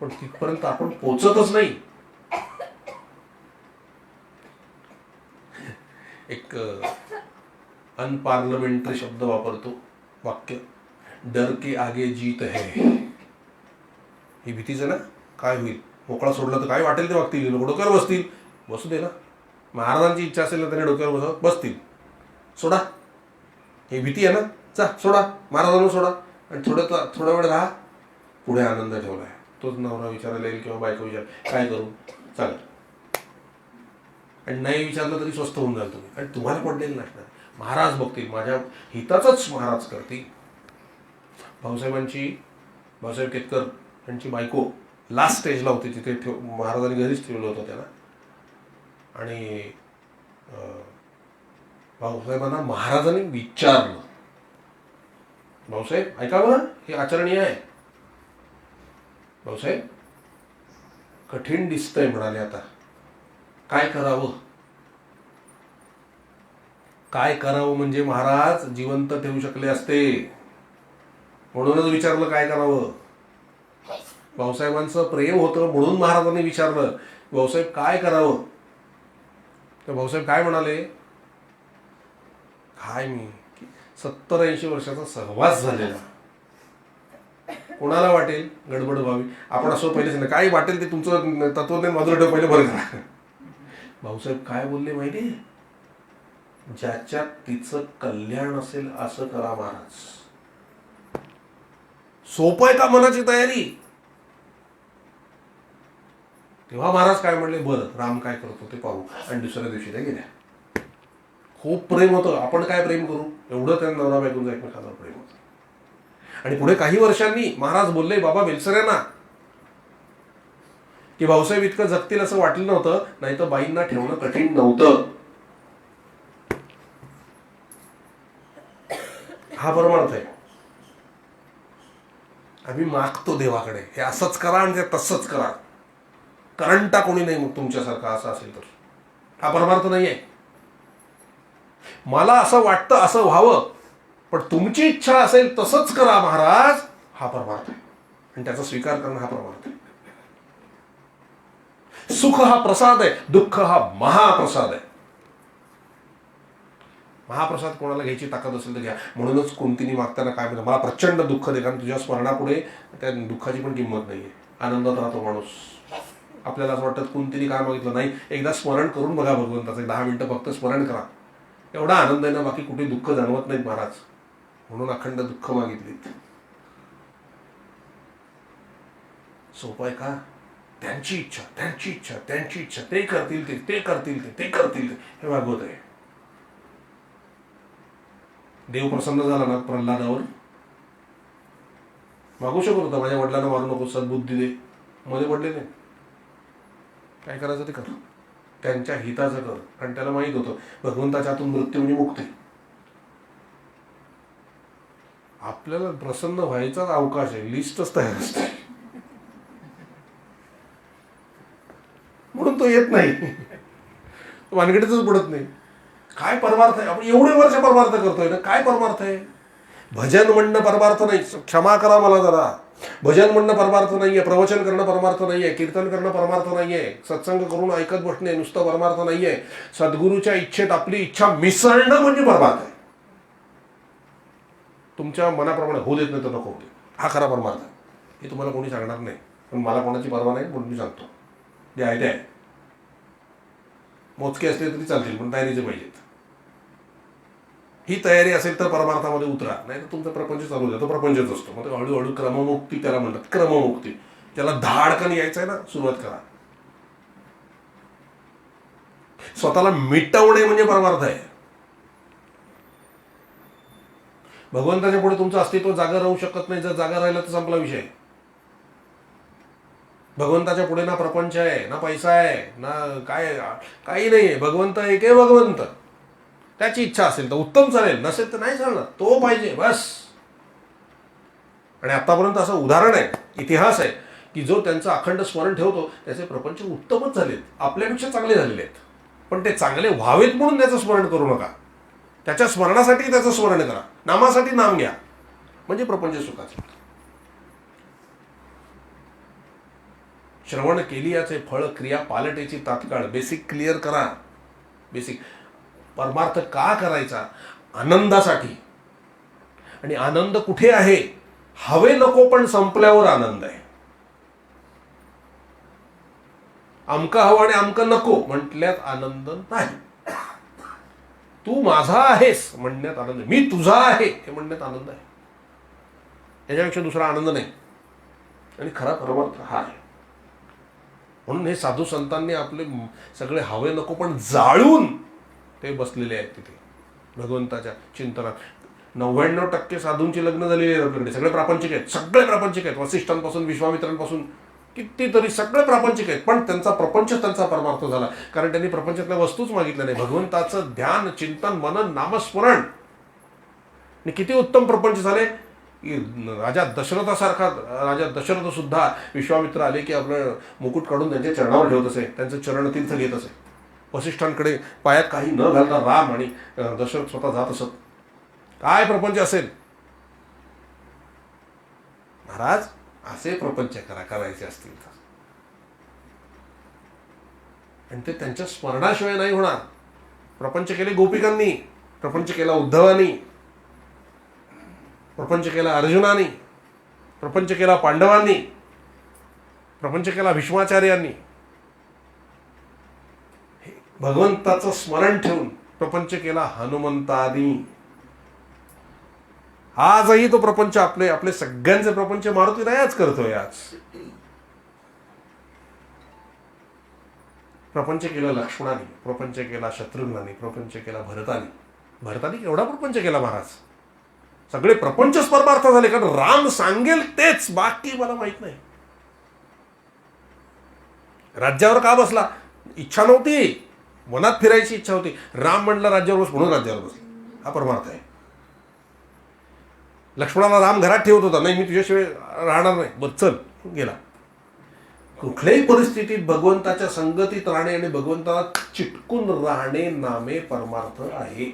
Speaker 1: पण तिथपर्यंत आपण पोचतच नाही. एक अनपार्लमेंटरी शब्द वापरतो, वाक्य, डर के आगे जीत है. ही भीतीच आहे ना, काय होईल, मोकळा सोडला तर काय वाटेल ते वागतील, लोक डोक्यावर बसतील, बसू दे ना. महाराजांची इच्छा असेल ना, त्याने डोक्यावर बसतील, सोडा, ही भीती आहे ना, जा सोडा, महाराजांना सोडा, आणि थोडा वेळ राहा, पुढे आनंद ठेवलाय. तोच नवरा विचारायला येईल किंवा बायको विचार काय करू, चालेल, आणि नाही विचारलं तरी स्वस्थ होऊन जाल तुम्ही, आणि तुम्हाला पडलेलं नसणार. महाराज बघतील, माझ्या हिताचंच महाराज करतील. भाऊसाहेब केतकर यांची बायको लास्ट स्टेजला होती, तिथे महाराजांनी घरीच ठेवलं होतं त्याला, आणि भाऊसाहेबांना महाराजांनी विचारलं, भाऊसाहेब ऐका बरं, हे आचरणीय आहे. भाऊसाहेब कठीण दिसतंय म्हणाले, आता काय करावं. काय करावं म्हणजे महाराज जिवंत ठेवू शकले असते, म्हणूनच विचारलं काय करावं. भाऊसाहेबांचं प्रेम होतं म्हणून महाराजांनी विचारलं भाऊसाहेब काय करावं. तर भाऊसाहेब काय म्हणाले, काय मी 70-80 वर्षाचा सहवास झालेला, कोणाला वाटेल गडबड व्हावी. आपण असं पहिलेच नाही, काय वाटेल ते तुमचं तत्वज्ञान बाजूला ठेव, पहिले बरं करा. भाऊसाहेब काय बोलले माहिती, ज्याच्यात तिचं कल्याण असेल असं करा महाराज. सोपं आहे का मनाची तयारी. तेव्हा महाराज काय म्हणले, बरं राम काय करतो ते पाहू. आणि दुसऱ्या दिवशी त्या गेल्या. खूप प्रेम होतं. आपण काय प्रेम करू, एवढं त्या नवरा बायकोचं एकमेकांवर प्रेम होतं. आणि पुढे काही वर्षांनी महाराज बोलले बाबा बेलसऱ्यांना की भाऊसाहेब इतकं जगतील असं वाटलं नव्हतं, नाही तर बाईंना ठेवणं कठीण नव्हतं. हा परमार्थ आहे. आम्ही मागतो देवाकडे, हे असंच करा आणि ते तसंच करा, करंटा कोणी नाही मग तुमच्यासारखा असं असेल तर. हा परमार्थ नाही आहे. मला असं वाटतं असं व्हावं, पण तुमची इच्छा असेल तसंच करा महाराज, हा परमार्थ आहे. आणि त्याचा स्वीकार करणं हा परमार्थ आहे. सुख हा प्रसाद आहे, दुःख हा महाप्रसाद आहे. महाप्रसाद कोणाला घ्यायची ताकद असेल तर घ्या. म्हणूनच कुंतीने मागताना काय म्हणतात, मला प्रचंड दुःख दे, कारण तुझ्या स्मरणापुढे त्या दुःखाची पण किंमत नाहीये. आनंदात राहतो माणूस. आपल्याला असं वाटतं कुंतीने काय मागितलं, नाही एकदा स्मरण करून बघा भगवंताचं, 10 मिनिटं फक्त स्मरण करा, एवढा आनंद आहे ना, बाकी कुठे दुःख जाणवत नाहीत महाराज. म्हणून अखंड दुःख मागितलीत. सोपं आहे का. त्यांची इच्छा, त्यांची इच्छा, त्यांची इच्छा, ते करतील ते, ते करतील ते, ते करतील ते, हे भागवत आहे. देव प्रसन्न झाला ना प्रल्हादावर, मागू शकत होता माझ्या वडिलांना मारू नको, सद्बुद्धी दे, मध्ये पडले नाही. काय करायचं ते कर, त्यांच्या हिताचं कर. आणि त्याला माहित होतं भगवंताच्या हातून मृत्यू म्हणजे मुक्ती. आपल्याला प्रसन्न व्हायचाच अवकाश आहे, लिस्टच तयार असते, म्हणून तो येत नाही, वानगडीतच पडत नाही. काय परमार्थ आहे. आपण एवढे वर्ष परमार्थ करतोय ना, काय परमार्थ आहे. भजन म्हणणं परमार्थ नाही, क्षमा करा मला जरा. भजन म्हणणं परमार्थ नाहीये, प्रवचन करणं परमार्थ नाहीये, कीर्तन करणं परमार्थ नाहीये, सत्संग करून ऐकत बसणे नुसतं परमार्थ नाहीये. सद्गुरूच्या इच्छेत आपली इच्छा मिसळणं म्हणजे परमार्थ आहे. तुमच्या मनाप्रमाणे होऊ देत नाही तर नको होते, हा खरा परमार्थ आहे. हे तुम्हाला कोणी सांगणार नाही, पण मला कोणाची परवा नाही म्हणून मी सांगतो. जे आहे ते आहे. मोजके असले तरी चालतील, पण तयारीचे पाहिजेत. ही तयारी असेल तर परमार्थामध्ये उतरा, नाही तर तुमचा प्रपंच चालू द्या, तो प्रपंचच असतो. मग हळूहळू क्रममुक्ती त्याला म्हणतात, क्रममुक्ती. त्याला धाडकन यायचं आहे ना, सुरुवात करा. स्वतःला मिटवणे म्हणजे परमार्थ आहे. भगवंताच्या पुढे तुमचं अस्तित्व जागा राहू शकत नाही. जर जागा राहिला तर संपला विषय. भगवंताच्या पुढे ना प्रपंच आहे, ना पैसा आहे, ना काय, काही नाही आहे. भगवंत एक आहे, भगवंत. त्याची इच्छा असेल तर उत्तम चालेल, नसेल तर नाही चालणार, तो पाहिजे बस. आणि आतापर्यंत असं उदाहरण आहे, इतिहास आहे, की जो त्यांचं अखंड स्मरण ठेवतो त्याचे प्रपंच उत्तमच झालेत, आपल्यापेक्षा चांगले झालेले आहेत. पण ते चांगले व्हावेत म्हणून त्याचं स्मरण करू नका. त्याच्या स्मरणासाठी त्याचं स्मरण करा, नामासाठी नाम घ्या, म्हणजे प्रपंच सुखाचे. श्रवण केली याचे फळ, क्रिया पालटेची तात्काळ. बेसिक क्लिअर करा. बेसिक परमार्थ का करायचा, आनंदासाठी. आणि आनंद कुठे आहे, हवे नको पण संपल्यावर आनंद आहे. अमका हवं आणि अमकं नको म्हटल्यात आनंद नाही. तू माझा आहेस म्हणण्यात आनंद, मी तुझा आहे हे म्हणण्यात आनंद आहे. याच्यापेक्षा दुसरा आनंद नाही. आणि खरा परमार्थ हा आहे. म्हणून हे साधू संतांनी आपले सगळे हवे नको पण जाळून ते बसलेले आहेत तिथे भगवंताच्या चिंतनात. 99% साधूंची लग्न झालेली आहेत आपल्याकडे. सगळे प्रापंचिक आहेत, सगळे प्रापंचिक आहेत. वसिष्ठांपासून विश्वामित्रांपासून कितीतरी सगळे प्रापंचिक आहेत. पण त्यांचा प्रपंच त्यांचा परमार्थ झाला, कारण त्यांनी प्रपंचातल्या वस्तूच मागितल्या नाही. भगवंताचं ध्यान, चिंतन, मनन, नामस्मरण. आणि किती उत्तम प्रपंच झाले. राजा दशरथासारखा राजा दशरथ सुद्धा विश्वामित्र आले की आपलं मुकुट काढून त्यांच्या चरणावर ठेवत असे, त्यांचं चरणतीर्थ घेत असे. वसिष्ठांकडे पायात काही न घालता राम आणि दशरथ स्वतः जात असत. काय प्रपंच असेल. महाराज असे प्रपंच करायचे असतील तर, आणि ते त्यांच्या स्मरणाशिवाय नाही होणार. प्रपंच केले गोपिकांनी, प्रपंच केला उद्धवानी, प्रपंच केला अर्जुनानी, प्रपंच केला पांडवांनी, प्रपंच केला भीष्माचार्यांनी. भगवंताचं स्मरण ठेवून प्रपंच केला हनुमंतानी. आजही तो प्रपंच आपले सगळ्यांचे प्रपंच मारुती रायाच करतोय. आज प्रपंच केला लक्ष्मणाने, प्रपंच केला शत्रुघ्नाने, प्रपंच केला भरताने एवढा प्रपंच केला महाराज. सगळे प्रपंचच परमार्थ झाले, कारण राम सांगेल तेच, बाकी मला माहित नाही. राज्यावर का बसला? इच्छा नव्हती, मनात फिरायची इच्छा होती. राम म्हणलं राज्यावर बस, म्हणून राज्यावर बसला. हा परमार्थ आहे. लक्ष्मणाला राम घरात ठेवत होता, नाही मी तुझ्याशिवाय राहणार नाही, बस चल, गेला. कुठल्याही परिस्थितीत भगवंताच्या संगतीत राहणे आणि भगवंताला चिटकून राहणे नामे परमार्थ आहे.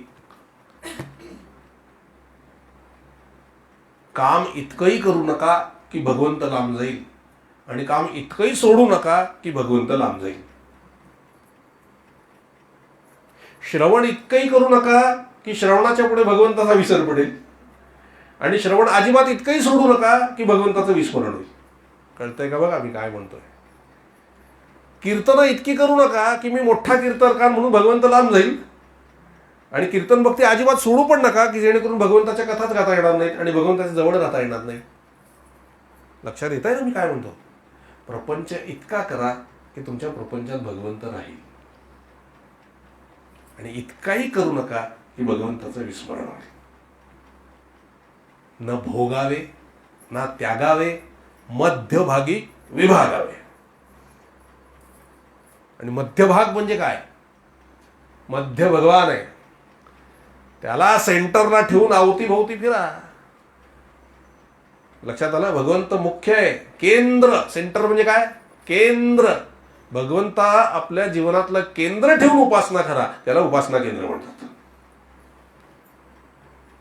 Speaker 1: काम इतकंही करू नका की भगवंत लांब जाईल, आणि काम इतकंही सोडू नका की भगवंत लांब जाईल. श्रवण इतकंही करू नका की श्रवणाच्या पुढे भगवंताचा विसर पडेल, आणि श्रवण अजिबात इतकंही सोडू नका की भगवंताचं विस्मरण होईल. कळतंय का बघा मी काय म्हणतोय? कीर्तनं इतकी करू नका की मी मोठा कीर्तनकार म्हणून भगवंत लांब जाईल, आणि कीर्तन भक्ती अजिबात सोडू पण नका की जेणेकरून भगवंताच्या कथाच गाता येणार नाहीत आणि भगवंताच्या जवळ राहता येणार नाही. लक्षात येत आहे ना मी काय म्हणतो? प्रपंच इतका करा की तुमच्या प्रपंचात भगवंत राहील, आणि इतकाही करू नका की भगवंताचं विस्मरण होईल. न भोगावे ना त्यागावे, मध्यभागी विभागावे. आणि मध्यभाग म्हणजे काय? मध्य भगवान आहे, त्याला सेंटरला ठेवून अवतीभोवती फिरा. लक्षात आलं? भगवंत मुख्य आहे, केंद्र. सेंटर म्हणजे काय? केंद्र. भगवंता आपल्या जीवनातलं केंद्र ठेवून उपासना करा, त्याला उपासना केंद्र म्हणतात.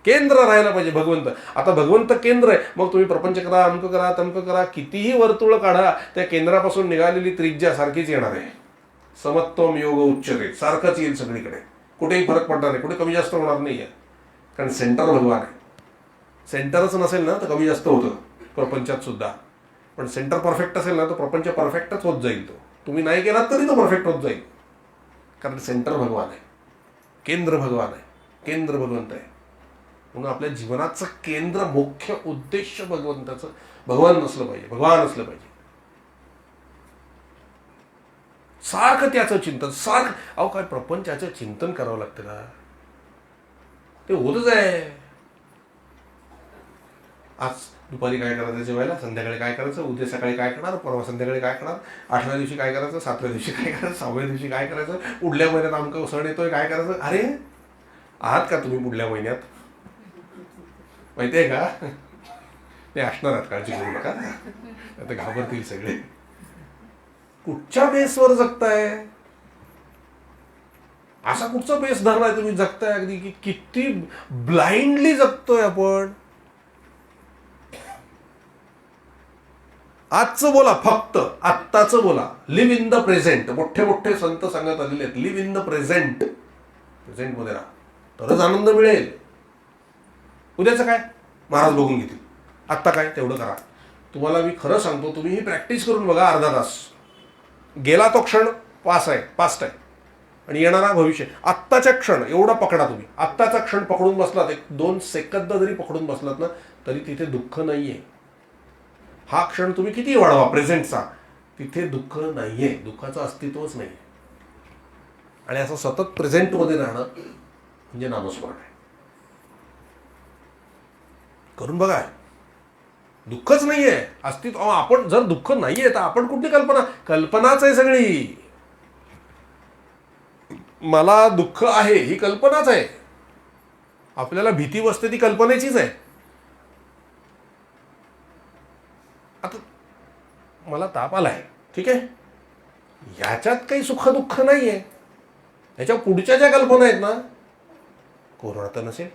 Speaker 1: केंद्र राहायला पाहिजे भगवंत. आता भगवंत केंद्र आहे, मग तुम्ही प्रपंच करा, अमक करा, तमक करा, कितीही वर्तुळ काढा, त्या केंद्रापासून निघालेली त्रिज्या सारखीच येणार आहे. समत्वम योग उच्चते, सारखंच येईल सगळीकडे, कुठेही फरक पडणार नाही, कुठे कमी जास्त होणार नाही आहे, कारण सेंटर भगवान आहे. सेंटरच नसेल ना तर कमी जास्त होतं प्रपंचात सुद्धा, पण सेंटर परफेक्ट असेल ना तर प्रपंच परफेक्टच होत जाईल. तो तुम्ही नाही केलात तरी तो परफेक्ट होत जाईल, कारण सेंटर भगवान आहे, केंद्र भगवान आहे, केंद्र भगवंत आहे. म्हणून आपल्या जीवनाचं केंद्र, मुख्य उद्देश भगवंताचं, भगवान नसलं पाहिजे, भगवान असलं पाहिजे. सारखं त्याचं चिंतन, सारखं. अहो काय प्रपंचाचं चिंतन करावं लागतं का? ते होतच आहे. आज दुपारी काय करायचं जेवायला, संध्याकाळी काय करायचं, उद्या सकाळी काय करणार, परवा संध्याकाळी काय करणार, 8व्या दिवशी काय करायचं, 7व्या दिवशी काय करायचं, 6व्या दिवशी काय करायचं, पुढल्या महिन्यात आमचं सण येतोय काय करायचं. अरे आहात का तुम्ही पुढल्या महिन्यात? माहिती आहे का? ते असणार आहात, काळजी करू नका, आता घाबरतील सगळे. कुठच्या बेसवर जगताय? असा कुठचा बेस धरलाय तुम्ही जगताय? अगदी की किती ब्लाइंडली जगतोय आपण. आजचं बोला, फक्त आत्ताचं बोला. Live in the present. मोठे मोठे संत सांगत आलेले आहेत, live in the present. Present मध्ये राहा, तरच आनंद मिळेल. उद्याचं काय महाराज बघून घेतील, आत्ता काय तेवढं करा. तुम्हाला मी खरं सांगतो, तुम्ही ही प्रॅक्टिस करून बघा. अर्धा तास गेला तो क्षण पास्ट आहे, आणि येणारा भविष्य. आत्ताच्या क्षण एवढा पकडा तुम्ही. आत्ताचा क्षण पकडून बसलात, 1-2 सेकंद जरी पकडून बसलात ना, तरी तिथे दुःख नाहीये. हा क्षण तुम्ही किती वाढवा प्रेझेंटचा, तिथे दुःख नाहीये, दुःखाचं अस्तित्वच नाही. आणि असं सतत प्रेझेंटमध्ये राहणं म्हणजे नामस्मरण आहे. करून बघा, दुःखच नाहीये, अस्तित्व. आपण जर दुःख नाहीये तर आपण कुठली कल्पनाच आहे सगळी. मला दुःख आहे ही कल्पनाच आहे. आपल्याला भीती बसते ती कल्पनेचीच आहे. आता मला ताप आलाय, ठीक आहे, ह्याच्यात काही सुख दुःख नाहीये. ह्याच्या पुढच्या ज्या कल्पना आहेत ना, कोरोना तर नसेल,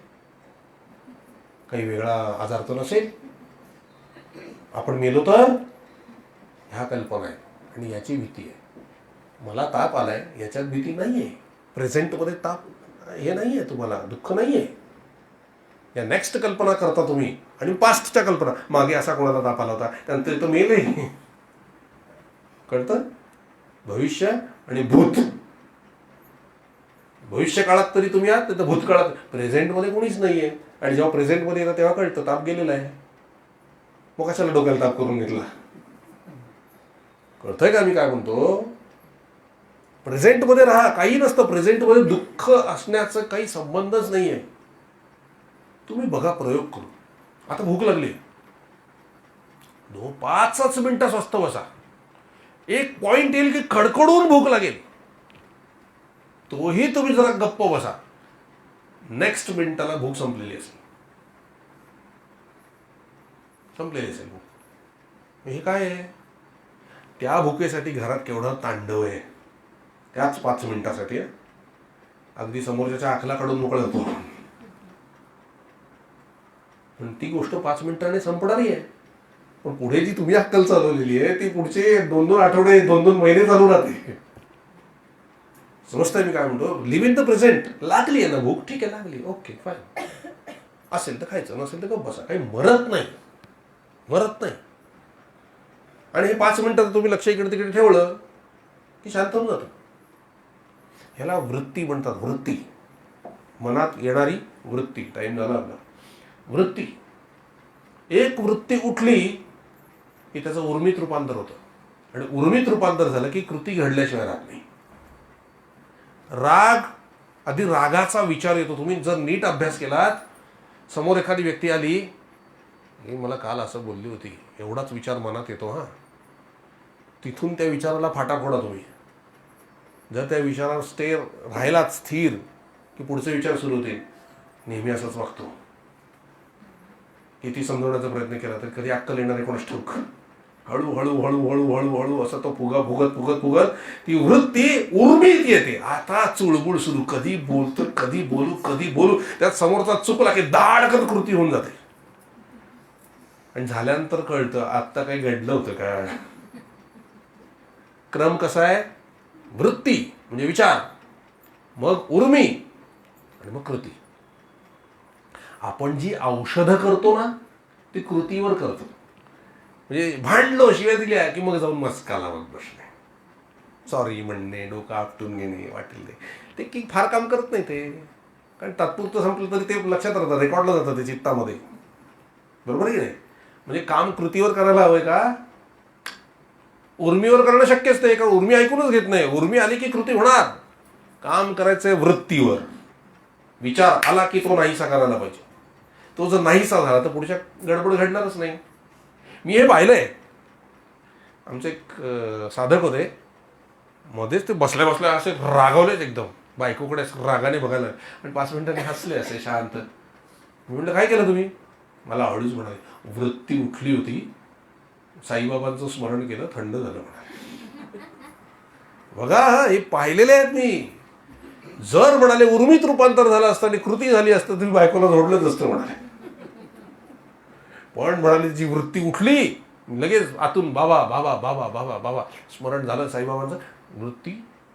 Speaker 1: काही वेगळा आजार तर नसेल, आपण मेलो तर, ह्या कल्पना आहेत आणि याची भीती आहे. मला ताप आलाय याच्यात भीती नाही आहे. प्रेझेंटमध्ये ताप हे नाही आहे, तुम्हाला दुःख नाही आहे. या नेक्स्ट कल्पना करता तुम्ही आणि पास्टच्या कल्पना, मागे असा कोणाला ताप आला होता त्यानंतर तो मेले. कळतं? भविष्य आणि भूत. भविष्य काळात तरी तुम्ही आहात, तर भूतकाळात. प्रेझेंटमध्ये कोणीच नाही आहे आणि जेव्हा प्रेझेंटमध्ये येतं तेव्हा कळतं ताप गेलेला आहे. मग कशाला डोक्याला ताप करून घेतला? कळतंय का मी काय म्हणतो? प्रेझेंटमध्ये राहा, काही नसतं. प्रेझेंटमध्ये दुःख असण्याचं काही संबंधच नाही आहे. तुम्ही बघा, प्रयोग करू. आता भूक लागली, 5 मिनिटं स्वस्त बसा. एक पॉइंट येईल की खडखडून भूक लागेल, तोही तुम्ही जरा गप्प बसा. नेक्स्ट मिनिटाला भूक संपलेली असेल, संपलेली असेल भूक. हे काय आहे? त्या भुकेसाठी घरात केवढं तांडव आहे, त्याच 5 मिनिटासाठी. अगदी समोरच्या आखला काढून मोकळा होतो, पण ती गोष्ट 5 मिनिटाने संपणारी आहे. पण पुढे जी तुम्ही अक्कल चालवलेली आहे ती पुढचे 2-2 आठवडे 2-2 महिने चालू राहते. समजतंय मी काय म्हणतो? Live in the present. लागली आहे ना भूक, ठीक आहे, लागली, ओके फाईन. असेल तर खायचं, नसेल तर गप्प बसा. काही मरत नाही, मरत नाही. आणि हे 5 मिनिटात तुम्ही लक्ष इकडे तिकडे ठेवलं की शांत होऊन जातं. ह्याला वृत्ती म्हणतात. वृत्ती, मनात येणारी वृत्ती. टाइम झाला आपला. वृत्ती, एक वृत्ती उठली की त्याचं उर्मित रूपांतर होतं, आणि उर्मित रूपांतर झालं की कृती घडल्याशिवाय राहत नाही. राग, आधी रागाचा विचार येतो. तुम्ही जर नीट अभ्यास केलात, समोर एखादी व्यक्ती आली, ही मला काल असं बोलली होती, एवढाच विचार मनात येतो. हां, तिथून त्या विचाराला फाटा फोडा तुम्ही. जर त्या विचारावर स्टे राहिलाच स्थिर की पुढचे विचार सुरू होते, नेहमी असंच वागतो. किती समजवण्याचा प्रयत्न केला तर कधी अक्कल येणार आहे कोणास ठाऊक. हळूहळू हळूहळू हळूहळू असं तो फुगा फुगत फुगत फुगत ती वृत्ती उर्मित येते. आता चुळबुळ सुरू, कधी बोलतो, कधी बोलू, कधी बोलू. त्यात समोरचा चुकला की दाडकन कृती होऊन जाते. आणि झाल्यानंतर कळतं आत्ता काही घडलं होतं का. क्रम कसा आहे? वृत्ती म्हणजे विचार, मग उर्मी, आणि मग कृती. आपण जी औषधं करतो ना ती कृतीवर करतो. म्हणजे भांडलो, शिव्या दिल्या की मग जाऊन मस्का लावत बसणे, सॉरी म्हणणे, डोकं आपटून घेणे, वाटेल ते की फार काम करत नाही ते. कारण तात्पुरतं संपलं तरी ते लक्षात राहतं, रेकॉर्डला जातं ते चित्तामध्ये. बरोबर आहे की नाही? म्हणजे काम कृतीवर करायला हवंय का उर्मीवर करणं शक्यच नाही, कारण उर्मी ऐकूनच घेत नाही. उर्मी आली की कृती होणार. काम करायचंय वृत्तीवर. विचार आला की तो नाहीसा करायला पाहिजे. तो जर नाहीसा झाला तर पुढच्या गडबड घडणारच नाही. मी हे पाहिलंय. आमचे एक साधक होते, मध्येच ते बसल्या बसल्या असे रागावलेच एकदम, बायकोकडे रागाने बघायला, आणि 5 मिनिटांनी हसले असे शांत. मी म्हटलं काय केलं तुम्ही? मला हळूच म्हणाले, वृत्ती उठली होती, साईबाबांचं स्मरण केलं, थंड झालं म्हणाले. बघा, हे पाहिलेले आहेत मी. जर म्हणाले उर्मित रूपांतर झालं असतं आणि कृती झाली असतं तुम्ही बायकोला जोडलंच असतं म्हणाले. पण म्हणाले जी वृत्ती उठली लगेच आतून बाबा बाबा बाबा बाबा बाबा स्मरण झालं साईबाबांचं, वृत्ती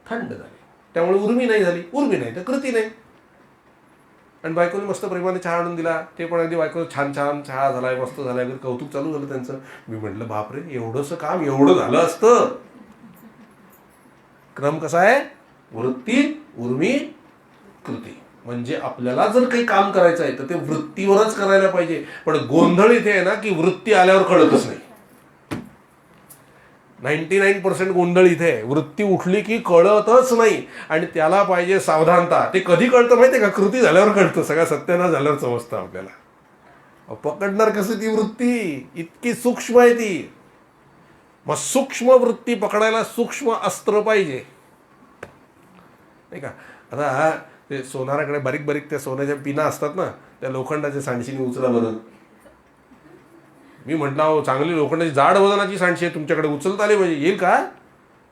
Speaker 1: थंड झाली. त्यामुळे उर्मी नाही झाली. उर्मी नाही तर कृती नाही. आणि बायकोने मस्त प्रेमाने चहा आणून दिला. ते पण अगदी बायको छान छान चहा झालाय, मस्त झालाय, कौतुक चालू झालं त्यांचं. मी म्हटलं बापरे, एवढंसं काम एवढं झालं असतं. क्रम कसा आहे? वृत्ती, उर्मी, कृती. म्हणजे आपल्याला जर काही काम करायचं आहे तर ते वृत्तीवरच करायला पाहिजे. पण गोंधळ इथे आहे ना की वृत्ती आल्यावर कळतच नाही. 99% गोंधळ इथे आहे. वृत्ती उठली की कळतच नाही, आणि त्याला पाहिजे सावधानता. ते कधी कळतं माहिती आहे का? कृती झाल्यावर कळतं. सगळ्या सत्यानाश झाल्यावर समजतं आपल्याला. पकडणार कसं ती वृत्ती? इतकी सूक्ष्म आहे ती. मग सूक्ष्म वृत्ती पकडायला सूक्ष्म अस्त्र पाहिजे, नाही का? आता ते सोनाराकडे बारीक बारीक त्या सोन्याच्या पिना असतात ना, त्या लोखंडाच्या सांडशीने उचला बरं. मी म्हटलं चांगली लोखंडाची जाड वजनाची सांडशी आहे तुमच्याकडे, उचलता आली पाहिजे. येईल का?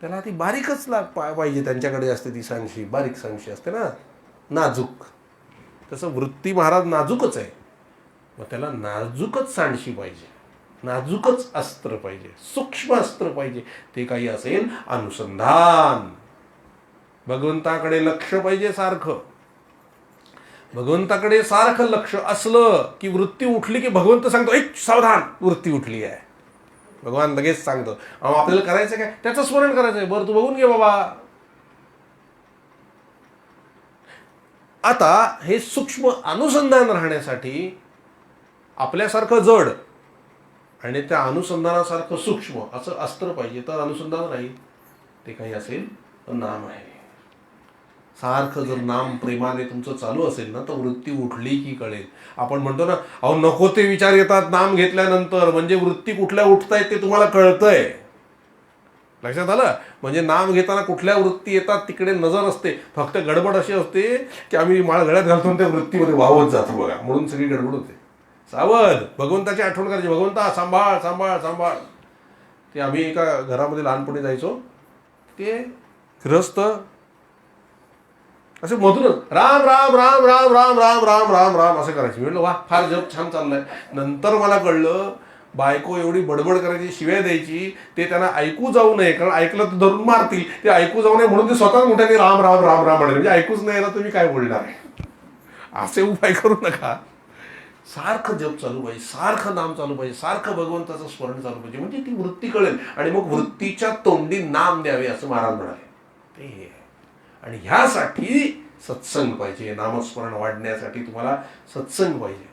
Speaker 1: त्याला ती बारीकच पाहिजे, त्यांच्याकडे असते ती सांडशी, बारीक सांडशी असते ना, नाजूक. तसं वृत्ती महाराज नाजूकच आहे, मग त्याला नाजूकच सांडशी पाहिजे, नाजूकच अस्त्र पाहिजे, सूक्ष्म अस्त्र पाहिजे. ते काही असेल अनुसंधान, भगवंताकडे लक्ष पाहिजे सारखं. भगवंताकडे सारखं लक्ष असलं की वृत्ती उठली की भगवंत सांगतो एक सावधान, वृत्ती उठली आहे. भगवान लगेच सांगतो. आपल्याला करायचं काय, त्याचं स्मरण करायचंय, बरं तू बघून घे बाबा. आता हे सूक्ष्म अनुसंधान राहण्यासाठी आपल्यासारखं जड आणि त्या अनुसंधानासारखं सूक्ष्म असं अस्त्र पाहिजे, तर अनुसंधान राहील. ते काही असेल तर नाम आहे. सारखं जर नाम प्रेमाने तुमचं चालू असेल ना, तर वृत्ती उठली की कळेल. आपण म्हणतो ना, अहो नको ते विचार येतात नाम घेतल्यानंतर, म्हणजे वृत्ती कुठल्या उठतायत ते तुम्हाला कळतंय. लक्षात आलं? म्हणजे नाम घेताना कुठल्या वृत्ती येतात तिकडे नजर असते. फक्त गडबड अशी असते की आम्ही माळ गळ्यात घालतो त्या वृत्तीमध्ये वाहवत जातो बघा, म्हणून सगळी गडबड होते. सावध, भगवंताची आठवण करायची, भगवंता सांभाळ सांभाळ सांभाळ. ते आम्ही एका घरामध्ये लहानपणी जायचो, ते गृहस्थ असे मधून राम राम राम राम राम राम राम राम राम असं करायचे. म्हणलं वा, फार जप छान चाललाय. नंतर मला कळलं बायको एवढी बडबड करायची, शिव्या द्यायची, ते त्यांना ऐकू जाऊ नये, कारण ऐकलं तर धरून मारतील. ते ऐकू जाऊ नये म्हणून ते स्वतःच मोठ्याने राम राम राम राम म्हणाले, म्हणजे ऐकूच नाही ना तुम्ही काय बोलणार. असे उपाय करू नका. सारखं जप चालू पाहिजे, सारखं नाम चालू पाहिजे, सारखं भगवंताचं स्मरण चालू पाहिजे, म्हणजे ती वृत्ती कळेल. आणि मग वृत्तीच्या तोंडी नाम द्यावे असं महाराज म्हणाले. ते आणि ह्यासाठी सत्संग पाहिजे. नामस्मरण वाढण्यासाठी तुम्हाला सत्संग पाहिजे.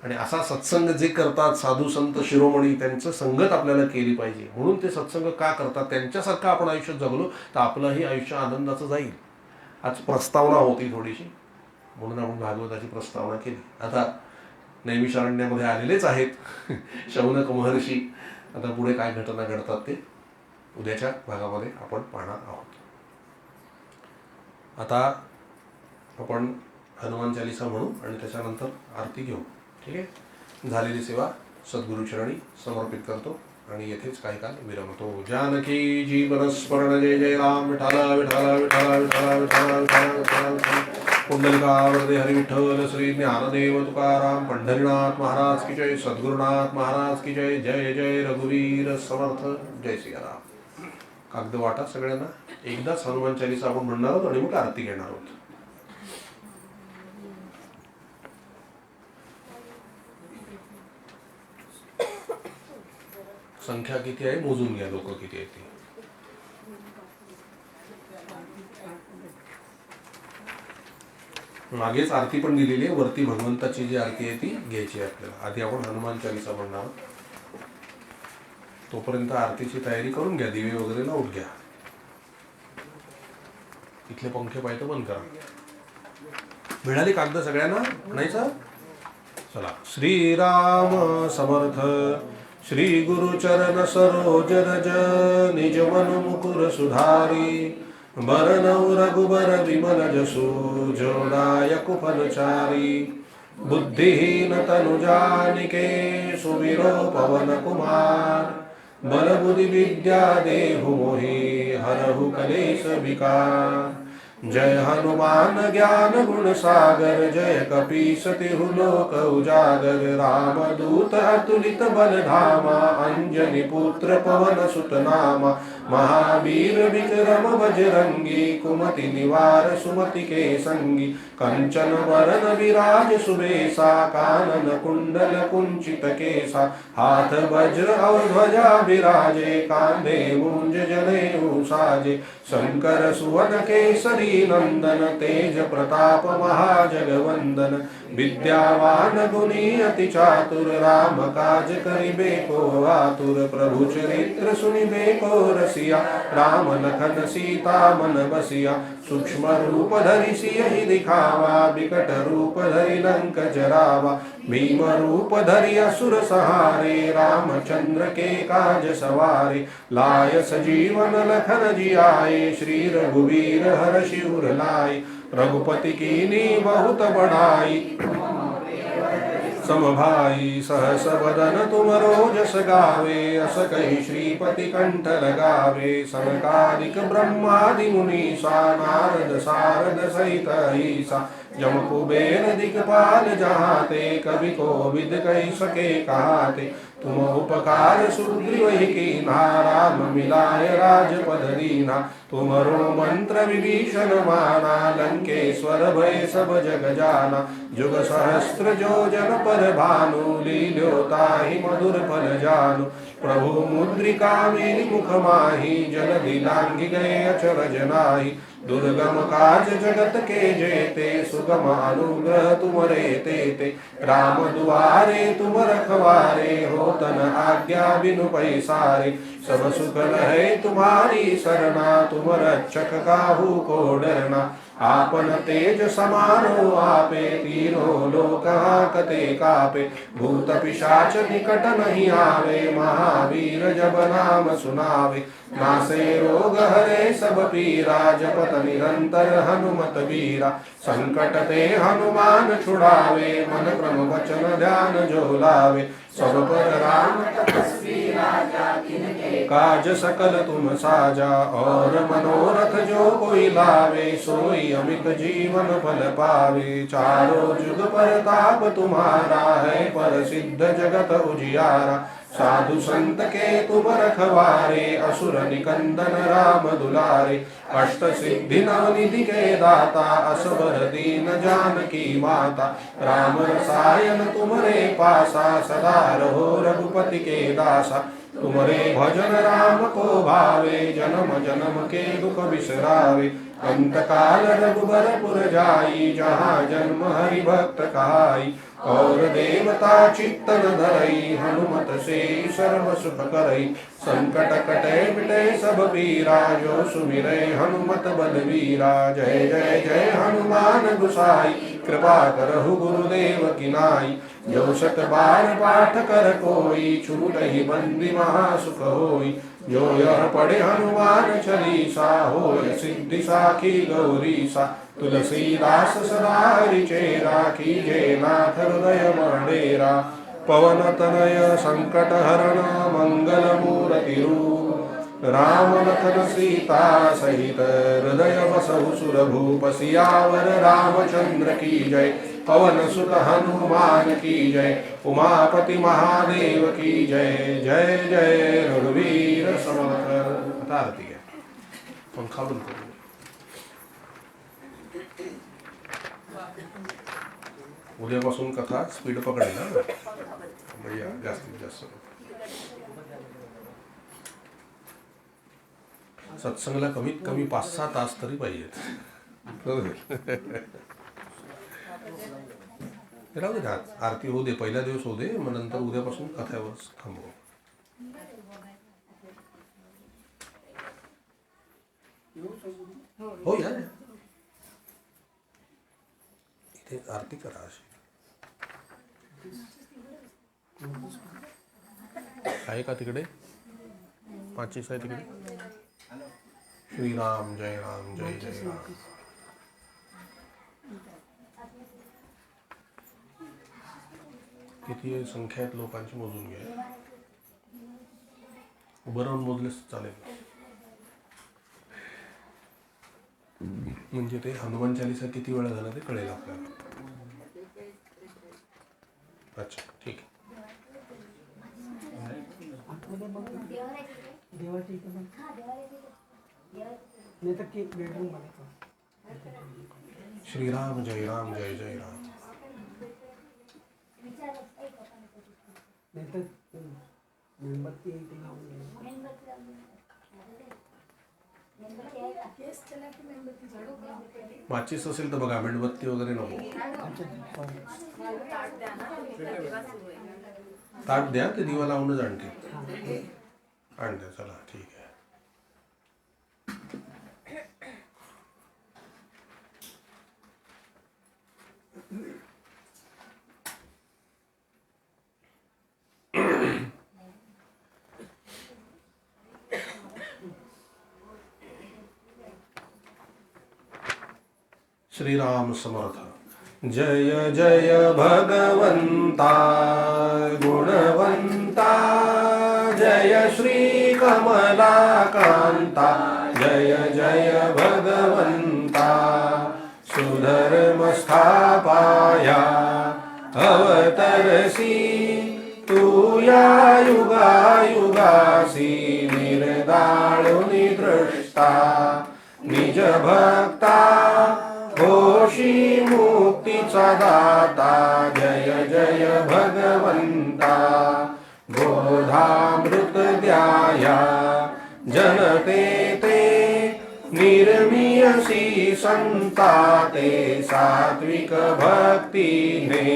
Speaker 1: आणि असा सत्संग जे करतात साधू संत शिरोमणी, त्यांचं संगत आपल्याला केली पाहिजे. म्हणून ते सत्संग का करतात, त्यांच्यासारखं आपण आयुष्य जगलो तर आपलंही आयुष्य आनंदाचं जाईल. आज प्रस्तावना होती थोडीशी, म्हणून आपण भागवताची प्रस्तावना केली. आता नैमिषारण्यामध्ये आलेलेच आहेत शौनक महर्षी. आता पुढे काय घटना घडतात ते उद्याच्या भागामध्ये आपण पाहणार आहोत. आता आपण हनुमान चालिसा म्हणू आणि त्याच्यानंतर आरती घेऊ. ठीक आहे. झालेली सेवा सद्गुरुचरणी समर्पित करतो आणि येथेच काही काल विरमतो. जानकी जीवन स्मरण जय जय राम. विठाला विठाला विठाला विठाला विठाला विठाला विठाला. पुंडलिकावरदे हरी विठ्ठल श्री ज्ञानदेव तुकाराम. पंढरीनाथ महाराज की जय. सद्गुरुनाथ महाराज की जय. जय जय रघुवीर समर्थ. जय सियाराम. कागद वाटा सगळ्यांना. एकदाच हनुमान चालिसा आपण म्हणणार आहोत आणि मग आरती घेणार आहोत. संख्या किती आहे मोजून घ्या, लोक किती आहेत ती. मागेच आरती पण दिलेली आहे, वरती भगवंताची जी आरती आहे ती घ्यायची आहे आपल्याला. आधी आपण हनुमान चालिसा म्हणणार आहोत. तोपर्यंत आरतीची तयारी करून घ्या, दिवे वगैरे लावून घ्या. इथले पंखे पाहिजे बंद करा. मिळाली कागद सगळ्यांना म्हणायचं. चला. श्रीराम समर्थ. श्री गुरुचरण सरोज रज निज मन मुकुर सुधारी. बरनौ रघुबर विमल जसु जोदायक फलचारी. बुद्धिहीन तनु जानिके सुमिरो पवन कुमार. बल बुद्धि विद्या देहु मोहि हरहु कलेश विकार. जय हनुमान ज्ञान गुण सागर. जय कपीस तिहु लोक उजागर. राम दूत अतुलित बल धामा. अंजनी पुत्र पवन सुत नामा. महावीर विक्रम बजरंगी. कुमति निवार सुमति के संगी. कंचन वरन विराज सुबेसा. कानन कुंडल कुंचित केसा. हाथ वज्र और ध्वजा विराजे. कांधे मूंज जनेऊ साजे. शंकर सुवन केसरी नंदन. तेज प्रताप महाजगवंदन. विद्यावान गुणी अति चातुर. राम काज करिबे को आतुर. प्रभु चरित्र सुनिबे को रसिया. राम लखन सीता मन बसिया. सूक्ष्म रूप धरि सियहि दिखावा. विकट रूप धरि लंक जरावा. भीम रूप धरि असुर सहारे. रामचंद्र के काज सवारे. लाय सजीवन लखन जियाए. श्री रघुवीर हर्षि उर लाए. रघुपति कीन्ही बहुत बड़ाई. समभाई सहस बदन तुम रोजस गावे, अस कही श्रीपति कंठ लगावे। सनकादिक ब्रह्मादि मुनीसा, नारद सारद सहित ईसा। जम कुबेर दिगपाल जहाते, कवि कोविद कही सके कहाते। तुम उपकार सुग्रीव ही कीन्हा, राम मिलाय राजपद दीन्हा। तुमरो मंत्र विभीषण माना, लंकेश्वर भय सब जग जाना। जुग सहस्त्र जो जन पर भानु, लील्यो ताहि मधुर फल जानु। प्रभु मुद्रिका मेरि मुख माहि, जलधि लांघि गए अचरज नाहि। दुर्गम काज जगत के जेते, सुगम अनुग्रह तुमरे तेते। राम दुआरे तुम रखवारे, होतन आज्ञा बिनु पैसारे। सब सुख लहे तुम्हारी सरना, तुम रक्षक काहू को डरना। आपन तेज समारो आपे, तीनों लोक हांकते कापे। भूत पिशाच निकट नहीं आवे, महावीर जब नाम सुनावे। नासे रोग हरे सब पीरा, जपत निरंतर हनुमत बीरा। संकट ते हनुमान छुड़ावे, मन क्रम वचन ध्यान जो लावे। सब पर राम तपस्वी राजा, तिनके काज सकल तुम साजा। और मनोरथ जो कोई लावे, सोई अमित जीवन फल पावे। चारों जुग परताप तुम्हारा है, पर सिद्ध जगत उजियारा। साधु संत के तुम रखवारे, असुर निकंदन राम दुलारे। अष्ट सिद्धि नवनिधि के दाता, असबर दीन जानकी माता। राम रसायन तुमरे पासा, सदा रहो रघुपति के दासा। तुमरे भजन राम को भावे, जन्म जन्म के दुख बिसरावे। अंत काल रघुबरपुर जाई, जहाँ जन्म हरि भक्त कहाई। और देवता चित्तन धरई, हनुमत से सर्व सुख करई। संकट कटे मिटे सब पीरा, जो सुमिरै हनुमत बलवीरा। जय जय जय हनुमान गुसाई, कृपा करहु गुरुदेव की नाई। जो शत बार पाठ कर कोई, छूटहि बंदी महासुख होई। जो यह पढ़े हनुमान चालीसा, होय सिद्धि साखी गौरीसा। तुलसीदास सदा हरिचेरा, कीजे नाथ हृदय मडेरा। पवन तनय संकट हरण, मंगल मूर्ति रूप। राम लखन सीता सहित, हृदय बसहु सुरभूप। सियावर रामचंद्र की जय, पवन सुत हनुमान की जय। उमापति महादेव की जय, जय जय रघुवीर समर्थ। आता आरती है, पंखा बंद करो। उद्यापासून कथा स्पीड पकडेल ना भैया, जास्तीत जास्त. सत्संगला कमीत कमी 5-6 तास तरी पाहिजेत. राहू दे ना, आरती होऊ दे, पहिला दिवस होऊ दे, मग नंतर उद्यापासून कथावर थांबवू. हो या इथे आरती करा अशी. आहे का तिकडे? 25 आहे तिकडे. श्रीराम जय राम जय जय राम. किती संख्या आहेत लोकांची मोजून घ्या. उभं राहून मोजलेच चालेल. म्हणजे ते हनुमान चालीसा किती वेळा झाला ते कळेल आपल्याला. अच्छा ठीक आहे. श्रीराम जय राम जय जय राम. माचीस असेल तर बघा, मेणबत्ती वगैरे नको. ताट द्या, ते दिवा लावूनच आणते. आणते चला ठीक आहे. श्रीराम समर्थ. जय जय भगवन्ता गुणवन्ता जय श्री कमलाकान्ता जय जय भगवन्ता सुधर्मस्थापाया अवतरसी तू या युगायुगासी निर्दाळुनि दृष्टा निज भक्ता होशी मुक्तीचा दाता जय जय भगवंता बोधामृत द्याया जनते ते निर्मियसी संता ते सात्विक भक्तीने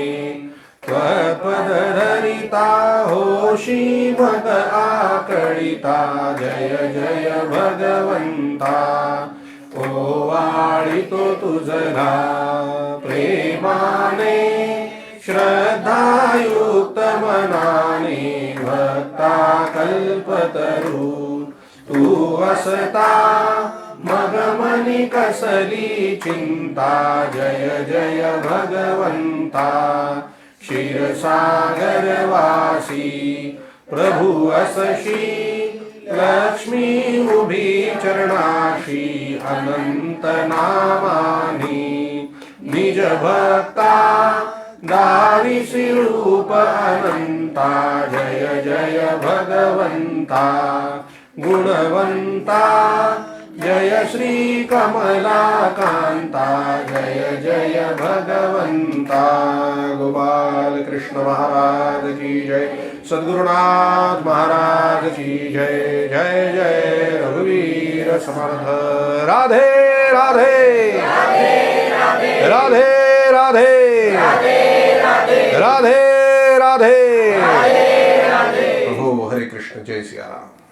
Speaker 1: त्वत्पदधरिता होशी मग आकळिता जय जय भगवंता ओवाळितो तुझला प्रेमाने श्रद्धायुक्त मनाने भक्ता कल्पतरू तू असता मग मनी कसली चिंता जय जय भगवंता क्षीरसागरवासी प्रभु असशी लक्ष्मी उभी चरणाशी अनंत नामानी निज भक्ता दाविसी रूप अनंता जय जय भगवंता गुणवंता जय श्री कमलाकांता जय जय भगवंता गोपाल कृष्ण महाराज की जय सद्गुरुनाथ महाराज की जय जय जय रघुवीर समर्थ राधे राधे राधे राधे राधे राधे प्रभु हरे कृष्ण जय सिया राम।